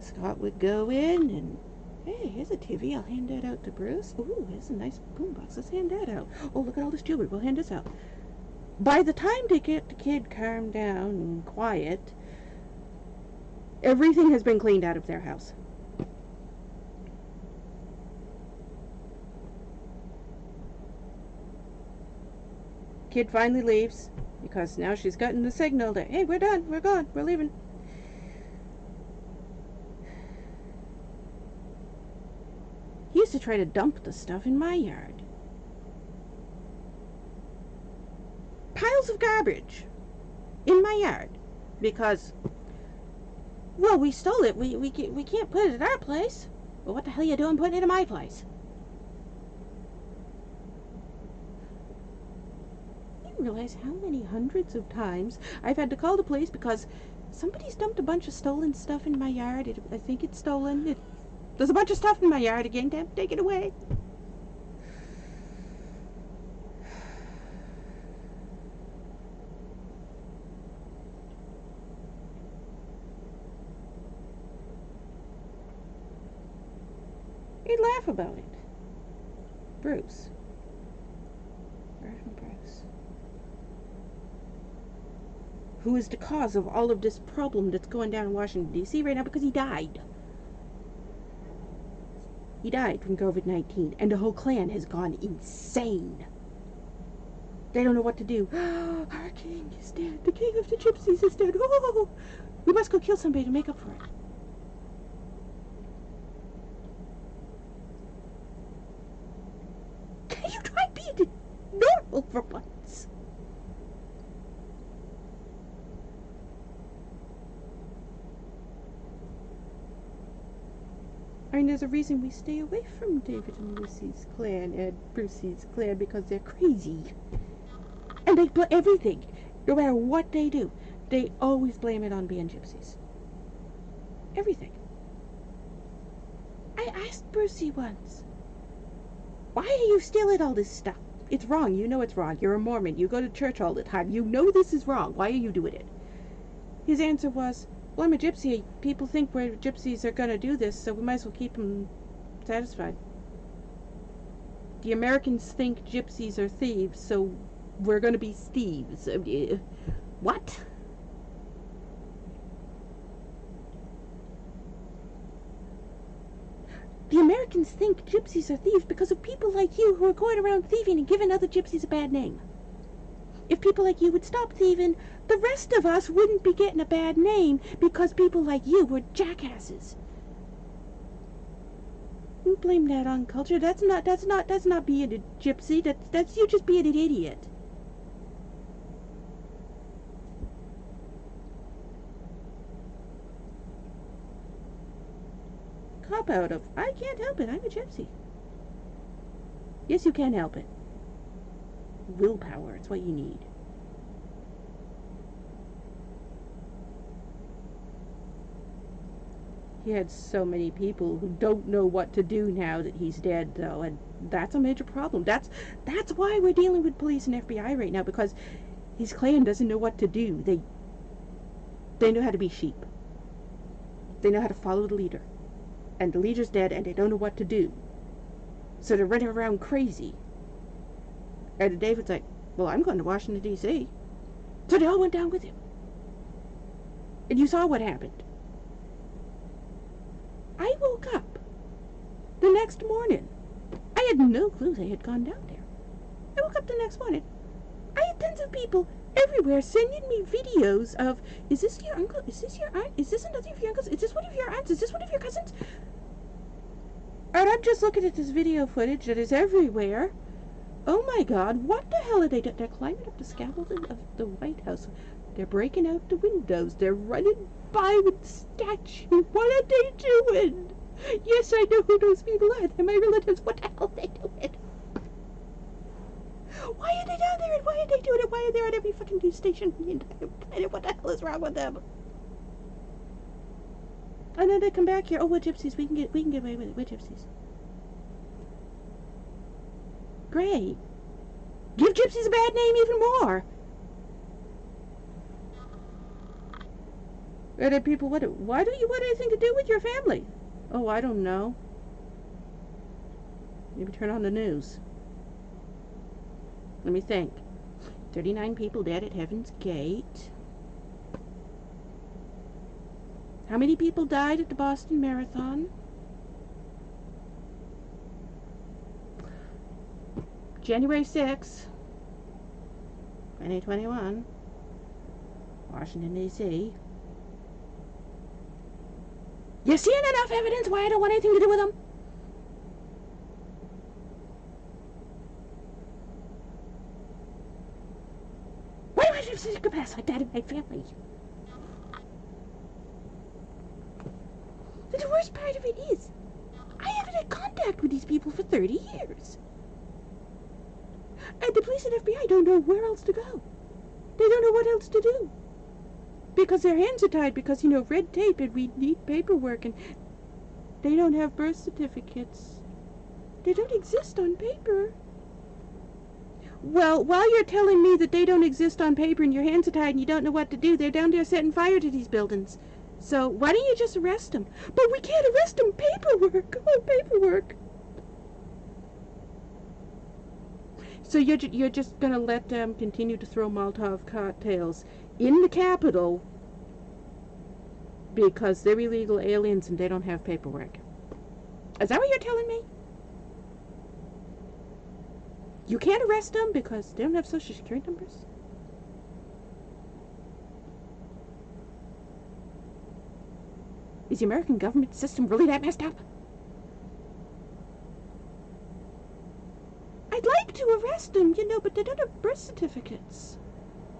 Scott would go in and, hey, here's a TV. I'll hand that out to Bruce. Ooh, here's a nice boombox. Let's hand that out. Oh, look at all this jewelry. We'll hand this out. By the time they get the kid calmed down and quiet, everything has been cleaned out of their house. Kid finally leaves because now she's gotten the signal that, hey, we're done, we're gone, we're leaving. He used to try to dump the stuff in my yard. Piles of garbage in my yard because, well, we stole it. We can't put it at our place. Well, what the hell are you doing putting it in my place? You realize how many hundreds of times I've had to call the police because somebody's dumped a bunch of stolen stuff in my yard. I think it's stolen. There's a bunch of stuff in my yard again. Damn, take it away. He'd laugh about it. Bruce. Reverend Bruce. Who is the cause of all of this problem that's going down in Washington, D.C. right now because he died. He died from COVID-19, and the whole clan has gone insane. They don't know what to do. Our king is dead. The king of the gypsies is dead. Oh, we must go kill somebody to make up for it. Can you try being normal for once? I mean, there's a reason we stay away from David and Lucy's clan and Brucey's clan because they're crazy. And they blame everything. No matter what they do, they always blame it on being gypsies. Everything. I asked Brucey once, why are you stealing all this stuff? It's wrong. You know it's wrong. You're a Mormon. You go to church all the time. You know this is wrong. Why are you doing it? His answer was, well, I'm a gypsy. People think we're gypsies are going to do this, so we might as well keep them satisfied. The Americans think gypsies are thieves, so we're going to be thieves. What? The Americans think gypsies are thieves because of people like you who are going around thieving and giving other gypsies a bad name. If people like you would stop thieving, the rest of us wouldn't be getting a bad name because people like you were jackasses. You blame that on culture. That's not being a gypsy. That's you just being an idiot. Cop out of, I can't help it, I'm a gypsy. Yes, you can help it. Willpower, it's what you need. He had so many people who don't know what to do now that he's dead, though, and that's a major problem. That's why we're dealing with police and FBI right now, because his clan doesn't know what to do. They know how to be sheep. They know how to follow the leader. And the leader's dead, and they don't know what to do. So they're running around crazy. And David's like, well, I'm going to Washington, D.C. So they all went down with him. And you saw what happened. I woke up the next morning. I had no clue they had gone down there. I woke up the next morning. I had tons of people everywhere sending me videos of, is this your uncle? Is this your aunt? Is this another of your uncles? Is this one of your aunts? Is this one of your cousins? And I'm just looking at this video footage that is everywhere. Oh my God, what the hell are they doing? They're climbing up the scaffolding of the White House. They're breaking out the windows. They're running by with the statue. What are they doing? Yes, I know who those people are. They're my relatives. What the hell are they doing? Why are they down there and why are they doing it? Why are they on every fucking news station on the entire planet? What the hell is wrong with them? And then they come back here. Oh, we're gypsies. We can get away with it. We're gypsies. Great. Give gypsies a bad name even more. And then people, why don't you want anything to do with your family? Oh, I don't know. Maybe turn on the news. Let me think. 39 people dead at Heaven's Gate. How many people died at the Boston Marathon? January 6th, 2021, Washington, D.C. You seeing enough evidence why I don't want anything to do with them? Why do I have psychopaths like that in my family? But the worst part of it is, I haven't had contact with these people for 30 years. And the police and FBI don't know where else to go. They don't know what else to do. Because their hands are tied because, red tape and we need paperwork and they don't have birth certificates. They don't exist on paper. Well, while you're telling me that they don't exist on paper and your hands are tied and you don't know what to do, they're down there setting fire to these buildings. So why don't you just arrest them? But we can't arrest them. Paperwork. Oh, paperwork. So you're just going to let them continue to throw Molotov cocktails in the Capitol because they're illegal aliens and they don't have paperwork. Is that what you're telling me? You can't arrest them because they don't have social security numbers? Is the American government system really that messed up? I'd like to arrest them, but they don't have birth certificates.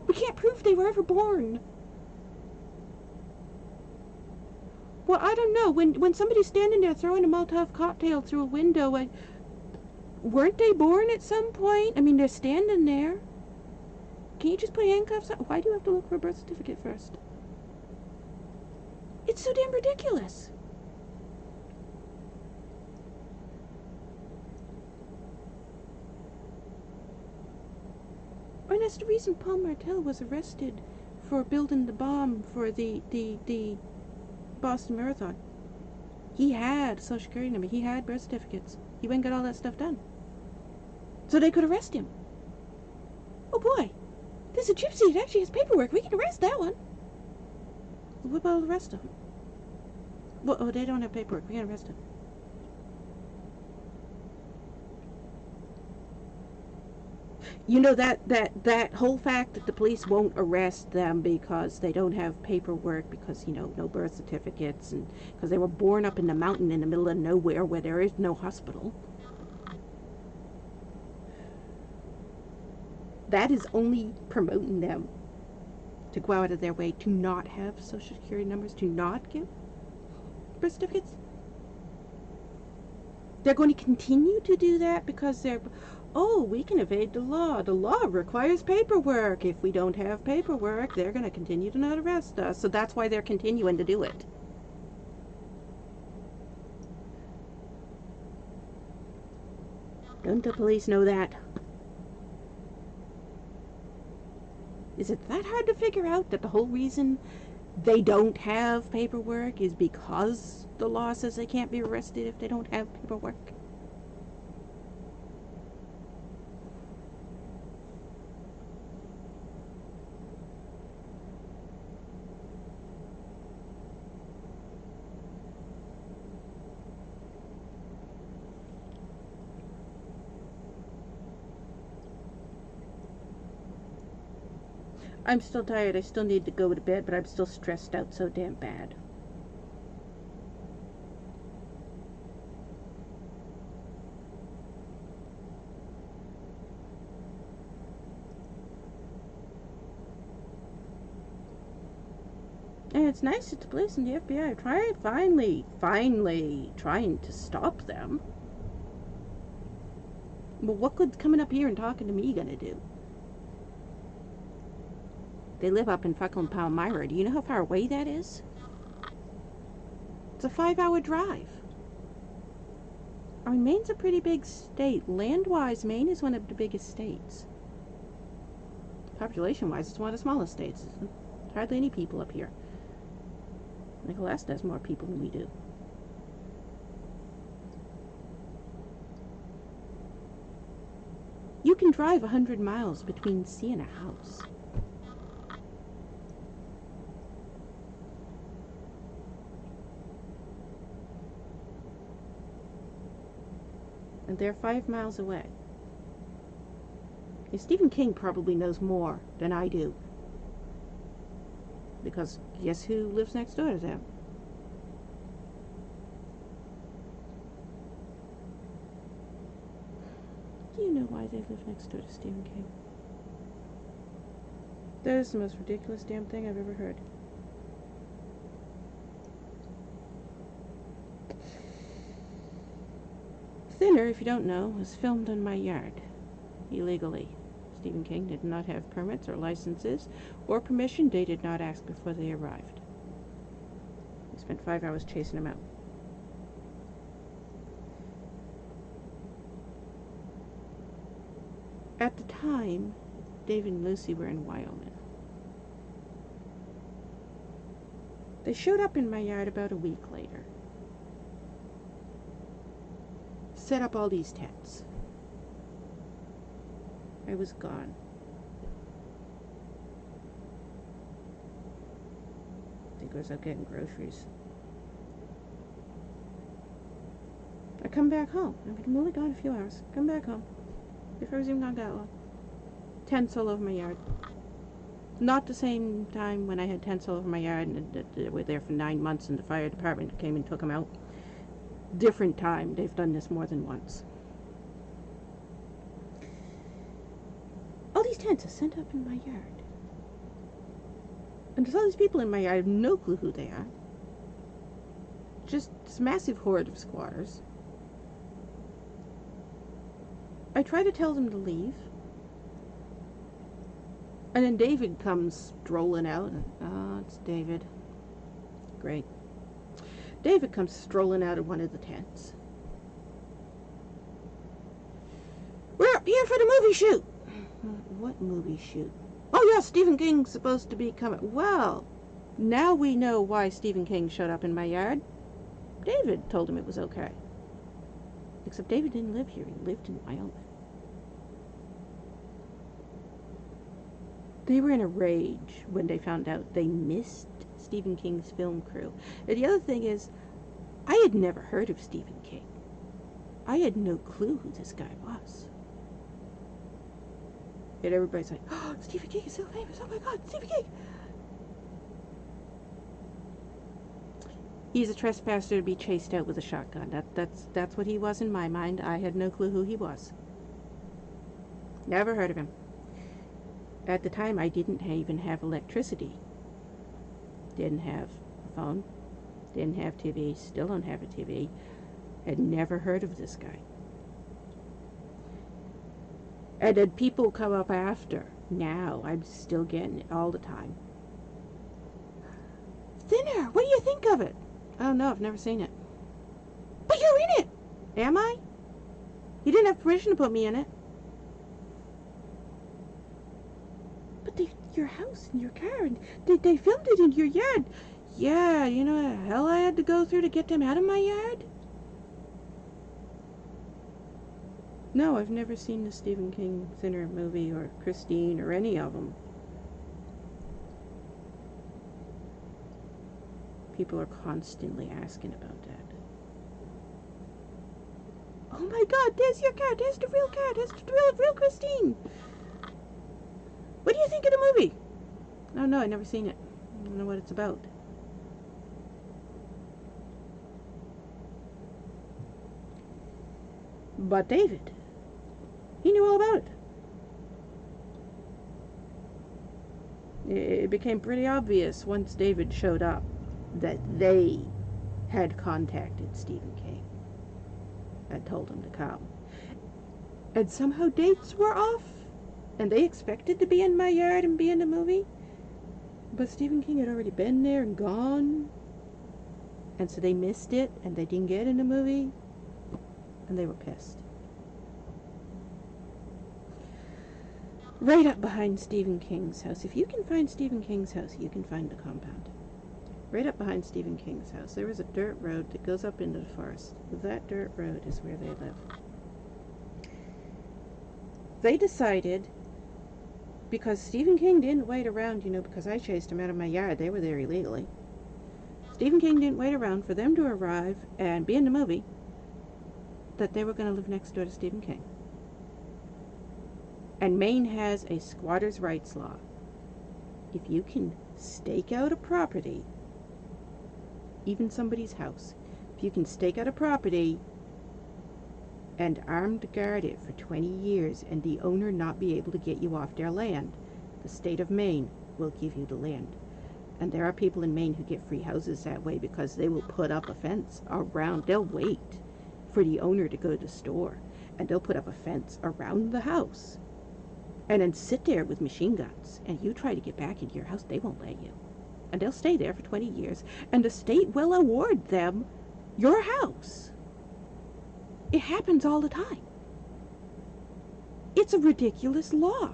We can't prove they were ever born. Well, I don't know. When somebody's standing there throwing a Molotov cocktail through a window, weren't they born at some point? I mean, they're standing there. Can you just put handcuffs on? Why do you have to look for a birth certificate first? It's so damn ridiculous. And that's the reason Paul Martel was arrested for building the bomb for the Boston Marathon. He had a social security number. He had birth certificates. He went and got all that stuff done. So they could arrest him. Oh boy, there's a gypsy that actually has paperwork. We can arrest that one. What about the rest of them? Well, oh, they don't have paperwork. We can't arrest them. That whole fact that the police won't arrest them because they don't have paperwork, because, no birth certificates, and because they were born up in the mountain in the middle of nowhere where there is no hospital. That is only promoting them to go out of their way to not have social security numbers, to not give birth certificates. They're going to continue to do that because we can evade the law. The law requires paperwork. If we don't have paperwork, they're going to continue to not arrest us. So that's why they're continuing to do it. Don't the police know that? Is it that hard to figure out that the whole reason they don't have paperwork is because the law says they can't be arrested if they don't have paperwork? I'm still tired. I still need to go to bed, but I'm still stressed out so damn bad. And it's nice that the police and the FBI are finally trying to stop them. But what good's coming up here and talking to me gonna do? They live up in fucking Palmyra. Do you know how far away that is? It's a 5-hour drive. I mean, Maine's a pretty big state. Land-wise, Maine is one of the biggest states. Population-wise, it's one of the smallest states. There's hardly any people up here. Nicholas has more people than we do. You can drive 100 miles between sea and a house. And they're 5 miles away. And Stephen King probably knows more than I do. Because guess who lives next door to them? Do you know why they live next door to Stephen King? That is the most ridiculous damn thing I've ever heard. Thinner, if you don't know, was filmed in my yard. Illegally. Stephen King did not have permits or licenses or permission. They did not ask before they arrived. We spent 5 hours chasing him out. At the time, David and Lucy were in Wyoming. They showed up in my yard about a week later. Set up all these tents. I was gone. I think I was out getting groceries. I come back home. I'm only gone a few hours. Come back home. If I was even gone that long. Tents all over my yard. Not the same time when I had tents all over my yard and they were there for 9 months and the fire department came and took them out. Different time. They've done this more than once. All these tents are sent up in my yard. And there's all these people in my yard. I have no clue who they are. Just this massive horde of squatters. I try to tell them to leave. And then David comes strolling out. Oh, it's David. Great. David comes strolling out of one of the tents. We're up here for the movie shoot. What movie shoot? Oh yeah, Stephen King's supposed to be coming. Well, now we know why Stephen King showed up in my yard. David told him it was okay. Except David didn't live here. He lived in Wyoming. They were in a rage when they found out they missed Stephen King's film crew. And the other thing is, I had never heard of Stephen King. I had no clue who this guy was. And everybody's like, oh, Stephen King is so famous. Oh my God, Stephen King. He's a trespasser to be chased out with a shotgun. That's what he was in my mind. I had no clue who he was. Never heard of him. At the time, I didn't even have electricity. Didn't have a phone. Didn't have TV. Still don't have a TV. Had never heard of this guy. And then people come up after. Now, I'm still getting it all the time. Thinner, what do you think of it? I don't know, I've never seen it. But you're in it! Am I? You didn't have permission to put me in it. But your house and your car, and they filmed it in your yard. Yeah, you know what the hell I had to go through to get them out of my yard? No, I've never seen the Stephen King Thinner movie or Christine or any of them. People are constantly asking about that. Oh my God, there's your car, there's the real car, there's the real Christine. What do you think of the movie? Oh no, I've never seen it. I don't know what it's about. But David, he knew all about it. It became pretty obvious once David showed up that they had contacted Stephen King and told him to come. And somehow dates were off, and they expected to be in my yard and be in the movie. But Stephen King had already been there and gone, and so they missed it, and they didn't get in the movie, and they were pissed. Right up behind Stephen King's house. If you can find Stephen King's house, you can find the compound. Right up behind Stephen King's house, there is a dirt road that goes up into the forest. That dirt road is where they live. They decided, because Stephen King didn't wait around, because I chased him out of my yard. They were there illegally. Stephen King didn't wait around for them to arrive and be in the movie, that they were going to live next door to Stephen King. And Maine has a squatter's rights law. If you can stake out a property, even somebody's house, if you can stake out a property and armed guard it for 20 years and the owner not be able to get you off their land, the state of Maine will give you the land. And there are people in Maine who get free houses that way because they will put up a fence around. They'll wait for the owner to go to the store, and they'll put up a fence around the house and then sit there with machine guns, and you try to get back into your house, they won't let you. And they'll stay there for 20 years, and the state will award them your house. It happens all the time. It's a ridiculous law,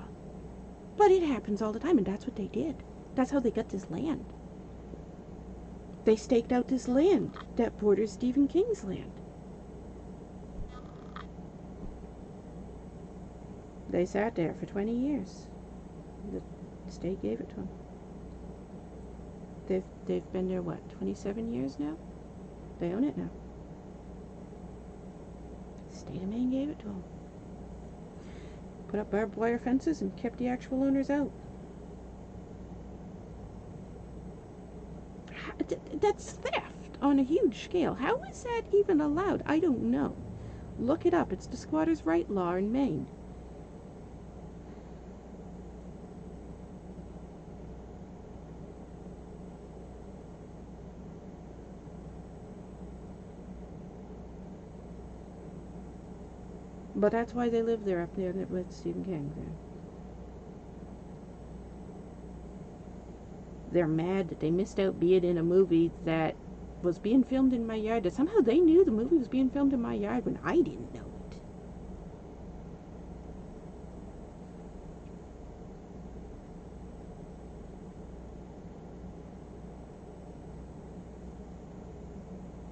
but it happens all the time, and that's what they did. That's how they got this land. They staked out this land that borders Stephen King's land. They sat there for 20 years. The state gave it to them. They've been there, 27 years now? They own it now. The state of Maine gave it to them. Put up barbed wire fences and kept the actual owners out. That's theft on a huge scale. How is that even allowed? I don't know. Look it up. It's the squatter's right law in Maine. But that's why they live there, up there with Stephen King. They're mad that they missed out being in a movie that was being filmed in my yard. That somehow they knew the movie was being filmed in my yard when I didn't know it.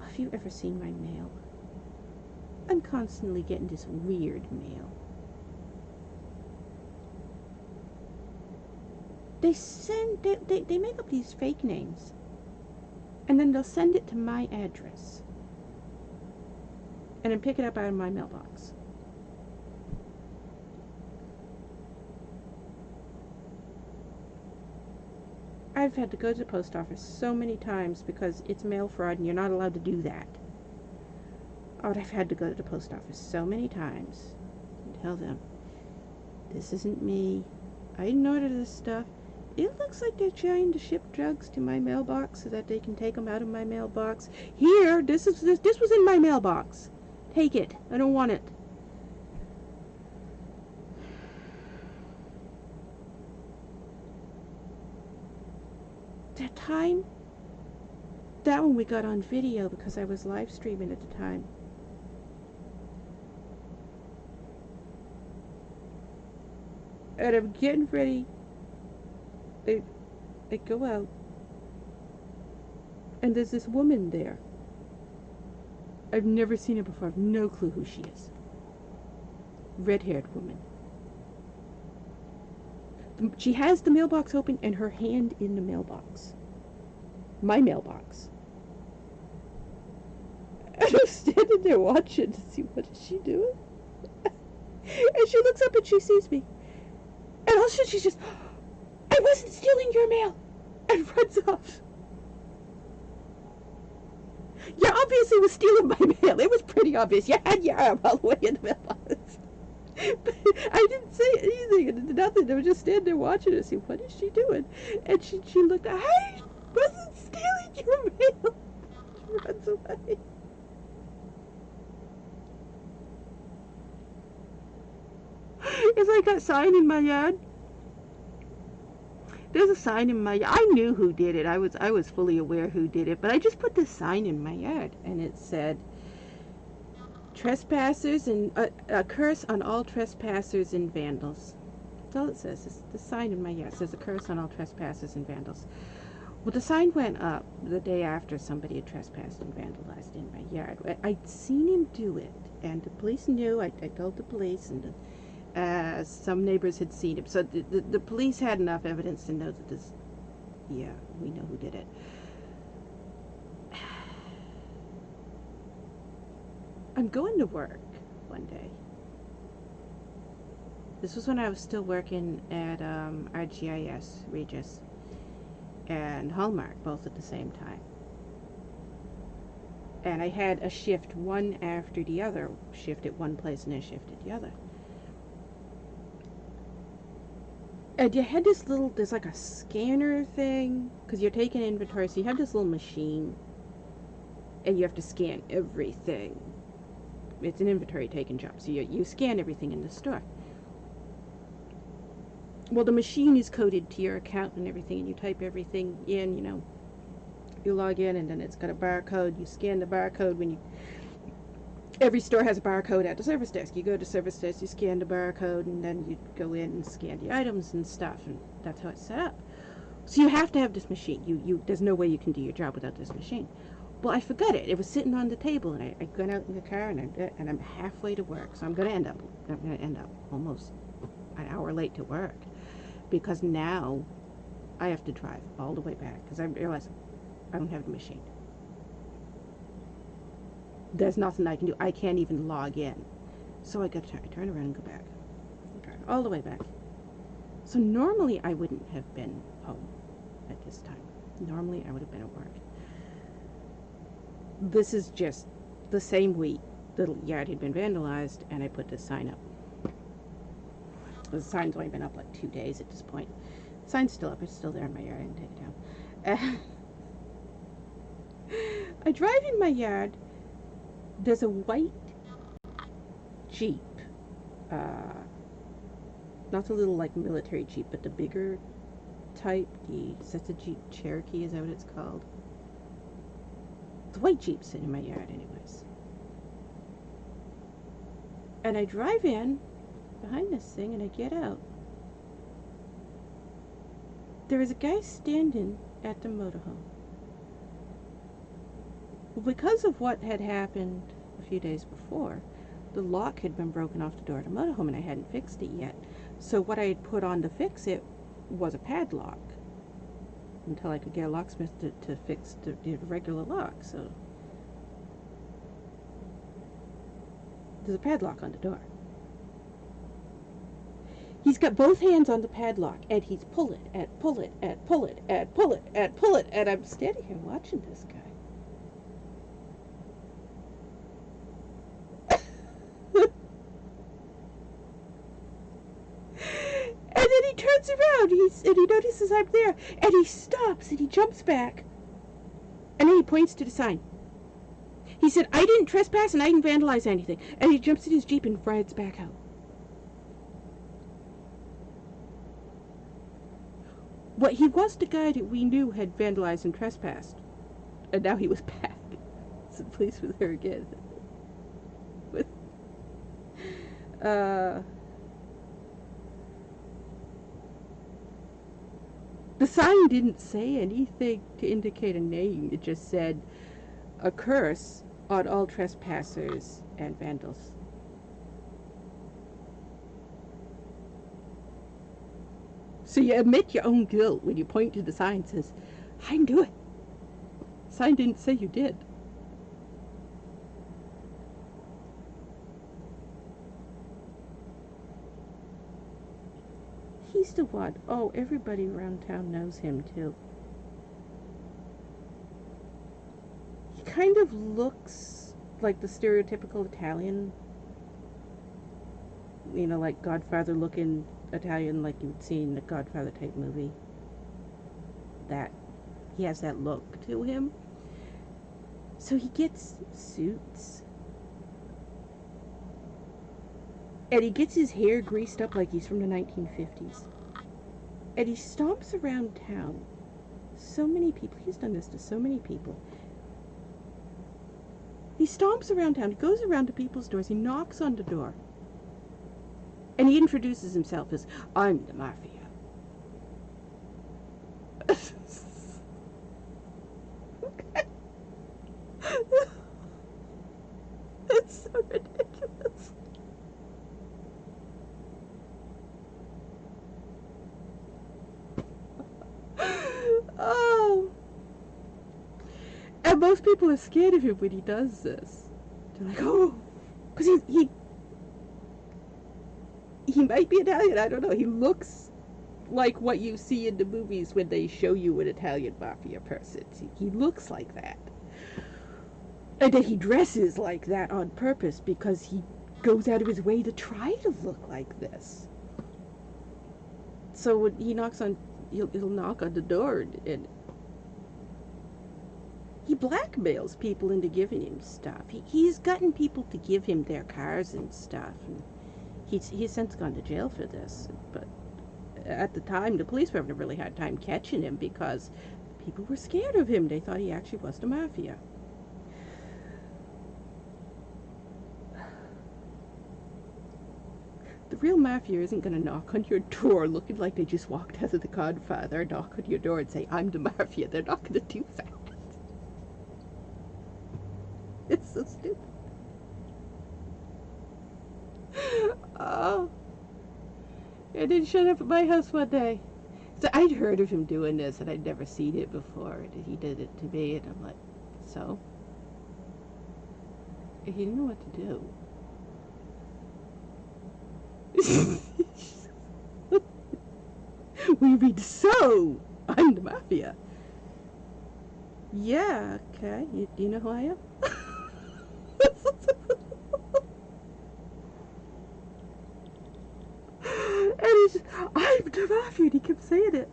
Have you ever seen my mail? I'm constantly getting this weird mail. They make up these fake names, and then they'll send it to my address, and then pick it up out of my mailbox. I've had to go to the post office so many times because it's mail fraud and you're not allowed to do that. Oh, I've had to go to the post office so many times and tell them, this isn't me. I didn't order this stuff. It looks like they're trying to ship drugs to my mailbox so that they can take them out of my mailbox. Here, this was in my mailbox. Take it. I don't want it. That time, that one we got on video because I was live streaming at the time. And I'm getting ready. I go out, and there's this woman there. I've never seen her before. I've no clue who she is. Red-haired woman. She has the mailbox open and her hand in the mailbox. My mailbox. And I'm standing there watching to see what is she doing. And she looks up and she sees me. And all of a sudden she's just... I wasn't stealing your mail! And runs off. You obviously was stealing my mail. It was pretty obvious. You had your arm all the way in the mailbox. But I didn't say anything and nothing. I was just standing there watching her, see what is she doing? And she looked, I wasn't stealing your mail. She runs away. It's like that sign in my yard. There's a sign in my yard. I knew who did it. I was fully aware who did it, but I just put this sign in my yard, and it said, trespassers and a curse on all trespassers and vandals. That's all it says. It's the sign in my yard. It says a curse on all trespassers and vandals. Well, the sign went up the day after somebody had trespassed and vandalized in my yard. I'd seen him do it, and the police knew. I told the police, and some neighbors had seen him. So the police had enough evidence to know that this, yeah, we know who did it. I'm going to work one day. This was when I was still working at RGIS, Regis, and Hallmark, both at the same time. And I had a shift one after the other, shift at one place and then shift at the other. And you had this little, there's like a scanner thing, because you're taking inventory, so you have this little machine, and you have to scan everything. It's an inventory taking job, so you scan everything in the store. Well, the machine is coded to your account and everything, and you type everything in, you know. You log in, and then it's got a barcode. You scan the barcode when you... Every store has a barcode at the service desk. You go to service desk, you scan the barcode, and then you go in and scan the items and stuff, and that's how it's set up. So you have to have this machine. There's no way you can do your job without this machine. Well, I forgot it. It was sitting on the table, and I got out in the car, and I'm halfway to work, so I'm going to end up almost an hour late to work, because now I have to drive all the way back, because I realize I don't have the machine. There's nothing I can do. I can't even log in. So I got to turn around and go back. Drive all the way back. So normally I wouldn't have been home at this time. Normally I would have been at work. This is just the same week the yard had been vandalized, and I put this sign up. The sign's only been up like 2 days at this point. The sign's still up. It's still there in my yard. I didn't take it down. I drive in my yard. There's a white Jeep. Not the little like military Jeep, but the bigger type. That's a Jeep Cherokee, is that what it's called? The white Jeep sitting in my yard anyways. And I drive in behind this thing, and I get out. There is a guy standing at the motorhome. Well, because of what had happened a few days before, the lock had been broken off the door of the motorhome, and I hadn't fixed it yet. So what I had put on to fix it was a padlock, until I could get a locksmith to fix the regular lock. So there's a padlock on the door. He's got both hands on the padlock, and he's pull it, and I'm standing here watching this guy. And then he turns around, and he notices I'm there, and he stops, and he jumps back, and then he points to the sign. He said, I didn't trespass, and I didn't vandalize anything. And he jumps in his Jeep and rides back out. Well, he was the guy that we knew had vandalized and trespassed. And now he was back. So the police were there again. The sign didn't say anything to indicate a name. It just said, a curse on all trespassers and vandals. So you admit your own guilt when you point to the sign and says, I didn't do it. The sign didn't say you did. He's the one. Oh, everybody around town knows him, too. He kind of looks like the stereotypical Italian, you know, like Godfather-looking Italian, like you would see in the Godfather type movie. That he has that look to him. So he gets suits, and he gets his hair greased up like he's from the 1950s, and he stomps around town. So many people. He's done this to so many people. He stomps around town. He goes around to people's doors. He knocks on the door. And he introduces himself as, I'm the Mafia. It's so ridiculous. Oh. And most people are scared of him when he does this. They're like, oh, because he might be Italian, I don't know. He looks like what you see in the movies when they show you an Italian mafia person. He looks like that. And then he dresses like that on purpose because he goes out of his way to try to look like this. So when he knocks on, he'll knock on the door and he blackmails people into giving him stuff. He's gotten people to give him their cars and stuff. And he's since gone to jail for this. But at the time, the police were having a really hard time catching him because people were scared of him. They thought he actually was the mafia. The real mafia isn't going to knock on your door looking like they just walked out of The Godfather, or knock on your door and say, I'm the mafia. They're not going to do that. It's so stupid. Oh. And then showed up at my house one day. So I'd heard of him doing this, and I'd never seen it before. And he did it to me, and I'm like, so? He didn't know what to do. We read, so I'm the mafia. Yeah, okay. You know who I am? And he's just, I'm the mafia, and he kept saying it.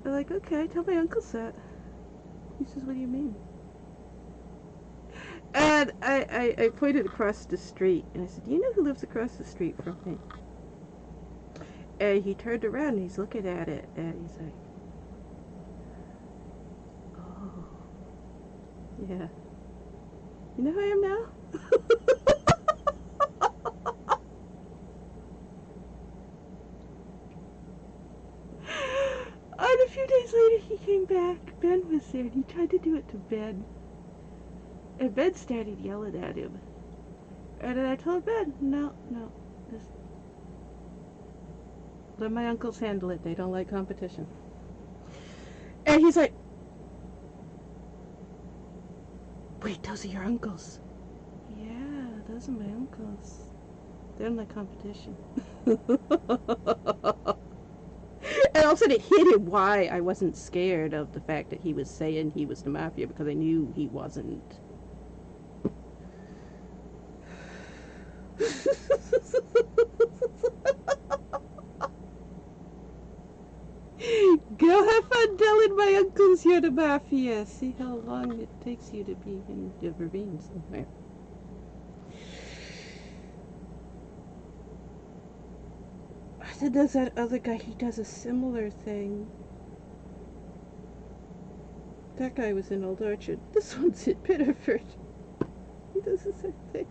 I'm like, okay, tell my uncle that. He says, what do you mean? And I pointed across the street, and I said, do you know who lives across the street from me? And he turned around, and he's looking at it, and he's like, oh, yeah. You know who I am now? And a few days later, he came back. Ben was there, and he tried to do it to Ben. And Ben started yelling at him. And then I told Ben, no, just let my uncles handle it. They don't like competition. And he's like, wait, those are your uncles? Yeah, those are my uncles. They don't like competition. And all of a sudden it hit him why I wasn't scared of the fact that he was saying he was the mafia, because I knew he wasn't. Go have fun telling my uncles you're the mafia. See how long it takes you to be in the ravine somewhere. Then there's that other guy, he does a similar thing. That guy was in Old Orchard. This one's in Pitterford. He does the same thing.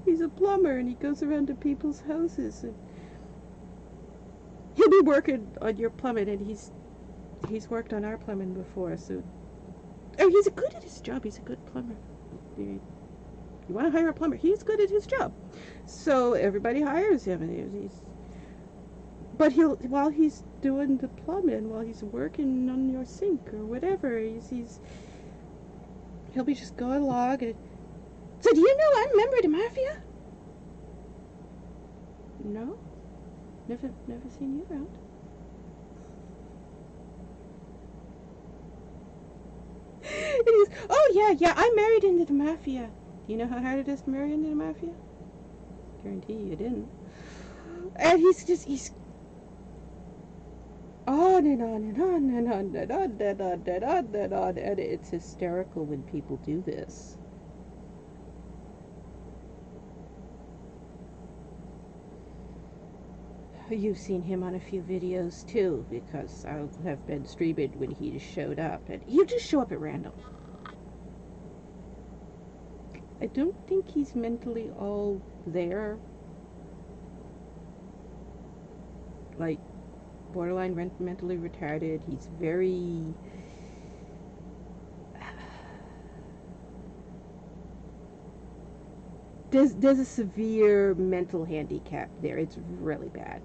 He's a plumber, and he goes around to people's houses, and he'll be working on your plumbing, and he's worked on our plumbing before, so... Oh, he's good at his job. He's a good plumber. You want to hire a plumber? He's good at his job. So everybody hires him, and but while he's doing the plumbing, while he's working on your sink or whatever, he'll be just going along and... So do you know I'm a member of the mafia? No? Never seen you around. And he's, oh yeah, I married into the mafia. Do you know how hard it is to marry into the mafia? Guarantee you didn't. And he's on and on and on and on and on and on and on and on, and it's hysterical when people do this. You've seen him on a few videos too, because I have been streaming when he just showed up, and he'll just show up at random. I don't think he's mentally all there. Like, borderline mentally retarded. He's very... There's a severe mental handicap there. It's really bad.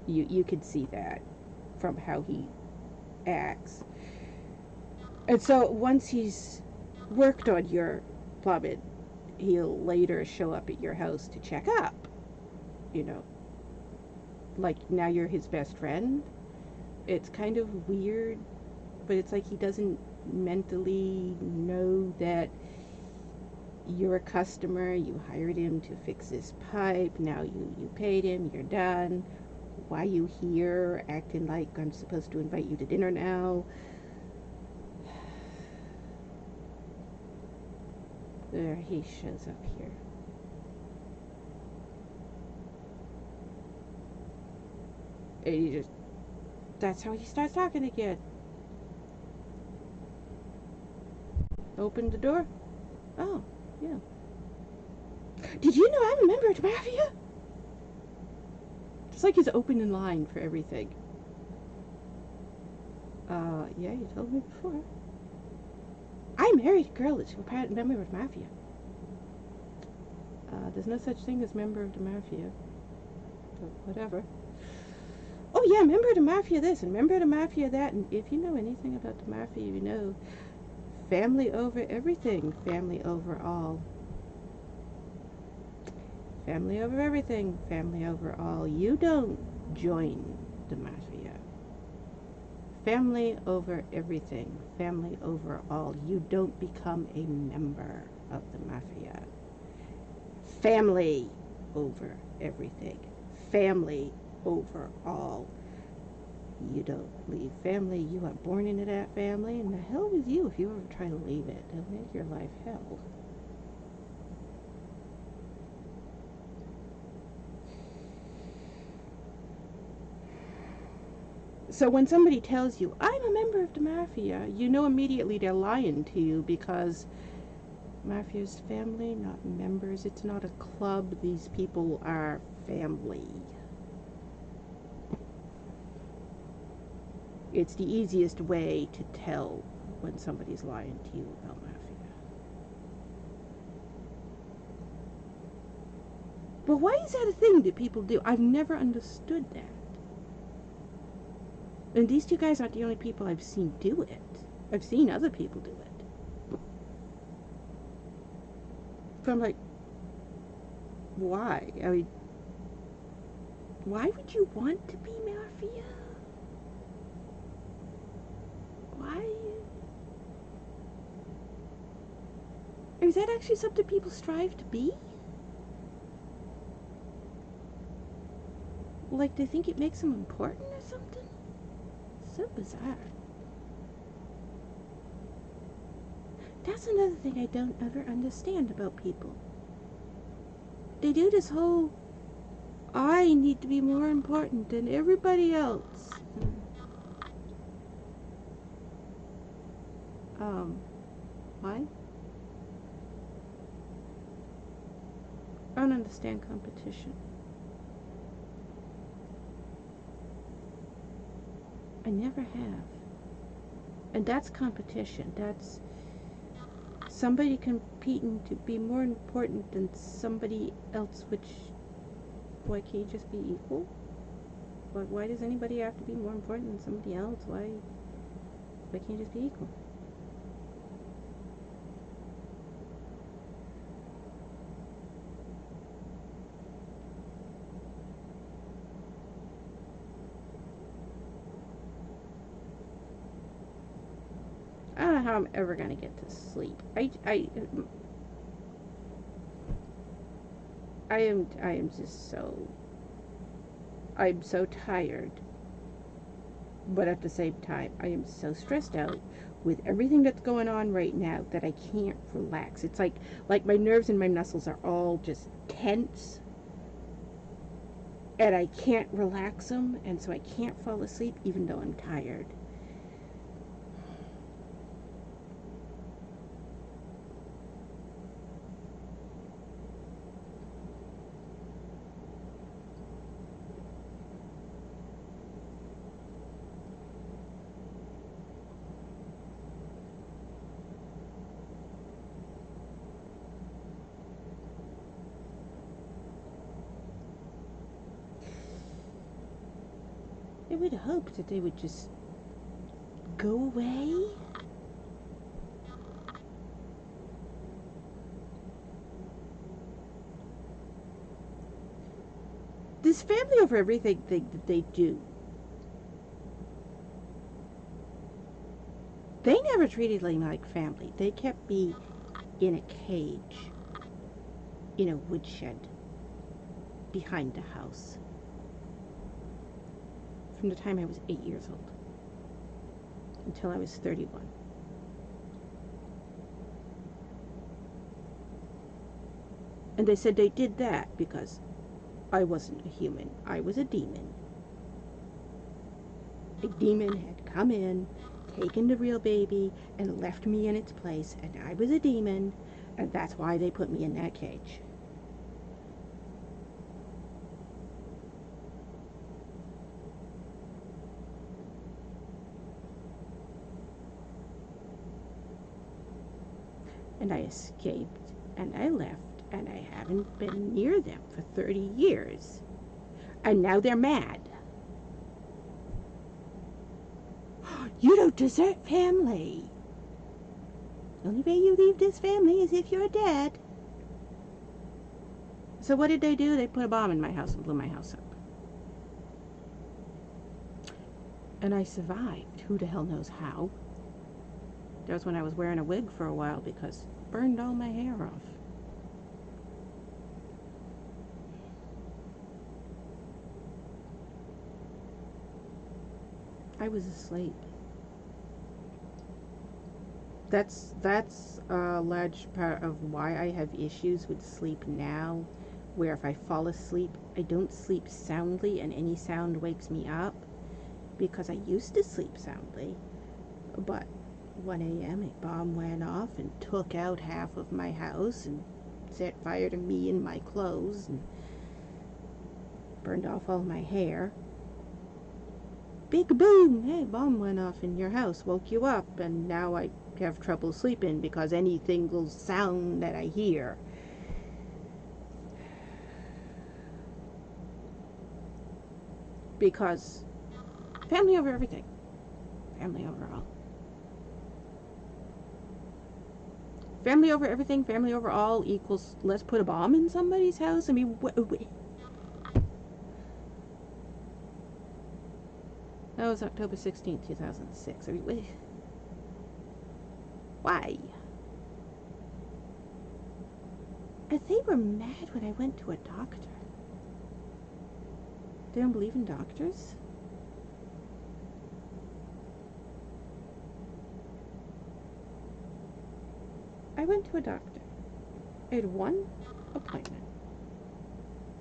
You can see that from how he acts. And so once he's worked on your plumbing, he'll later show up at your house to check up. You know, like now you're his best friend. It's kind of weird, but it's like he doesn't mentally know that you're a customer. You hired him to fix this pipe. Now you paid him. You're done. Why you here acting like I'm supposed to invite you to dinner now? There he shows up here. And he just, that's how he starts talking again. Open the door. Oh, yeah. Did you know I'm a member of the mafia? It's like he's open in line for everything. Yeah, you told me before. I married a girl that's a member of the mafia. There's no such thing as member of the mafia. But whatever. Oh yeah, member of the mafia this and member of the mafia that. And if you know anything about the mafia, you know family over everything, family over all. Family over everything, family over all. You don't join the mafia. Family over everything, family over all. You don't become a member of the mafia. Family over everything, family over all. You don't leave family. You are born into that family, and the hell with you if you ever try to leave it. It'll make your life hell. So when somebody tells you, I'm a member of the mafia, you know immediately they're lying to you, because mafia's family, not members. It's not a club. These people are family. It's the easiest way to tell when somebody's lying to you about mafia. But why is that a thing that people do? I've never understood that. And these two guys aren't the only people I've seen do it. I've seen other people do it. But I'm like, why? I mean, why would you want to be mafia? Why? Is that actually something people strive to be? Like, they think it makes them important or something? So bizarre. That's another thing I don't ever understand about people. They do this whole, I need to be more important than everybody else. Why? I don't understand competition. I never have. And that's competition. That's somebody competing to be more important than somebody else, which, why can't you just be equal? Why does anybody have to be more important than somebody else? Why can't you just be equal? how I'm ever gonna get to sleep. I am just so, I'm so tired, but at the same time I am so stressed out with everything that's going on right now that I can't relax. It's like my nerves and my muscles are all just tense, and I can't relax them, and so I can't fall asleep even though I'm tired. I would hope that they would just go away. This family over everything thing that they do, they never treated me like family. They kept me in a cage, in a woodshed, behind the house, from the time I was 8 years old until I was 31. And they said they did that because I wasn't a human. I was a demon. A demon had come in, taken the real baby, and left me in its place, and I was a demon, and that's why they put me in that cage. And I escaped, and I left, and I haven't been near them for 30 years. And now they're mad. You don't desert family. The only way you leave this family is if you're dead. So what did they do? They put a bomb in my house and blew my house up. And I survived. Who the hell knows how? That was when I was wearing a wig for a while because it burned all my hair off. I was asleep. That's a large part of why I have issues with sleep now, where if I fall asleep, I don't sleep soundly and any sound wakes me up, because I used to sleep soundly, but 1 a.m. a bomb went off and took out half of my house and set fire to me and my clothes and burned off all my hair. Big boom! Hey, bomb went off in your house, woke you up, and now I have trouble sleeping because any single sound that I hear. Because family over everything. Family over all. Family over everything, family over all equals let's put a bomb in somebody's house? I mean, that was October 16th, 2006. I mean, why? And they were mad when I went to a doctor. They don't believe in doctors? I went to a doctor. I had one appointment.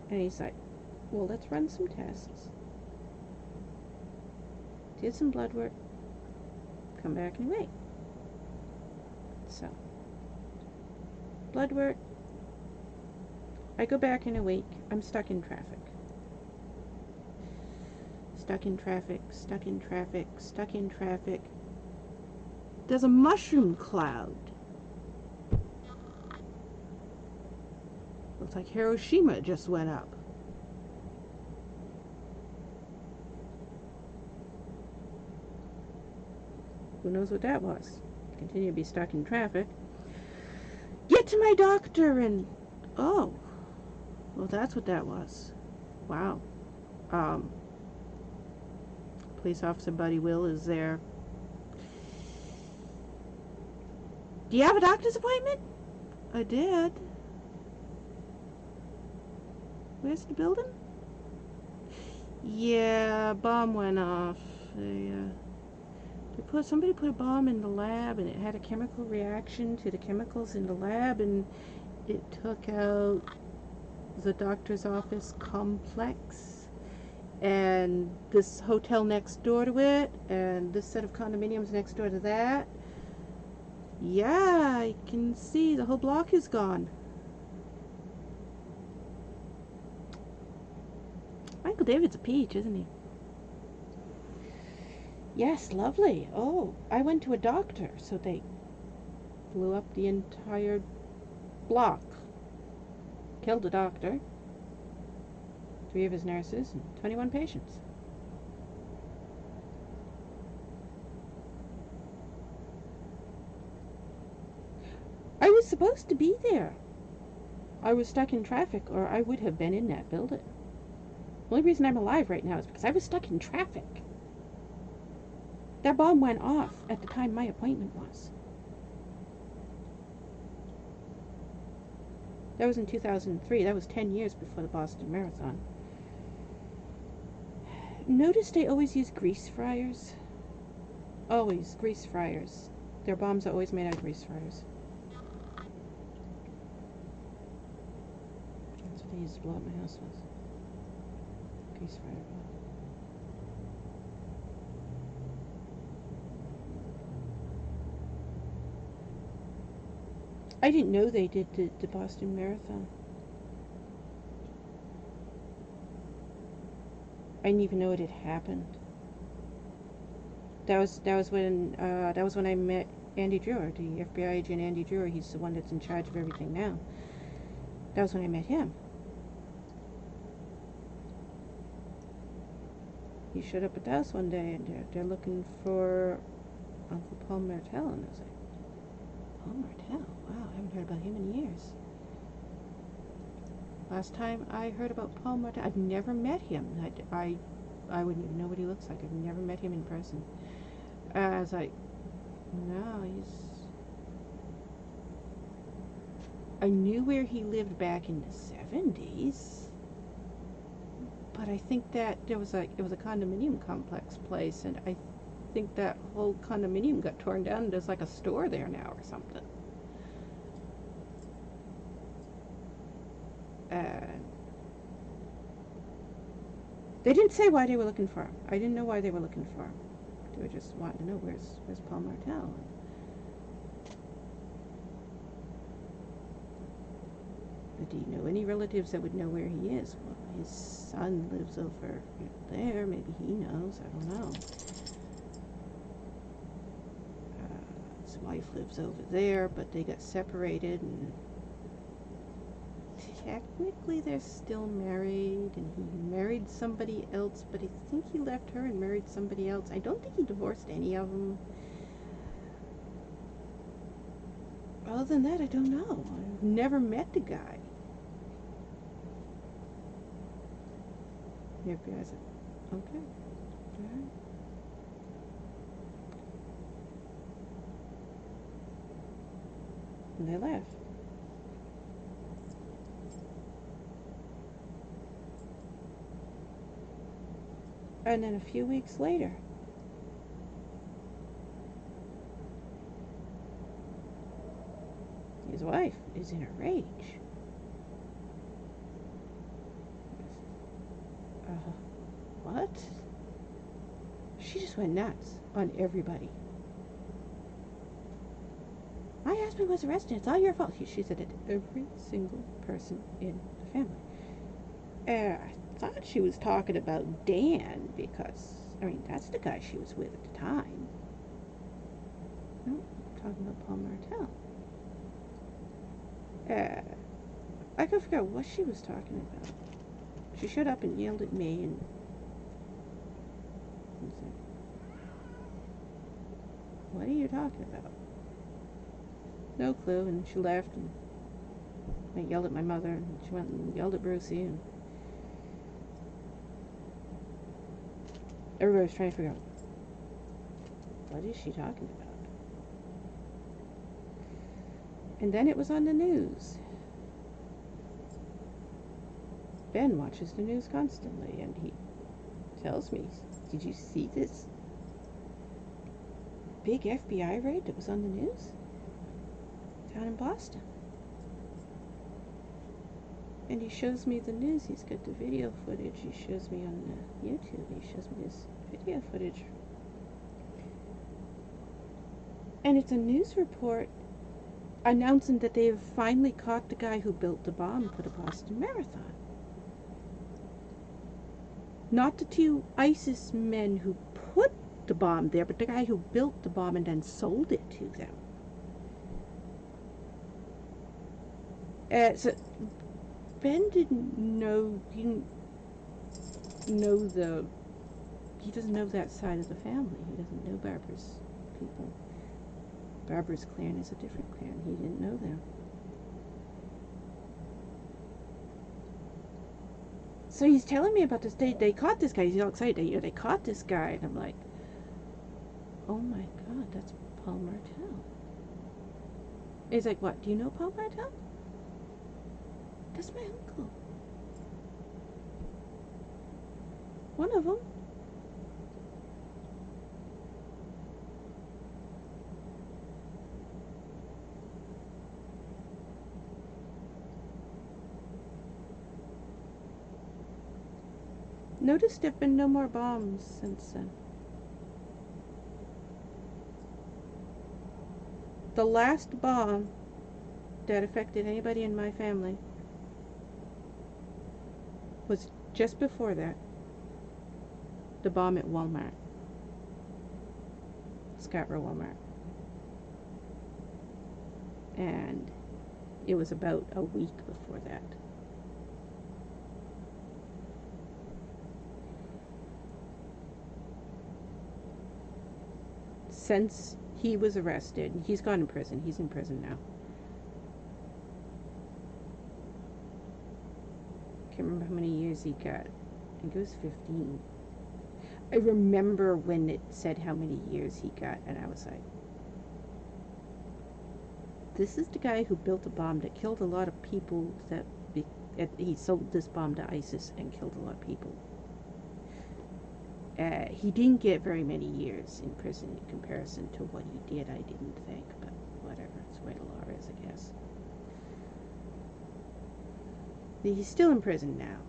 And he's like, well, let's run some tests. Did some blood work. Come back and wait. So, blood work. I go back in a week. I'm stuck in traffic. Stuck in traffic, stuck in traffic, stuck in traffic. There's a mushroom cloud. Looks like Hiroshima just went up. Who knows what that was? Continue to be stuck in traffic. Get to my doctor and... oh. Well, that's what that was. Wow. Police officer Buddy Will is there. Do you have a doctor's appointment? I did. Where's the building? Yeah, bomb went off. Somebody put a bomb in the lab, and it had a chemical reaction to the chemicals in the lab, and it took out the doctor's office complex, and this hotel next door to it, and this set of condominiums next door to that. Yeah, I can see the whole block is gone. Michael David's a peach, isn't he? Yes, lovely. Oh, I went to a doctor, so they blew up the entire block. Killed the doctor, 3 of his nurses, and 21 patients. I was supposed to be there. I was stuck in traffic, or I would have been in that building. The only reason I'm alive right now is because I was stuck in traffic. That bomb went off at the time my appointment was. That was in 2003. That was 10 years before the Boston Marathon. Notice they always use grease fryers? Always grease fryers. Their bombs are always made out of grease fryers. That's what they used to blow up my house with. Grease fryer bomb. I didn't know they did the Boston Marathon. I didn't even know it had happened. That was when I met Andy Drewer, the FBI agent Andy Drewer. He's the one that's in charge of everything now. That was when I met him. He showed up at the house one day, and they're looking for Uncle Paul Martell, and I was like, Paul Martell? Wow, I haven't heard about him in years. Last time I heard about Paul Martell, I've never met him. I wouldn't even know what he looks like. I've never met him in person. I was like, no, I knew where he lived back in the 70s, but I think that it was a condominium complex place, and I think that whole condominium got torn down, and there's like a store there now or something. They didn't say why they were looking for him. I didn't know why they were looking for him. They were just wanting to know where's Paul Martell. But do you know any relatives that would know where he is? Well, his son lives over there. Maybe he knows. I don't know. His wife lives over there, but they got separated, and technically they're still married, and he married somebody else, but I think he left her and married somebody else. I don't think he divorced any of them. Other than that, I don't know. I've never met the guy. The FBI said, okay. All right. And they left. And then a few weeks later, his wife is in a rage. What? She just went nuts on everybody. My husband was arrested. It's all your fault. She said it to every single person in the family. I thought she was talking about Dan, because, I mean, that's the guy she was with at the time. No, I'm talking about Paul Martell. I could figure out what she was talking about. She showed up and yelled at me and said, what are you talking about? No clue. And she left, and I yelled at my mother, and she went and yelled at Brucey, and everybody was trying to figure out, what is she talking about? And then it was on the news. Ben watches the news constantly, and he tells me, did you see this big FBI raid that was on the news? Down in Boston. And he shows me the news. He's got the video footage. He shows me on YouTube. He shows me this video footage. And it's a news report announcing that they've finally caught the guy who built the bomb for the Boston Marathon. Not the two ISIS men who put the bomb there, but the guy who built the bomb and then sold it to them. So Ben didn't know, he doesn't know that side of the family. He doesn't know Barbara's people. Barbara's clan is a different clan. He didn't know them. So he's telling me about this. They caught this guy. He's all excited. They caught this guy. And I'm like, oh my God, that's Paul Martel. He's like, what? Do you know Paul Martel? That's my uncle. One of them. Notice there have been no more bombs since then. The last bomb that affected anybody in my family was just before that. The bomb at Walmart. Scarborough Walmart. And it was about a week before that. Since he was arrested, he's gone in prison. He's in prison now. Can't remember how many years he got. I think it was 15. I remember when it said how many years he got, and I was like, this is the guy who built a bomb that killed a lot of people. He sold this bomb to ISIS and killed a lot of people. He didn't get very many years in prison in comparison to what he did, I didn't think, but whatever, it's the way the law is, I guess. He's still in prison now,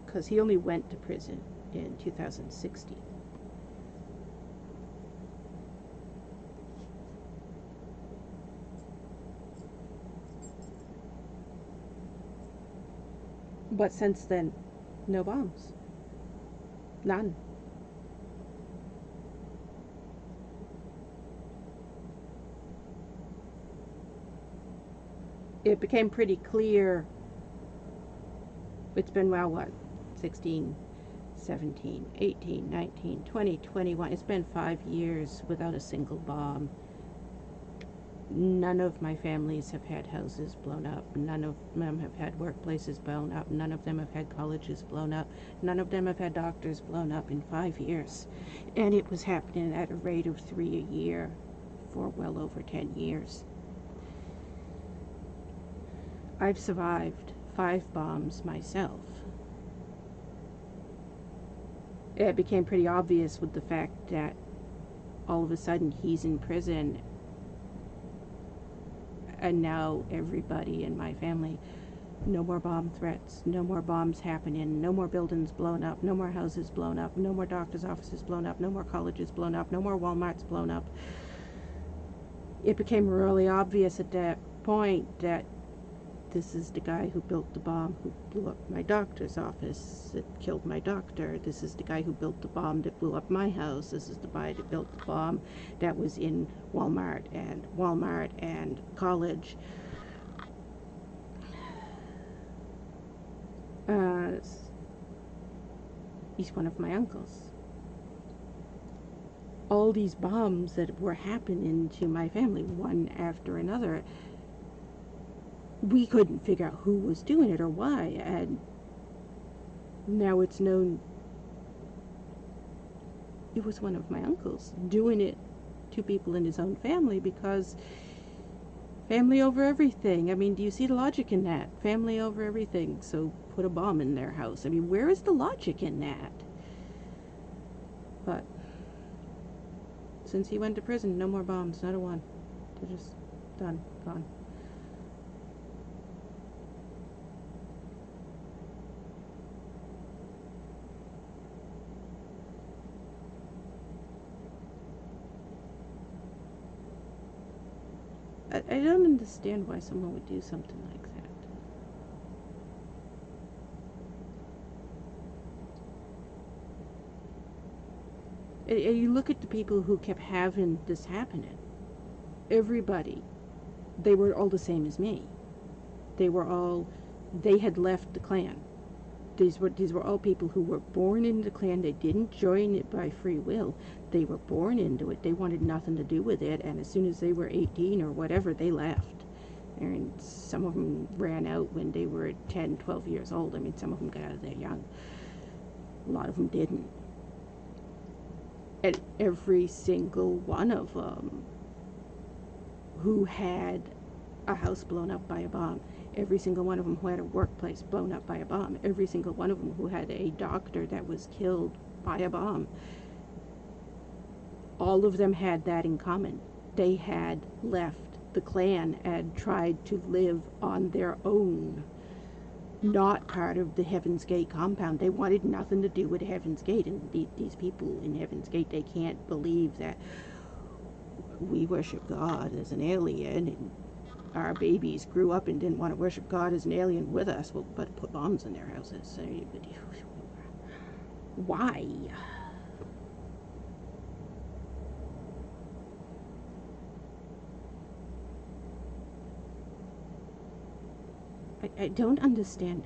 because he only went to prison in 2016. But since then, no bombs. None. It became pretty clear. It's been, well, what, 16, 17, 18, 19, 20, 21. It's been 5 years without a single bomb. None of my families have had houses blown up. None of them have had workplaces blown up. None of them have had colleges blown up. None of them have had doctors blown up in 5 years. And it was happening at a rate of 3 a year for well over 10 years. I've survived 5 bombs myself. It became pretty obvious with the fact that all of a sudden he's in prison, and now everybody in my family, no more bomb threats, no more bombs happening, no more buildings blown up, no more houses blown up, no more doctors' offices blown up, no more colleges blown up, no more Walmarts blown up. It became really obvious at that point that this is the guy who built the bomb who blew up my doctor's office. It killed my doctor. This is the guy who built the bomb that blew up my house. This is the guy that built the bomb that was in Walmart and college. He's one of my uncles. All these bombs that were happening to my family, one after another, we couldn't figure out who was doing it or why, and now it's known it was one of my uncles doing it to people in his own family, because Family over everything. I mean, do you see the logic in that? Family over everything, so put a bomb in their house. I mean, where is the logic in that? But since he went to prison, no more bombs, not a one. They're just done, gone. I don't understand why someone would do something like that. You look at the people who kept having this happening. Everybody, they were all the same as me. They had left the clan. These were all people who were born into the clan. They didn't join it by free will. They were born into it. They wanted nothing to do with it, and as soon as they were 18 or whatever, they left. And some of them ran out when they were 10, 12 years old. I mean, some of them got out of there young. A lot of them didn't. And every single one of them who had a house blown up by a bomb, every single one of them who had a workplace blown up by a bomb, every single one of them who had a doctor that was killed by a bomb, all of them had that in common. They had left the clan and tried to live on their own, not part of the Heaven's Gate compound. They wanted nothing to do with Heaven's Gate, and these people in Heaven's Gate, they can't believe that we worship God as an alien, and our babies grew up and didn't want to worship God as an alien with us, well, but put bombs in their houses. Why? I don't understand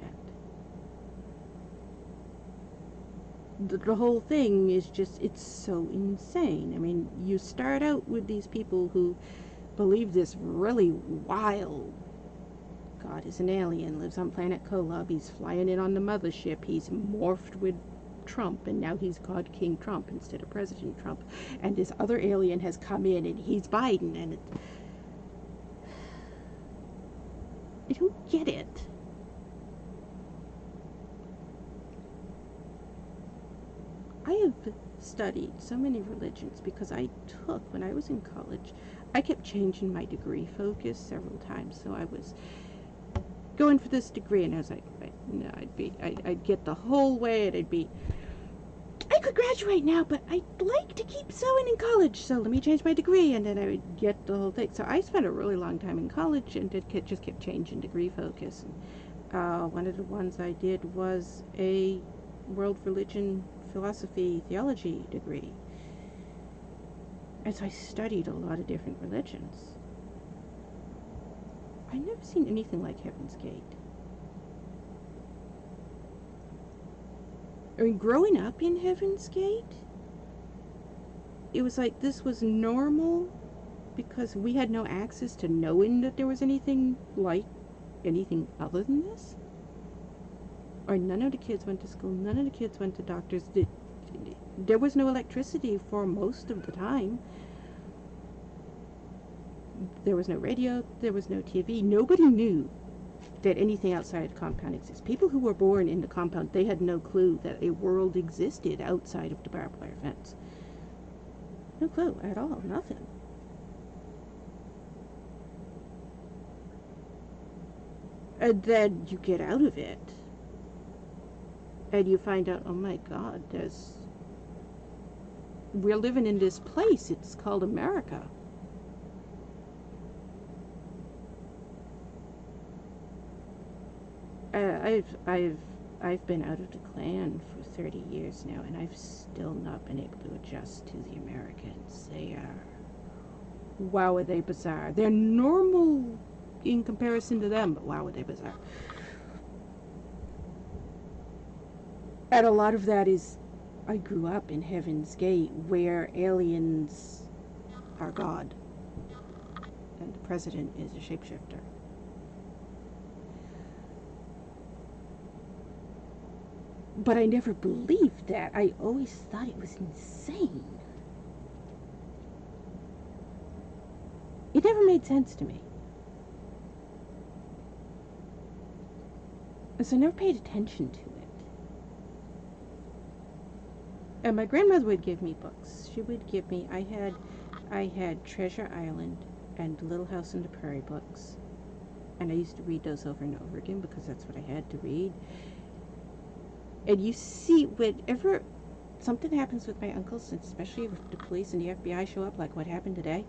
that. The whole thing is just, it's so insane. I mean, you start out with these people who believe this really wild God is an alien, lives on planet Kolob, he's flying in on the mothership, he's morphed with Trump, and now he's called King Trump instead of President Trump, and this other alien has come in and he's Biden, and I don't get it. I have studied so many religions because when I was in college, I kept changing my degree focus several times. So I was going for this degree, and I was like, no, I'd get the whole way, and I could graduate now, but I'd like to keep sewing in college, so let me change my degree, and then I would get the whole thing. So I spent a really long time in college, and just kept changing degree focus. And one of the ones I did was a world religion philosophy theology degree. And so I studied a lot of different religions. I've never seen anything like Heaven's Gate. I mean, growing up in Heaven's Gate, it was like this was normal because we had no access to knowing that there was anything like anything other than this. Or none of the kids went to school, none of the kids went to doctors. There was no electricity for most of the time. There was no radio, there was no TV. Nobody knew that anything outside the compound exists. People who were born in the compound, they had no clue that a world existed outside of the barbed wire fence. No clue at all, nothing. And then you get out of it, and you find out, oh my God, we're living in this place, it's called America. I've been out of the clan for 30 years now, and I've still not been able to adjust to the Americans. Wow, are they bizarre. They're normal in comparison to them, but wow, are they bizarre. And a lot of that is, I grew up in Heaven's Gate, where aliens are God, and the president is a shapeshifter. But I never believed that. I always thought it was insane. It never made sense to me. So I never paid attention to it. And my grandmother would give me books. She would give me, I had Treasure Island and Little House on the Prairie books. And I used to read those over and over again because that's what I had to read. And you see, whenever something happens with my uncles, especially if the police and the FBI show up, like what happened today,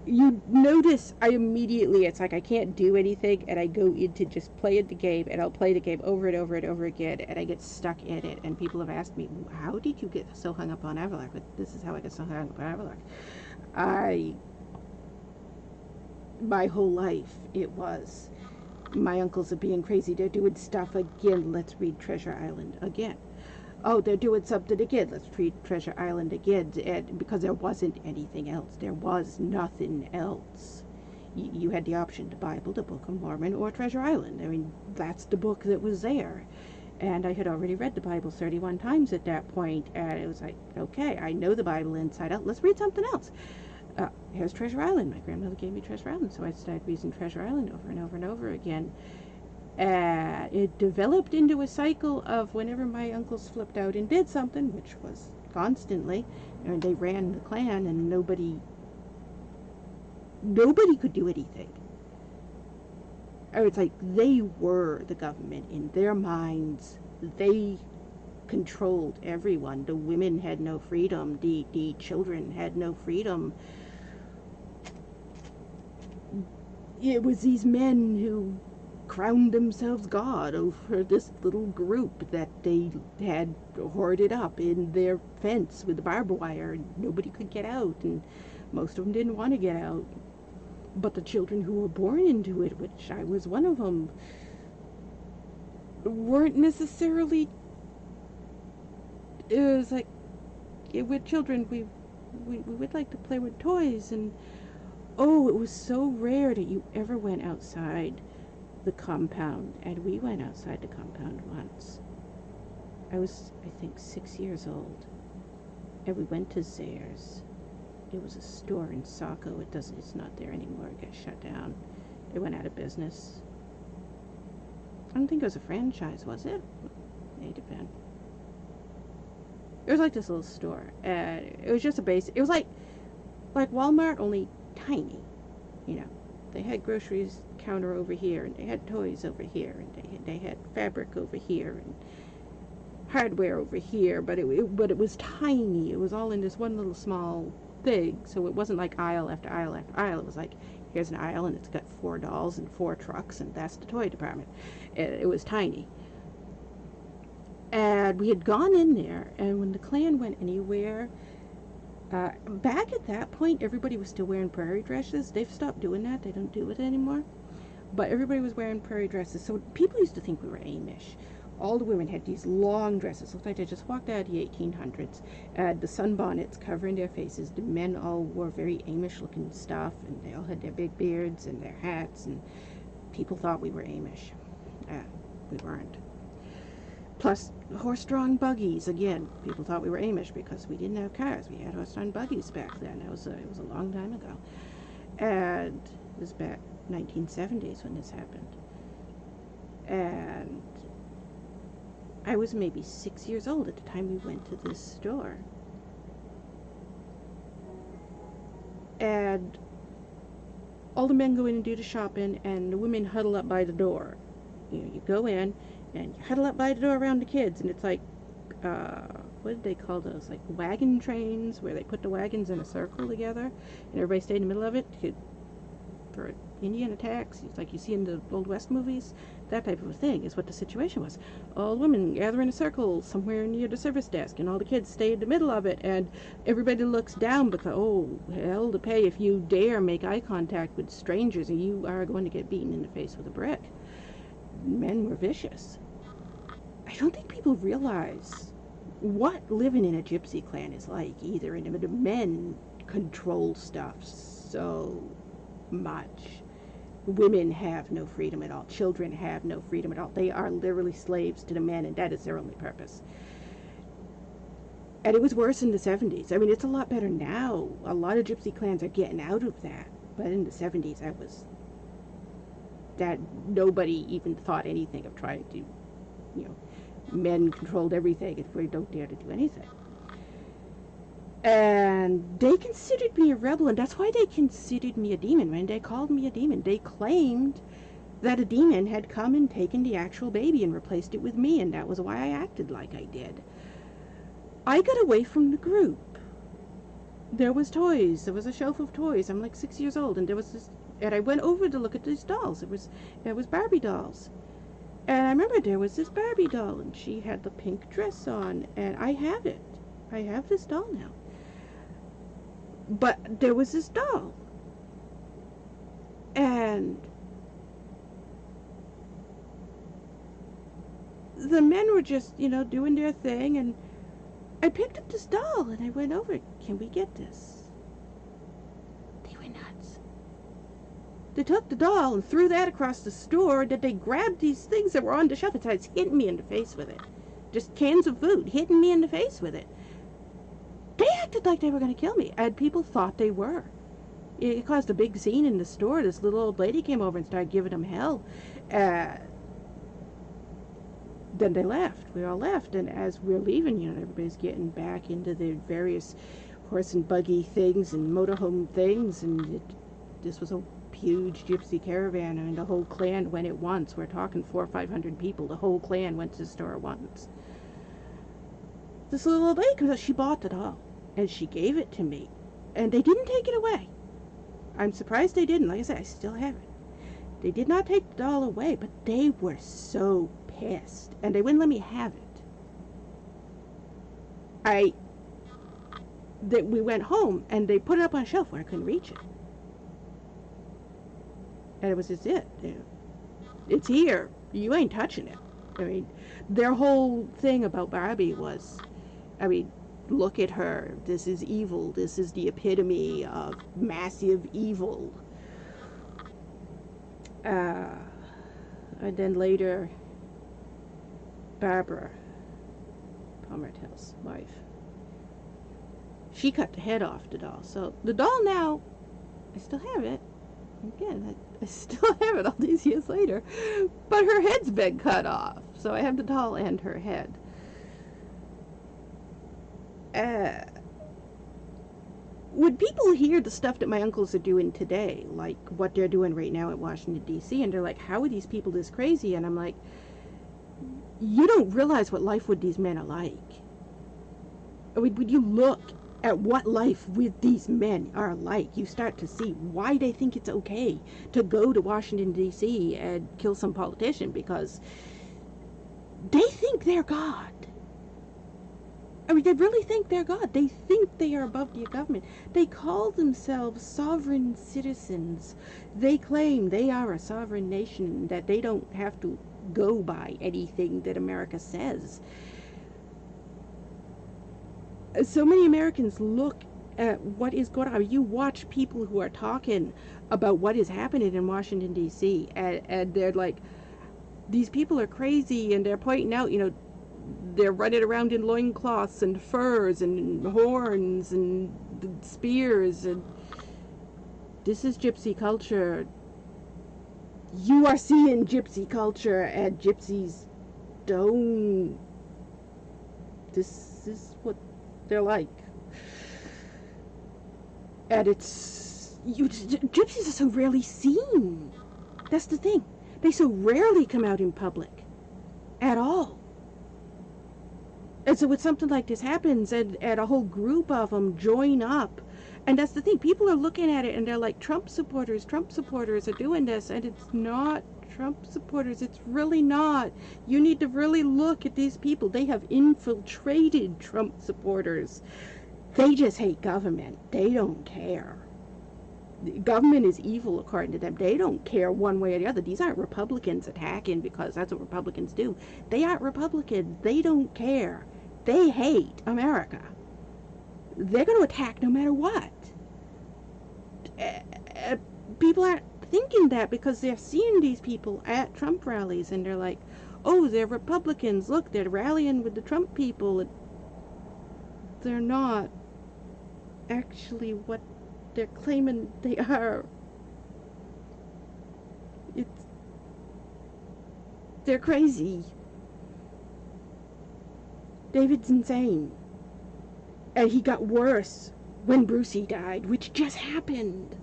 you notice it's like I can't do anything, and I go into just playing the game, and I'll play the game over and over and over again, and I get stuck in it. And people have asked me, how did you get so hung up on Avallac'h? But this is how I get so hung up on Avallac'h. My whole life, it was, my uncles are being crazy, they're doing stuff again, let's read Treasure Island again. Oh, they're doing something again, let's read Treasure Island again. And because there wasn't anything else, there was nothing else. You had the option, the Bible, the Book of Mormon, or Treasure Island. I mean, that's the book that was there. And I had already read the Bible 31 times at that point, and it was like, okay, I know the Bible inside out, let's read something else. Here's Treasure Island. My grandmother gave me Treasure Island, so I started reading Treasure Island over and over and over again. It developed into a cycle of whenever my uncles flipped out and did something, which was constantly, and they ran the clan, and nobody could do anything. It's like they were the government in their minds. They controlled everyone. The women had no freedom. The children had no freedom. It was these men who crowned themselves God over this little group that they had hoarded up in their fence with the barbed wire, and nobody could get out, and most of them didn't want to get out. But the children who were born into it, which I was one of them, weren't necessarily. It was like, with children, we would like to play with toys, and oh, it was so rare that you ever went outside the compound, and we went outside the compound once. I was, I think, 6 years old, and we went to Zayre's. It was a store in Saco. It's not there anymore. It got shut down. It went out of business. I don't think it was a franchise, was it? May have been. It was like this little store, and it was just a base. It was like Walmart, only tiny. You know, they had groceries counter over here, and they had toys over here, and they had fabric over here, and hardware over here. But it was tiny. It was all in this one little small thing. So it wasn't like aisle after aisle after aisle. It was like, here's an aisle, and it's got 4 dolls and 4 trucks, and that's the toy department. It was tiny. And we had gone in there, and when the clan went anywhere, back at that point, everybody was still wearing prairie dresses. They've stopped doing that. They don't do it anymore. But everybody was wearing prairie dresses. So people used to think we were Amish. All the women had these long dresses. Looked like they just walked out of the 1800s. The sunbonnets covering their faces. The men all wore very Amish-looking stuff, and they all had their big beards and their hats, and people thought we were Amish. We weren't. Plus, horse-drawn buggies. Again, people thought we were Amish because we didn't have cars. We had horse-drawn buggies back then. It was a long time ago. And it was back 1970s when this happened. And I was maybe 6 years old at the time we went to this store. And all the men go in and do the shopping, and the women huddle up by the door. You go in, and you huddle up by the door around the kids, and it's like, what did they call those? Like wagon trains, where they put the wagons in a circle together, and everybody stayed in the middle of it for Indian attacks. It's like you see in the Old West movies. That type of a thing is what the situation was. All the women gather in a circle somewhere near the service desk, and all the kids stay in the middle of it, and everybody looks down because, oh, hell to pay if you dare make eye contact with strangers, and you are going to get beaten in the face with a brick. Men were vicious. I don't think people realize what living in a gypsy clan is like either, and the men control stuff so much. Women have no freedom at all. Children have no freedom at all. They are literally slaves to the men, and that is their only purpose. And it was worse in the 70s. I mean, it's a lot better now. A lot of gypsy clans are getting out of that. But in the 70s, that nobody even thought anything of trying to, men controlled everything and we don't dare to do anything. And they considered me a rebel, and that's why they considered me a demon. When they called me a demon, they claimed that a demon had come and taken the actual baby and replaced it with me, and that was why I acted like I did. I got away from the group. There was toys. There was a shelf of toys. I'm like 6 years old, and there was this, and I went over to look at these dolls. It was Barbie dolls. And I remember there was this Barbie doll, and she had the pink dress on, and I have it. I have this doll now. But there was this doll. And the men were just, doing their thing, and I picked up this doll, and I went over, can we get this? They were nuts. They took the doll and threw that across the store, and then they grabbed these things that were on the shelf and started hitting me in the face with it. Just cans of food, hitting me in the face with it. They acted like they were going to kill me, and people thought they were. It caused a big scene in the store. This little old lady came over and started giving them hell. Then they left. We all left, and as we're leaving, everybody's getting back into their various horse and buggy things and motorhome things, and this was a huge gypsy caravan. I mean, the whole clan went at once. We're talking 400 or 500 people. The whole clan went to the store at once. This little old lady comes out. She bought the doll, and she gave it to me, and they didn't take it away. I'm surprised they didn't. Like I said, I still have it. They did not take the doll away, but they were so pissed, and they wouldn't let me have it. We went home, and they put it up on a shelf where I couldn't reach it. And it was just it. It's here. You ain't touching it. I mean, their whole thing about Barbie was, look at her. This is evil. This is the epitome of massive evil. And then later, Barbara, Palmertell's wife, she cut the head off the doll. So the doll now, I still have it. Again, I still have it all these years later. But her head's been cut off. So I have the doll and her head. When people hear the stuff that my uncles are doing today, like what they're doing right now at Washington, D.C., and they're like, how are these people this crazy? And I'm like, you don't realize what life with these men are like. When you look at what life with these men are like, you start to see why they think it's okay to go to Washington, D.C. and kill some politician, because they think they're God. They really think they're God. They think they are above the government. They call themselves sovereign citizens. They claim they are a sovereign nation, that they don't have to go by anything that America says. So many Americans look at what is going on. You watch people who are talking about what is happening in Washington, D.C., and they're like, these people are crazy, and they're pointing out, they're running around in loincloths and furs and horns and spears, and this is gypsy culture. You are seeing gypsy culture, and gypsies don't. This is what they're like. And gypsies are so rarely seen. That's the thing. They so rarely come out in public at all. And so when something like this happens, and a whole group of them join up, and that's the thing, people are looking at it and they're like, Trump supporters are doing this, and it's not Trump supporters. It's really not. You need to really look at these people. They have infiltrated Trump supporters. They just hate government. They don't care. Government is evil according to them. They don't care one way or the other. These aren't Republicans attacking because that's what Republicans do. They aren't Republicans. They don't care. They hate America. They're going to attack no matter what. People aren't thinking that because they're seeing these people at Trump rallies, and they're like, oh, they're Republicans. Look, they're rallying with the Trump people. They're not actually what they're claiming they are. They're crazy. David's insane. And he got worse when Brucey died, which just happened.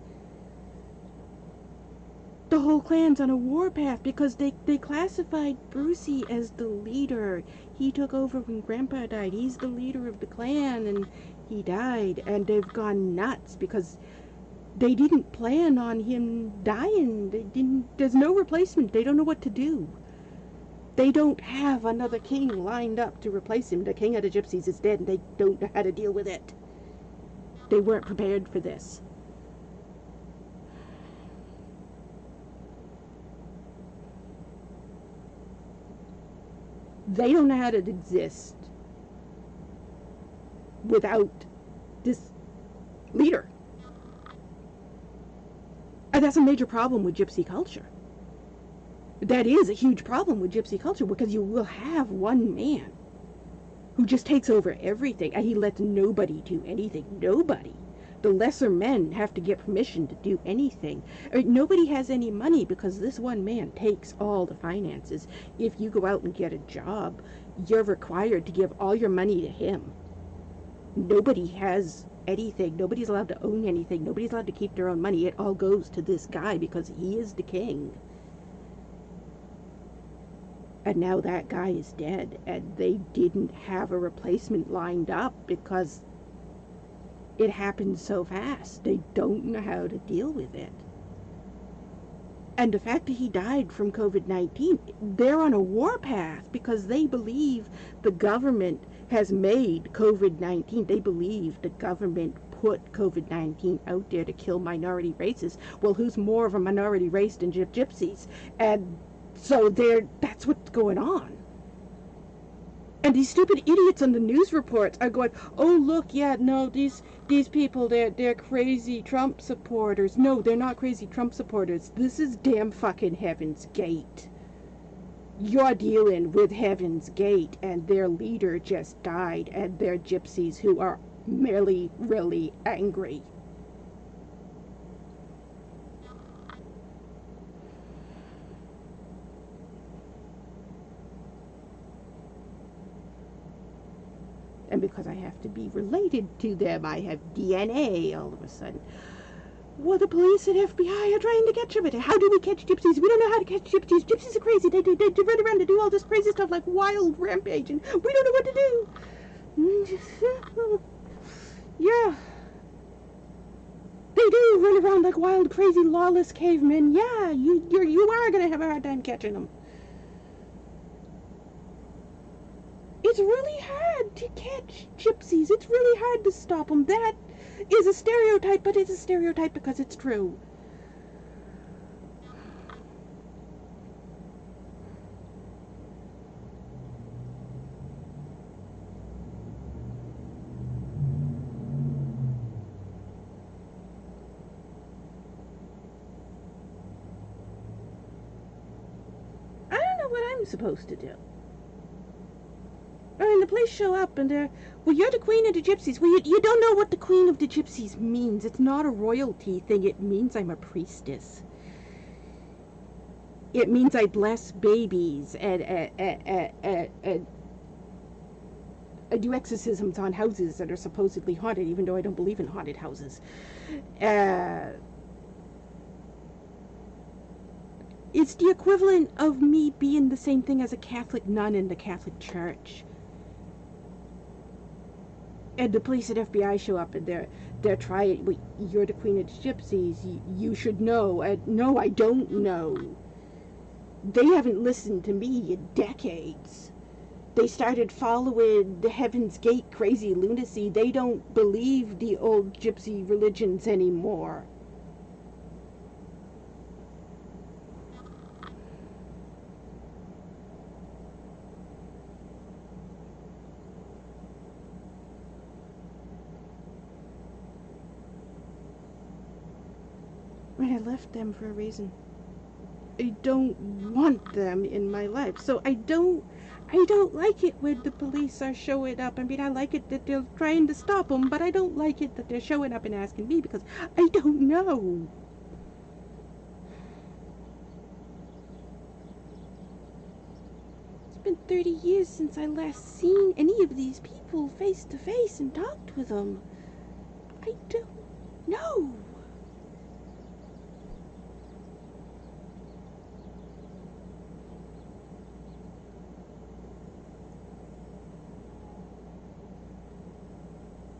The whole clan's on a warpath because they classified Brucey as the leader. He took over when Grandpa died. He's the leader of the clan, and he died. And they've gone nuts because they didn't plan on him dying. There's no replacement. They don't know what to do. They don't have another king lined up to replace him. The king of the gypsies is dead, and they don't know how to deal with it. They weren't prepared for this. They don't know how to exist without this leader. And that's a major problem with gypsy culture. That is a huge problem with gypsy culture, because you will have one man who just takes over everything, and he lets nobody do anything. Nobody. The lesser men have to get permission to do anything. Nobody has any money because this one man takes all the finances. If you go out and get a job, you're required to give all your money to him. Nobody has anything. Nobody's allowed to own anything. Nobody's allowed to keep their own money. It all goes to this guy because he is the king. And now that guy is dead, and they didn't have a replacement lined up because it happened so fast. They don't know how to deal with it. And the fact that he died from COVID-19, they're on a warpath because they believe the government has made COVID-19. They believe the government put COVID-19 out there to kill minority races. Well, who's more of a minority race than gypsies? And so that's what's going on. And these stupid idiots on the news reports are going, oh, look, yeah, no, these people, they're crazy Trump supporters. No, they're not crazy Trump supporters. This is damn fucking Heaven's Gate. You're dealing with Heaven's Gate, and their leader just died, and they're gypsies who are merely really angry. And because I have to be related to them, I have DNA all of a sudden. Well, the police and FBI are trying to catch them. How do we catch gypsies? We don't know how to catch gypsies. Gypsies are crazy. They run around and do all this crazy stuff like wild rampage, and we don't know what to do. Yeah. They do run around like wild, crazy, lawless cavemen. Yeah, you are going to have a hard time catching them. It's really hard to catch gypsies. It's really hard to stop them. That is a stereotype, but it's a stereotype because it's true. I don't know what I'm supposed to do. I mean, the police show up and they're, well, you're the queen of the gypsies. Well, you don't know what the queen of the gypsies means. It's not a royalty thing. It means I'm a priestess. It means I bless babies and I do exorcisms on houses that are supposedly haunted, even though I don't believe in haunted houses. It's the equivalent of me being the same thing as a Catholic nun in the Catholic Church. And the police and FBI show up and they're trying, well, you're the queen of the gypsies, you should know. No, I don't know. They haven't listened to me in decades. They started following the Heaven's Gate crazy lunacy. They don't believe the old gypsy religions anymore. I left them for a reason. I don't want them in my life. So I don't like it when the police are showing up. I mean, I like it that they're trying to stop them, but I don't like it that they're showing up and asking me because I don't know. 30 years since I last seen any of these people face to face and talked with them. I don't know.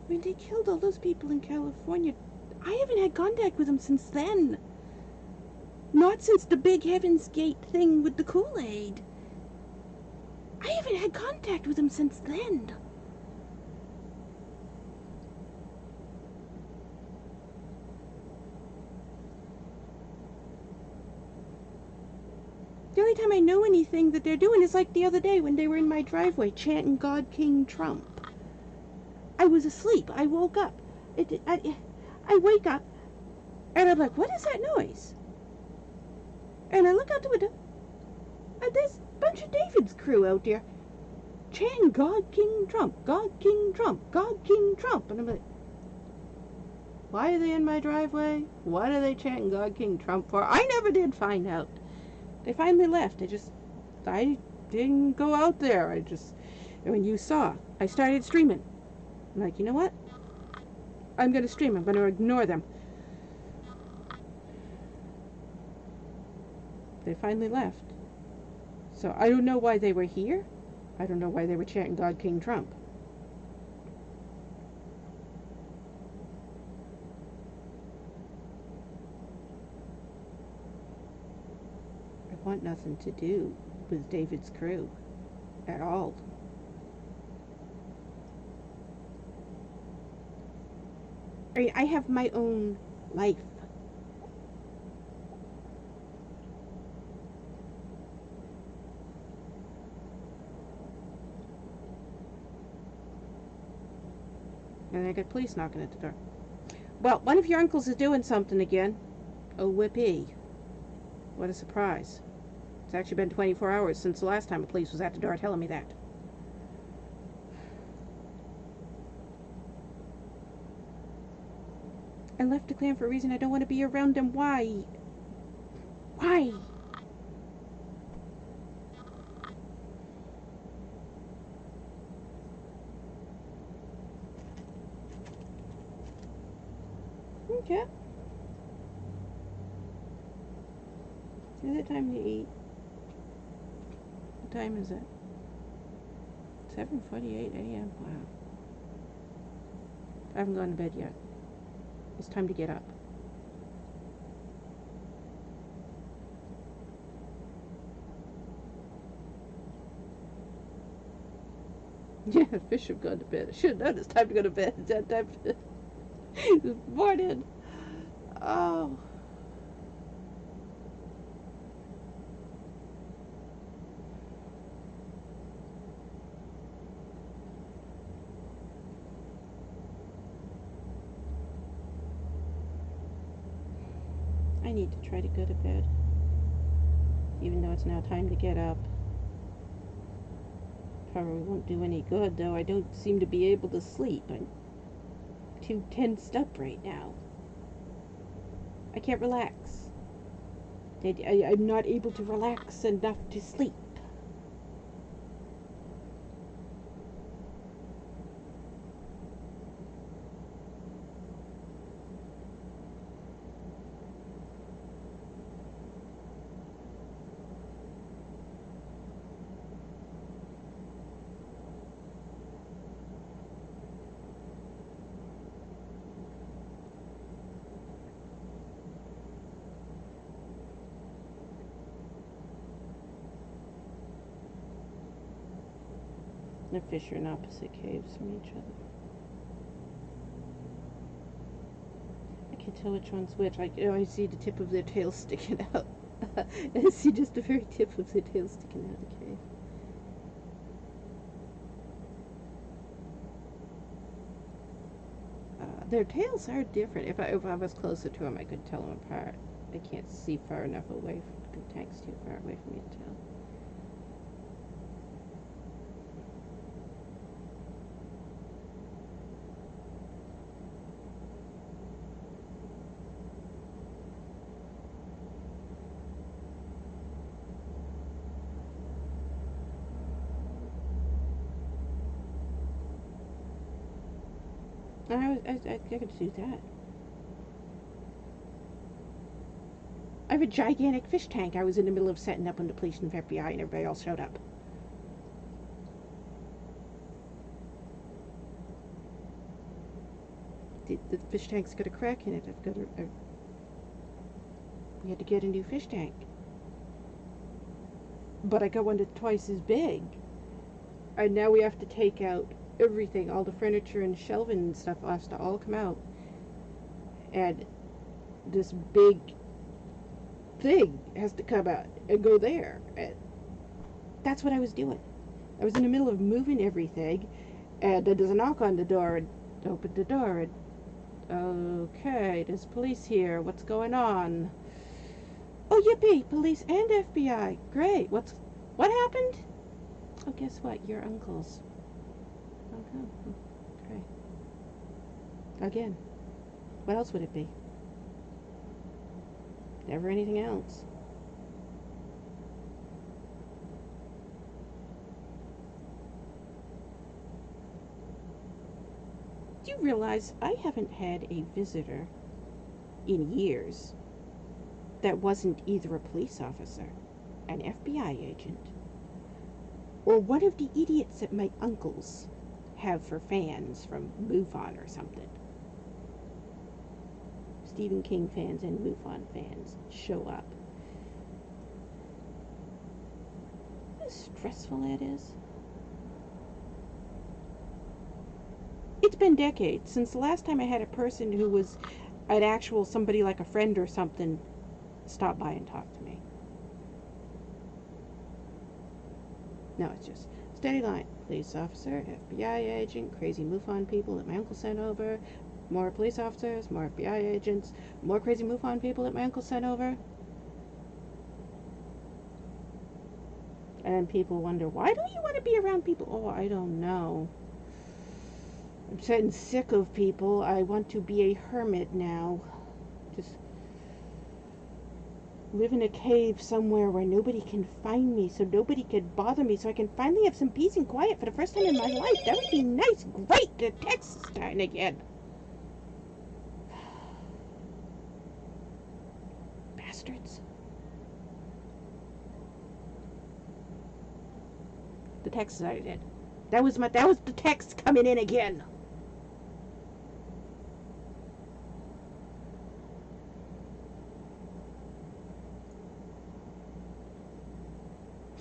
When they killed all those people in California, I haven't had contact with them since then. Not since the big Heaven's Gate thing with the Kool-Aid. I haven't had contact with them since then. The only time I know anything that they're doing is like the other day when they were in my driveway chanting God King Trump. I was asleep. I woke up. I wake up and I'm like, what is that noise? And I look out the window and there's a bunch of David's crew out there chanting God King Trump, God King Trump, God King Trump. And I'm like, why are they in my driveway? What are they chanting God King Trump for? I never did find out. They finally left. I didn't go out there. And when you saw, I started streaming. I'm like, you know what? I'm going to stream. I'm going to ignore them. They finally left. So I don't know why they were here. I don't know why they were chanting God King Trump. I want nothing to do with David's crew at all. I have my own life. And I got police knocking at the door. Well, one of your uncles is doing something again. Oh, whippy. What a surprise. It's actually been 24 hours since the last time a police was at the door telling me that. I left the clan for a reason. I don't want to be around them. Why? Why? Okay. Is it time to eat? What time is it? 7:48 a.m. Wow. I haven't gone to bed yet. It's time to get up. Yeah, fish have gone to bed. I should have known it's time to go to bed. It's that time. This morning. Oh. I need to try to go to bed. Even though it's now time to get up. Probably won't do any good, though. I don't seem to be able to sleep. I'm too tensed up right now. I can't relax. I'm not able to relax enough to sleep. The fish are in opposite caves from each other. I can tell which one's which. I see the tip of their tail sticking out. I see just the very tip of their tail sticking out of the cave. Their tails are different. If I was closer to them, I could tell them apart. I can't see far enough away. The tank's too far away from me to tell. I could do that. I have a gigantic fish tank I was in the middle of setting up when the police and FBI and everybody else showed up. The fish tank's got a crack in it. We had to get a new fish tank. But I got one that's twice as big. And now we have to take out everything. All the furniture and shelving and stuff has to all come out. And this big thing has to come out and go there. And that's what I was doing. I was in the middle of moving everything. And then there's a knock on the door. And opened the door. And okay, there's police here. What's going on? Oh, yippee! Police and FBI. Great. What happened? Oh, guess what? Your uncle's. Okay. Great. Again. What else would it be? Never anything else. Do you realize I haven't had a visitor in years that wasn't either a police officer, an FBI agent, or one of the idiots that my uncles have for fans from MUFON or something. Stephen King fans and MUFON fans show up. How stressful that is. It's been decades since the last time I had a person who was an actual somebody like a friend or something stop by and talk to me. No, it's just steady line. Police officer, FBI agent, crazy MUFON people that my uncle sent over, more police officers, more FBI agents, more crazy MUFON people that my uncle sent over. And people wonder, why don't you want to be around people? Oh, I don't know. I'm getting sick of people. I want to be a hermit now. Just live in a cave somewhere where nobody can find me, so nobody can bother me, so I can finally have some peace and quiet for the first time in my life. That would be nice. Great! The text is starting again. Bastards. The text started in. That was the text coming in again.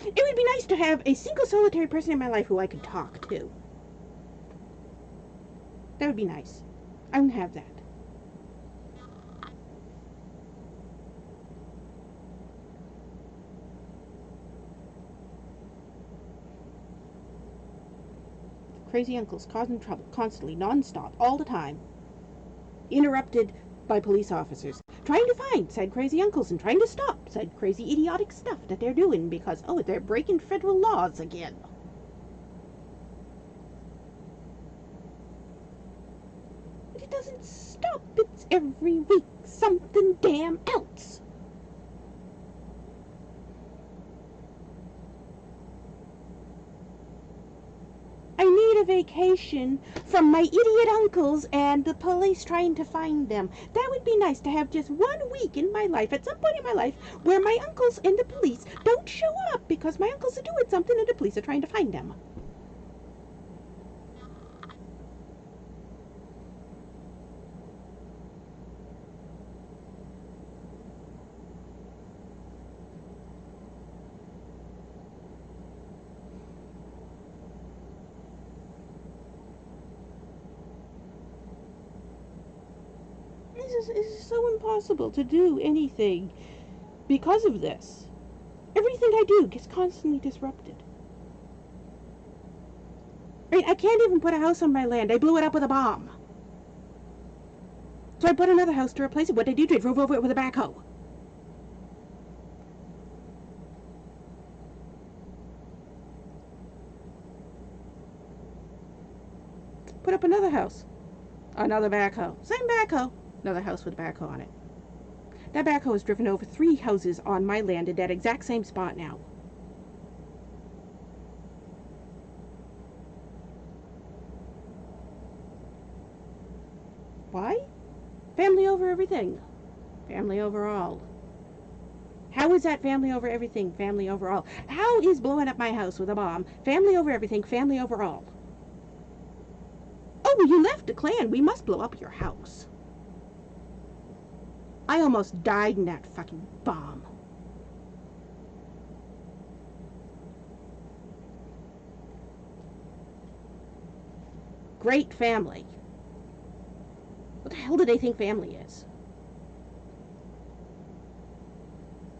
It would be nice to have a single solitary person in my life who I could talk to. That would be nice. I don't have that. Crazy uncles causing trouble constantly, non-stop, all the time. Interrupted by police officers. Trying to find said crazy uncles and trying to stop said crazy idiotic stuff that they're doing because, oh, they're breaking federal laws again. But it doesn't stop. It's every week something damn else. I need a vacation from my idiot uncles and the police trying to find them. That would be nice to have just 1 week in my life, at some point in my life, where my uncles and the police don't show up because my uncles are doing something and the police are trying to find them. It is so impossible to do anything because of this. Everything I do gets constantly disrupted. Right? I can't even put a house on my land. I blew it up with a bomb. So I put another house to replace it. What did I do? I drove over it with a backhoe. Put up another house. Another backhoe. Same backhoe. Another house with a backhoe on it. That backhoe has driven over 3 houses on my land at that exact same spot now. over everything. Family over all. How is that family over everything? Family over all. How is blowing up my house with a bomb? Family over everything. Family over all. Oh, you left a clan. We must blow up your house. I almost died in that fucking bomb. Great family. What the hell do they think family is?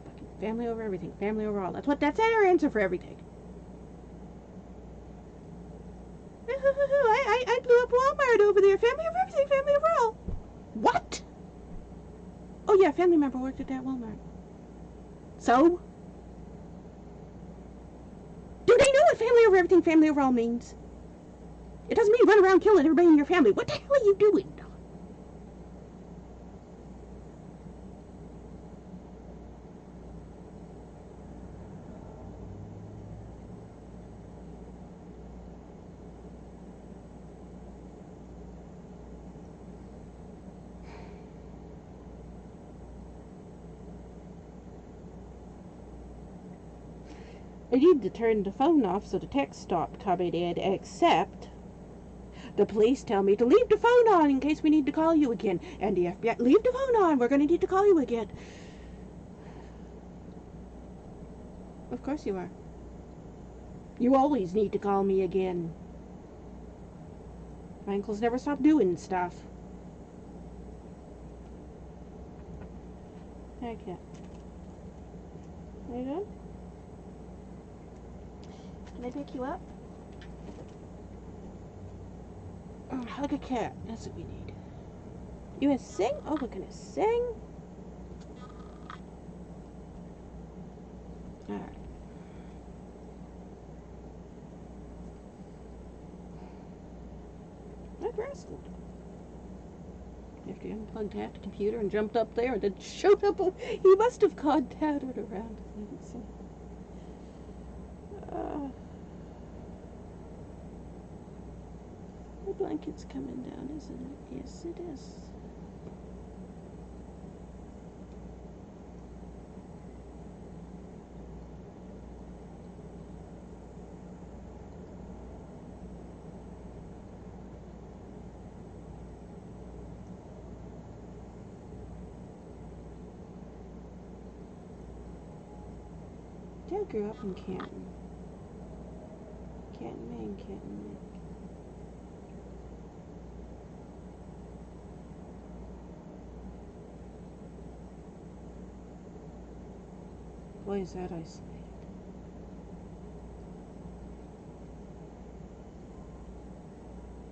Fucking family over everything. Family over all. That's our answer for everything. I blew up Walmart over there. Family over everything. Family over all. What? Oh yeah, family member worked at that Walmart. So? Do they know what family over everything, family over all means? It doesn't mean run around killing everybody in your family. What the hell are you doing? I need to turn the phone off so the text stopped coming in, except the police tell me to leave the phone on in case we need to call you again. And the FBI, leave the phone on, we're going to need to call you again. Of course you are. You always need to call me again. My uncles never stop doing stuff. Okay. Are you done? Can I pick you up? Hug a cat. That's what we need. You want to sing? Oh, we're going to sing? Alright. That rascal. After he unplugged half the computer and jumped up there and then showed up, he must have contacted around things. The blanket's coming down, isn't it? Yes, it is. Dad grew up in Canton. Canton, Maine, Canton, Maine. Boy, is that isolated.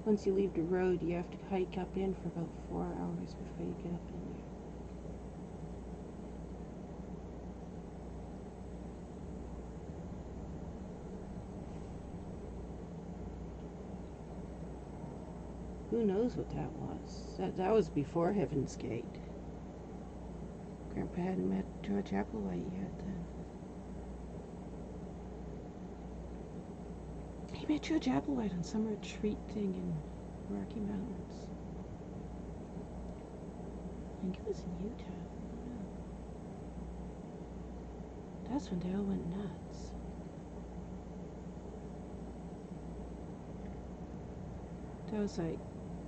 Once you leave the road, you have to hike up in for about 4 hours before you get up in there. Who knows what that was? That was before Heaven's Gate. Grandpa hadn't met George Applewhite yet then. He met George Applewhite on some retreat thing in Rocky Mountains. I think it was in Utah. Yeah. That's when they all went nuts. That was like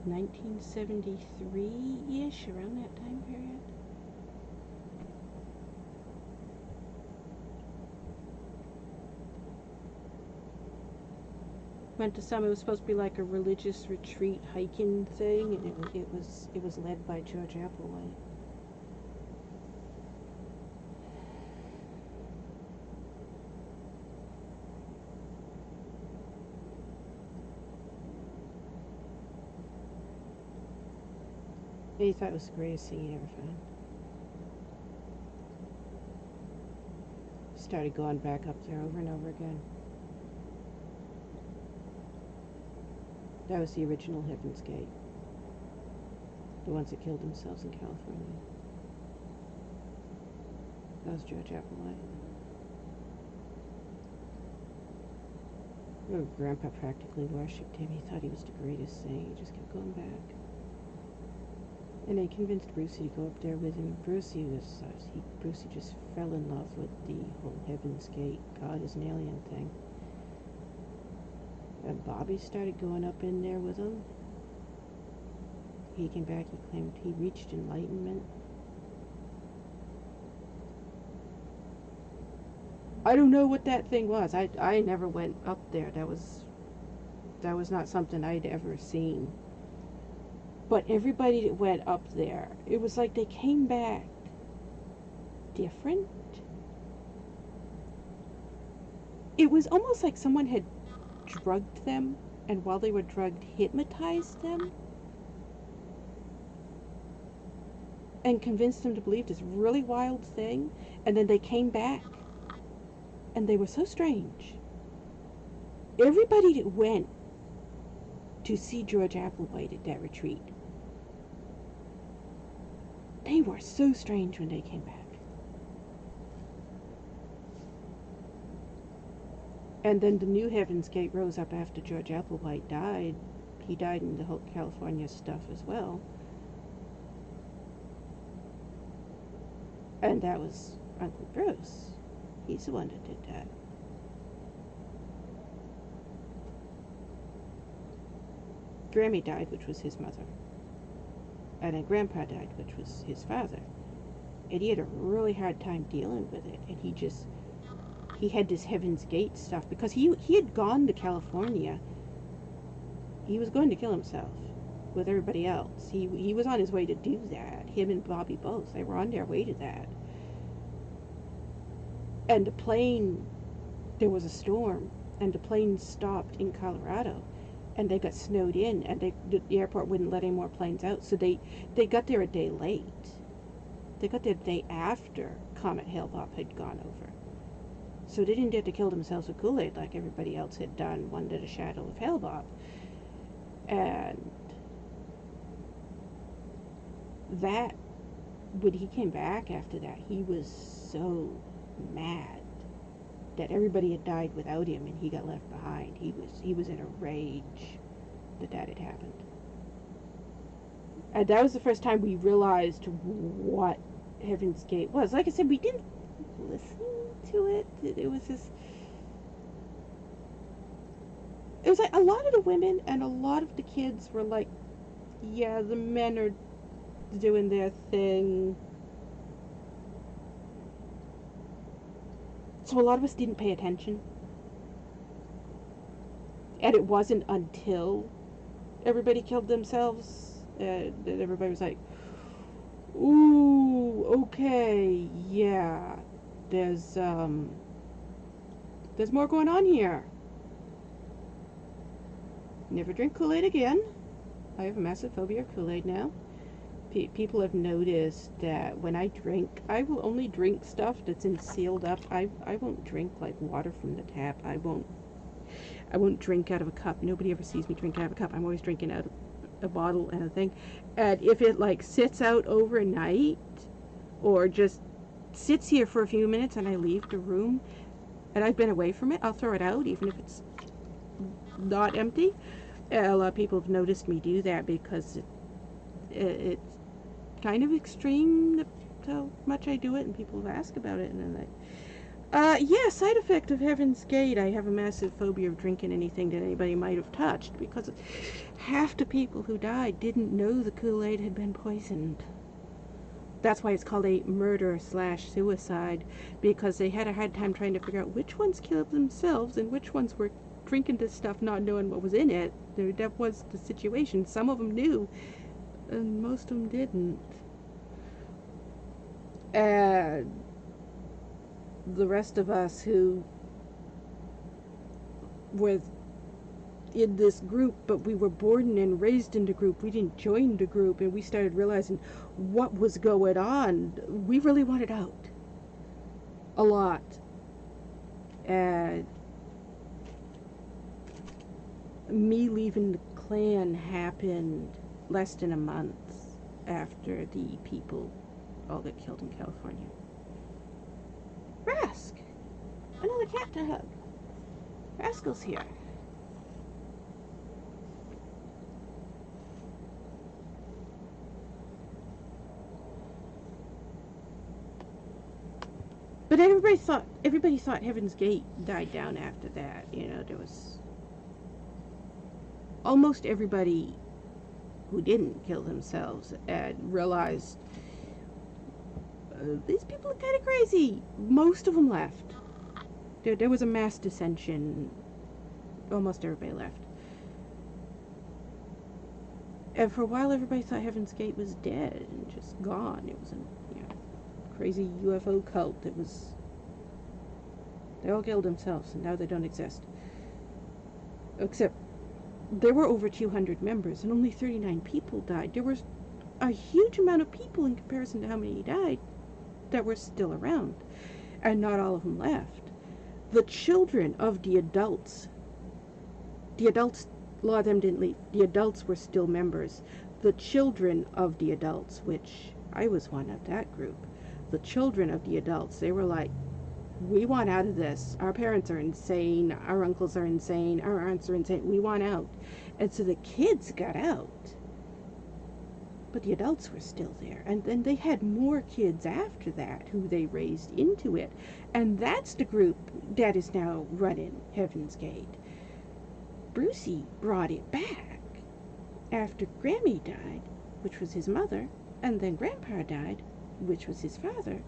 1973-ish, around that time period. Went to some. It was supposed to be like a religious retreat hiking thing, and it was led by George Applewhite. He thought it was the greatest thing he ever found. Started going back up there over and over again. That was the original Heaven's Gate. The ones that killed themselves in California. That was George Applewhite. Your grandpa practically worshipped him. He thought he was the greatest thing. He just kept going back. And I convinced Brucey to go up there with him. Brucey just fell in love with the whole Heaven's Gate, God is an alien thing. And Bobby started going up in there with him. He came back, he claimed he reached enlightenment. I don't know what that thing was. I never went up there. That was not something I'd ever seen. But everybody that went up there, it was like they came back different. It was almost like someone had drugged them, and while they were drugged, hypnotized them and convinced them to believe this really wild thing, and then they came back, and they were so strange. Everybody that went to see George Applewhite at that retreat, they were so strange when they came back. And then the new Heaven's Gate rose up after George Applewhite died. He died in the whole California stuff as well. And that was Uncle Bruce. He's the one that did that. Grammy died, which was his mother. And then Grandpa died, which was his father. And he had a really hard time dealing with it. And he had this Heaven's Gate stuff because he had gone to California. He was going to kill himself with everybody else. He was on his way to do that. Him and Bobby both. They were on their way to that. And the plane, there was a storm, and the plane stopped in Colorado, and they got snowed in, and the airport wouldn't let any more planes out, so they got there a day late. They got there the day after Comet Hale-Bopp had gone over. So they didn't get to kill themselves with Kool-Aid like everybody else had done under the shadow of Hale-Bopp. And that, when he came back after that, he was so mad that everybody had died without him and he got left behind. He was in a rage that had happened. And that was the first time we realized what Heaven's Gate was. Like I said, we didn't listen to it. It was just, it was like a lot of the women and a lot of the kids were like, yeah, the men are doing their thing. So a lot of us didn't pay attention. And it wasn't until everybody killed themselves that everybody was like, ooh, okay, yeah, there's more going on here. Never drink Kool-Aid again. I have a massive phobia of Kool-Aid now. People have noticed that when I drink, I will only drink stuff that's in sealed up. I won't drink like water from the tap. I won't drink out of a cup. Nobody ever sees me drink out of a cup. I'm always drinking out of a bottle and a thing. And if it like sits out overnight or just sits here for a few minutes and I leave the room and I've been away from it, I'll throw it out even if it's not empty. A lot of people have noticed me do that because it's kind of extreme how much I do it, and people have asked about it, and I'm like, yeah, side effect of Heaven's Gate, I have a massive phobia of drinking anything that anybody might have touched, because half the people who died didn't know the Kool-Aid had been poisoned. That's why it's called a murder/suicide, because they had a hard time trying to figure out which ones killed themselves and which ones were drinking this stuff not knowing what was in it. That was the situation. Some of them knew, and most of them didn't. And the rest of us who were in this group, but we were born and raised in the group, we didn't join the group, and we started realizing what was going on. We really wanted out. A lot. And me leaving the clan happened less than a month after the people all got killed in California. Rask! Another cat to hug. Rascal's here. But everybody thought Heaven's Gate died down after that. You know, there was almost everybody who didn't kill themselves and realized these people are kind of crazy. Most of them left. There was a mass dissension. Almost everybody left. And for a while, everybody thought Heaven's Gate was dead and just gone. It was a crazy UFO cult. They all killed themselves, and now they don't exist. Except there were over 200 members, and only 39 people died. There was a huge amount of people in comparison to how many died that were still around, and not all of them left. The children of the adults, a lot of them didn't leave. The adults were still members. The children of the adults, which I was one of that group, the children of the adults, they were like, we want out of this. Our parents are insane. Our uncles are insane. Our aunts are insane. We want out. And so the kids got out. But the adults were still there. And then they had more kids after that who they raised into it. And that's the group that is now running Heaven's Gate. Brucey brought it back after Grammy died, which was his mother, and then Grandpa died, which was his father.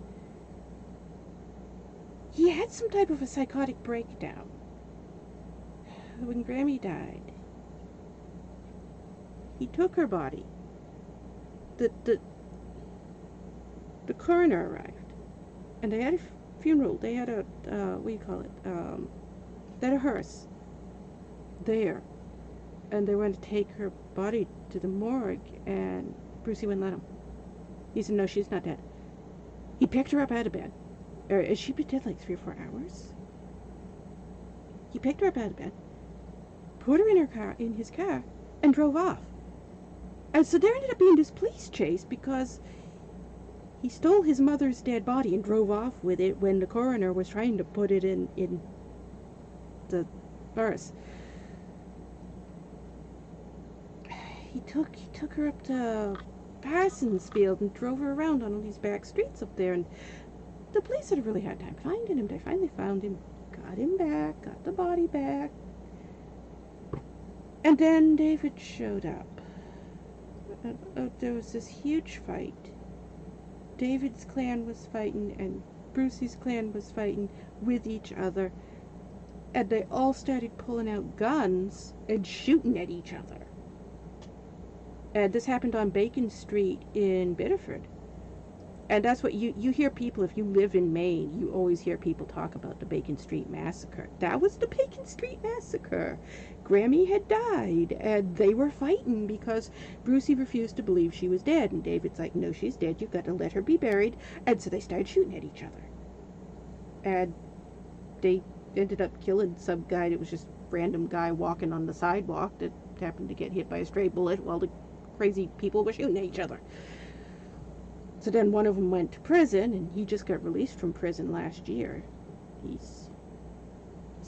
He had some type of a psychotic breakdown when Grammy died. He took her body. The coroner arrived, and they had a funeral. They had a what do you call it? They had a hearse there, and they went to take her body to the morgue, and Brucey wouldn't let him. He said, "No, she's not dead." He picked her up out of bed. She'd been dead like 3 or 4 hours. He picked her up out of bed, put her in his car, and drove off. And so there ended up being this police chase because he stole his mother's dead body and drove off with it when the coroner was trying to put it in the hearse. He took her up to Parsonsfield and drove her around on all these back streets up there, and the police had a really hard time finding him. They finally found him, got him back, got the body back, and then David showed up. There was this huge fight. David's clan was fighting, and Brucey's clan was fighting with each other, and they all started pulling out guns and shooting at each other. And this happened on Bacon Street in Biddeford. And that's what you hear people, if you live in Maine, you always hear people talk about the Bacon Street Massacre. That was the Bacon Street Massacre. Grammy had died, and they were fighting because Brucey refused to believe she was dead. And David's like, no, she's dead. You've got to let her be buried. And so they started shooting at each other. And they ended up killing some guy that was just a random guy walking on the sidewalk that happened to get hit by a stray bullet while the crazy people were shooting at each other. So then one of them went to prison, and he just got released from prison last year. It's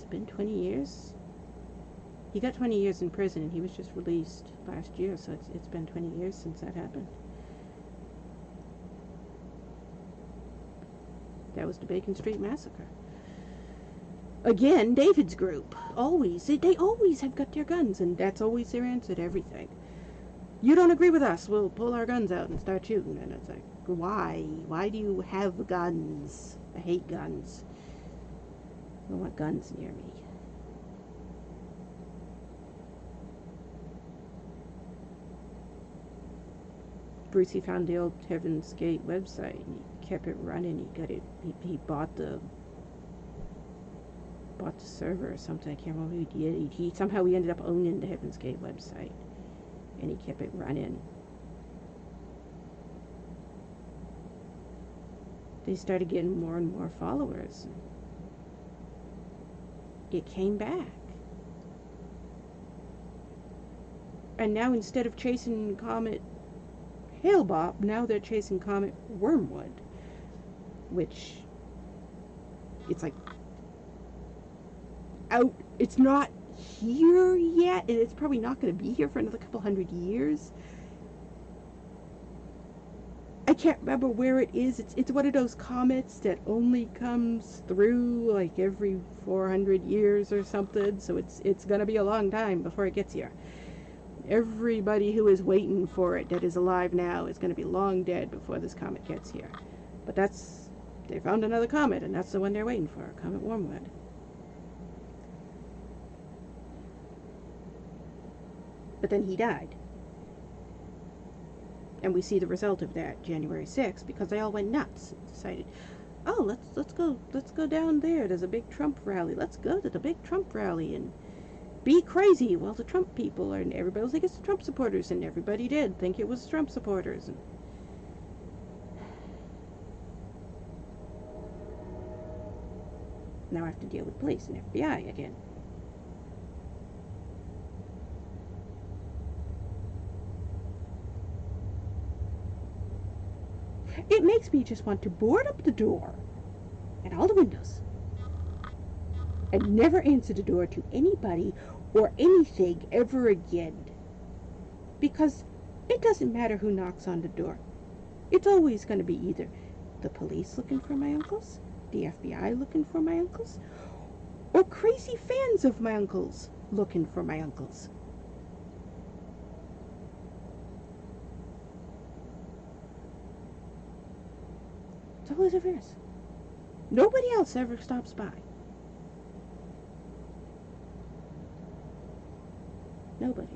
been 20 years? He got 20 years in prison, and he was just released last year, so it's been 20 years since that happened. That was the Bacon Street Massacre. Again, David's group. Always. They always have got their guns, and that's always their answer to everything. You don't agree with us, we'll pull our guns out and start shooting. And it's like, why? Why do you have guns? I hate guns. I don't want guns near me. Brucey found the old Heaven's Gate website, and he kept it running. He got it. He bought the server or something. I can't remember what he did. He somehow he ended up owning the Heaven's Gate website, and he kept it running. They started getting more and more followers. It came back. And now instead of chasing Comet Hale-Bopp, now they're chasing Comet Wormwood. Which, it's like, out, it's not here yet, and it's probably not going to be here for another couple 100 years. I can't remember where it is. It's one of those comets that only comes through like every 400 years or something. So it's gonna be a long time before it gets here. Everybody who is waiting for it that is alive now is gonna be long dead before this comet gets here. But they found another comet, and that's the one they're waiting for, Comet Wormwood. But then he died. And we see the result of that January 6th, because they all went nuts and decided, oh, let's go down there. There's a big Trump rally. Let's go to the big Trump rally and be crazy while the Trump people are, and everybody will think it's the Trump supporters, and everybody did think it was Trump supporters. And now I have to deal with police and FBI again. It makes me just want to board up the door and all the windows and never answer the door to anybody or anything ever again. Because it doesn't matter who knocks on the door. It's always going to be either the police looking for my uncles, the FBI looking for my uncles, or crazy fans of my uncles looking for my uncles. It's always a risk. Nobody else ever stops by. Nobody.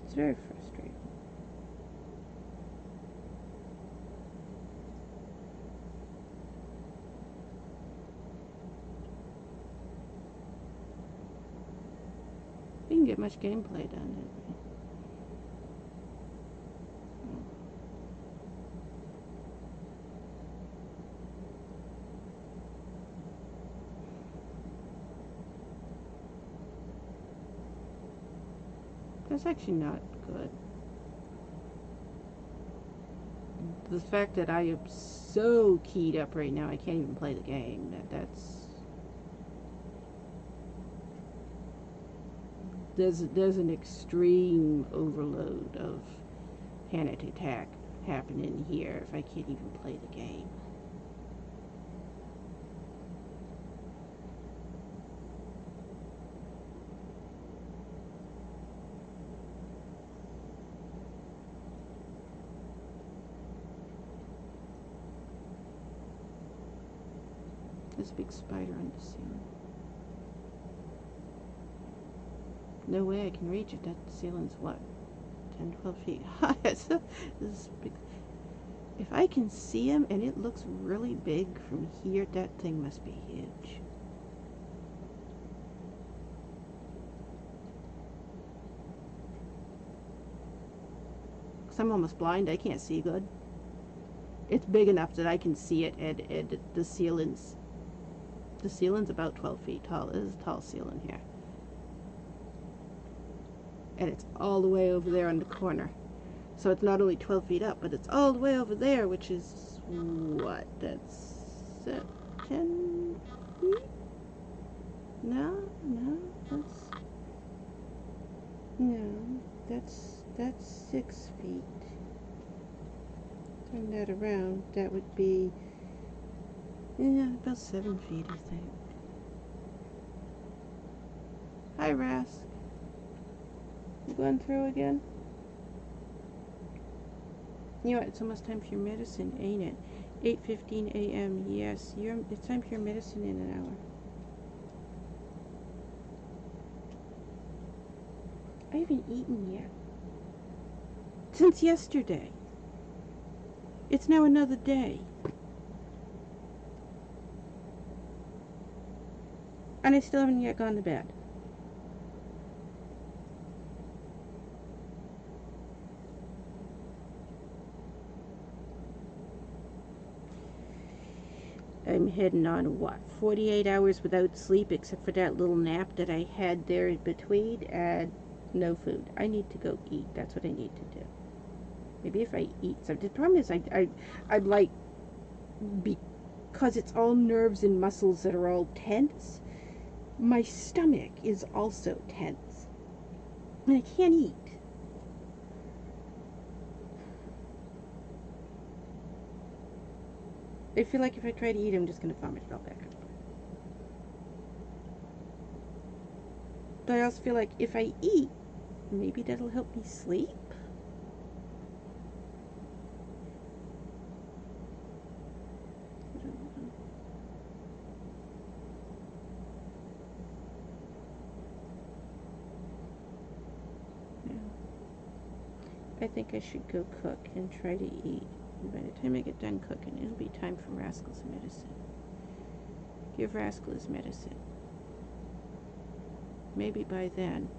It's very frustrating. We didn't get much gameplay done, did we? That's actually not good. The fact that I am so keyed up right now, I can't even play the game. There's an extreme overload of panic attack happening here if I can't even play the game. There's a big spider on the ceiling. No way I can reach it. That ceiling's what? 10, 12 feet high. This is big. If I can see him and it looks really big from here, that thing must be huge. Because I'm almost blind. I can't see good. It's big enough that I can see it, and the ceiling's about 12 feet tall. It is a tall ceiling here. And it's all the way over there on the corner. So it's not only 12 feet up, but it's all the way over there, which is, what, that's 10 feet? No, that's 6 feet. Turn that around, that would be, yeah, about 7 feet, I think. Hi, Rask. You going through again? You know what? It's almost time for your medicine, ain't it? 8:15 a.m. Yes, it's time for your medicine in an hour. I haven't eaten yet. Since yesterday. It's now another day. And I still haven't yet gone to bed. I'm heading on, what, 48 hours without sleep, except for that little nap that I had there in between, and no food. I need to go eat. That's what I need to do. Maybe if I eat something. The problem is I'm like, because it's all nerves and muscles that are all tense, my stomach is also tense. And I can't eat. I feel like if I try to eat, I'm just going to vomit it all back up. But I also feel like if I eat, maybe that'll help me sleep. I don't know. Yeah. I think I should go cook and try to eat. And by the time I get done cooking, it'll be time for Rascal's medicine. Give Rascal his medicine. Maybe by then,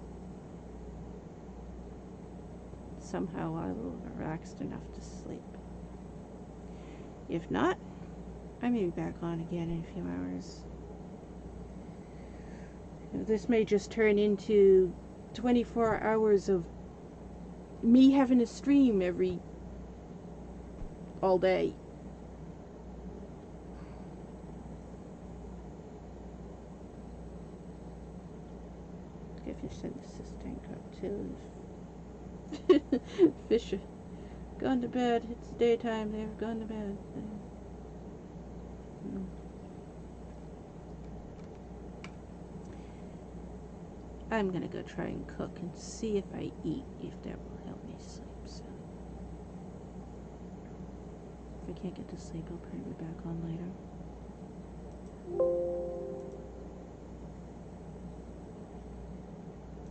somehow I will have relaxed enough to sleep. If not, I may be back on again in a few hours. This may just turn into 24 hours of me having a stream all day. If you send this tank up too. Fish have gone to bed. It's daytime. They've gone to bed. I'm gonna go try and cook and see if I eat, if that will help me sleep. So if I can't get to sleep, I'll probably be back on later.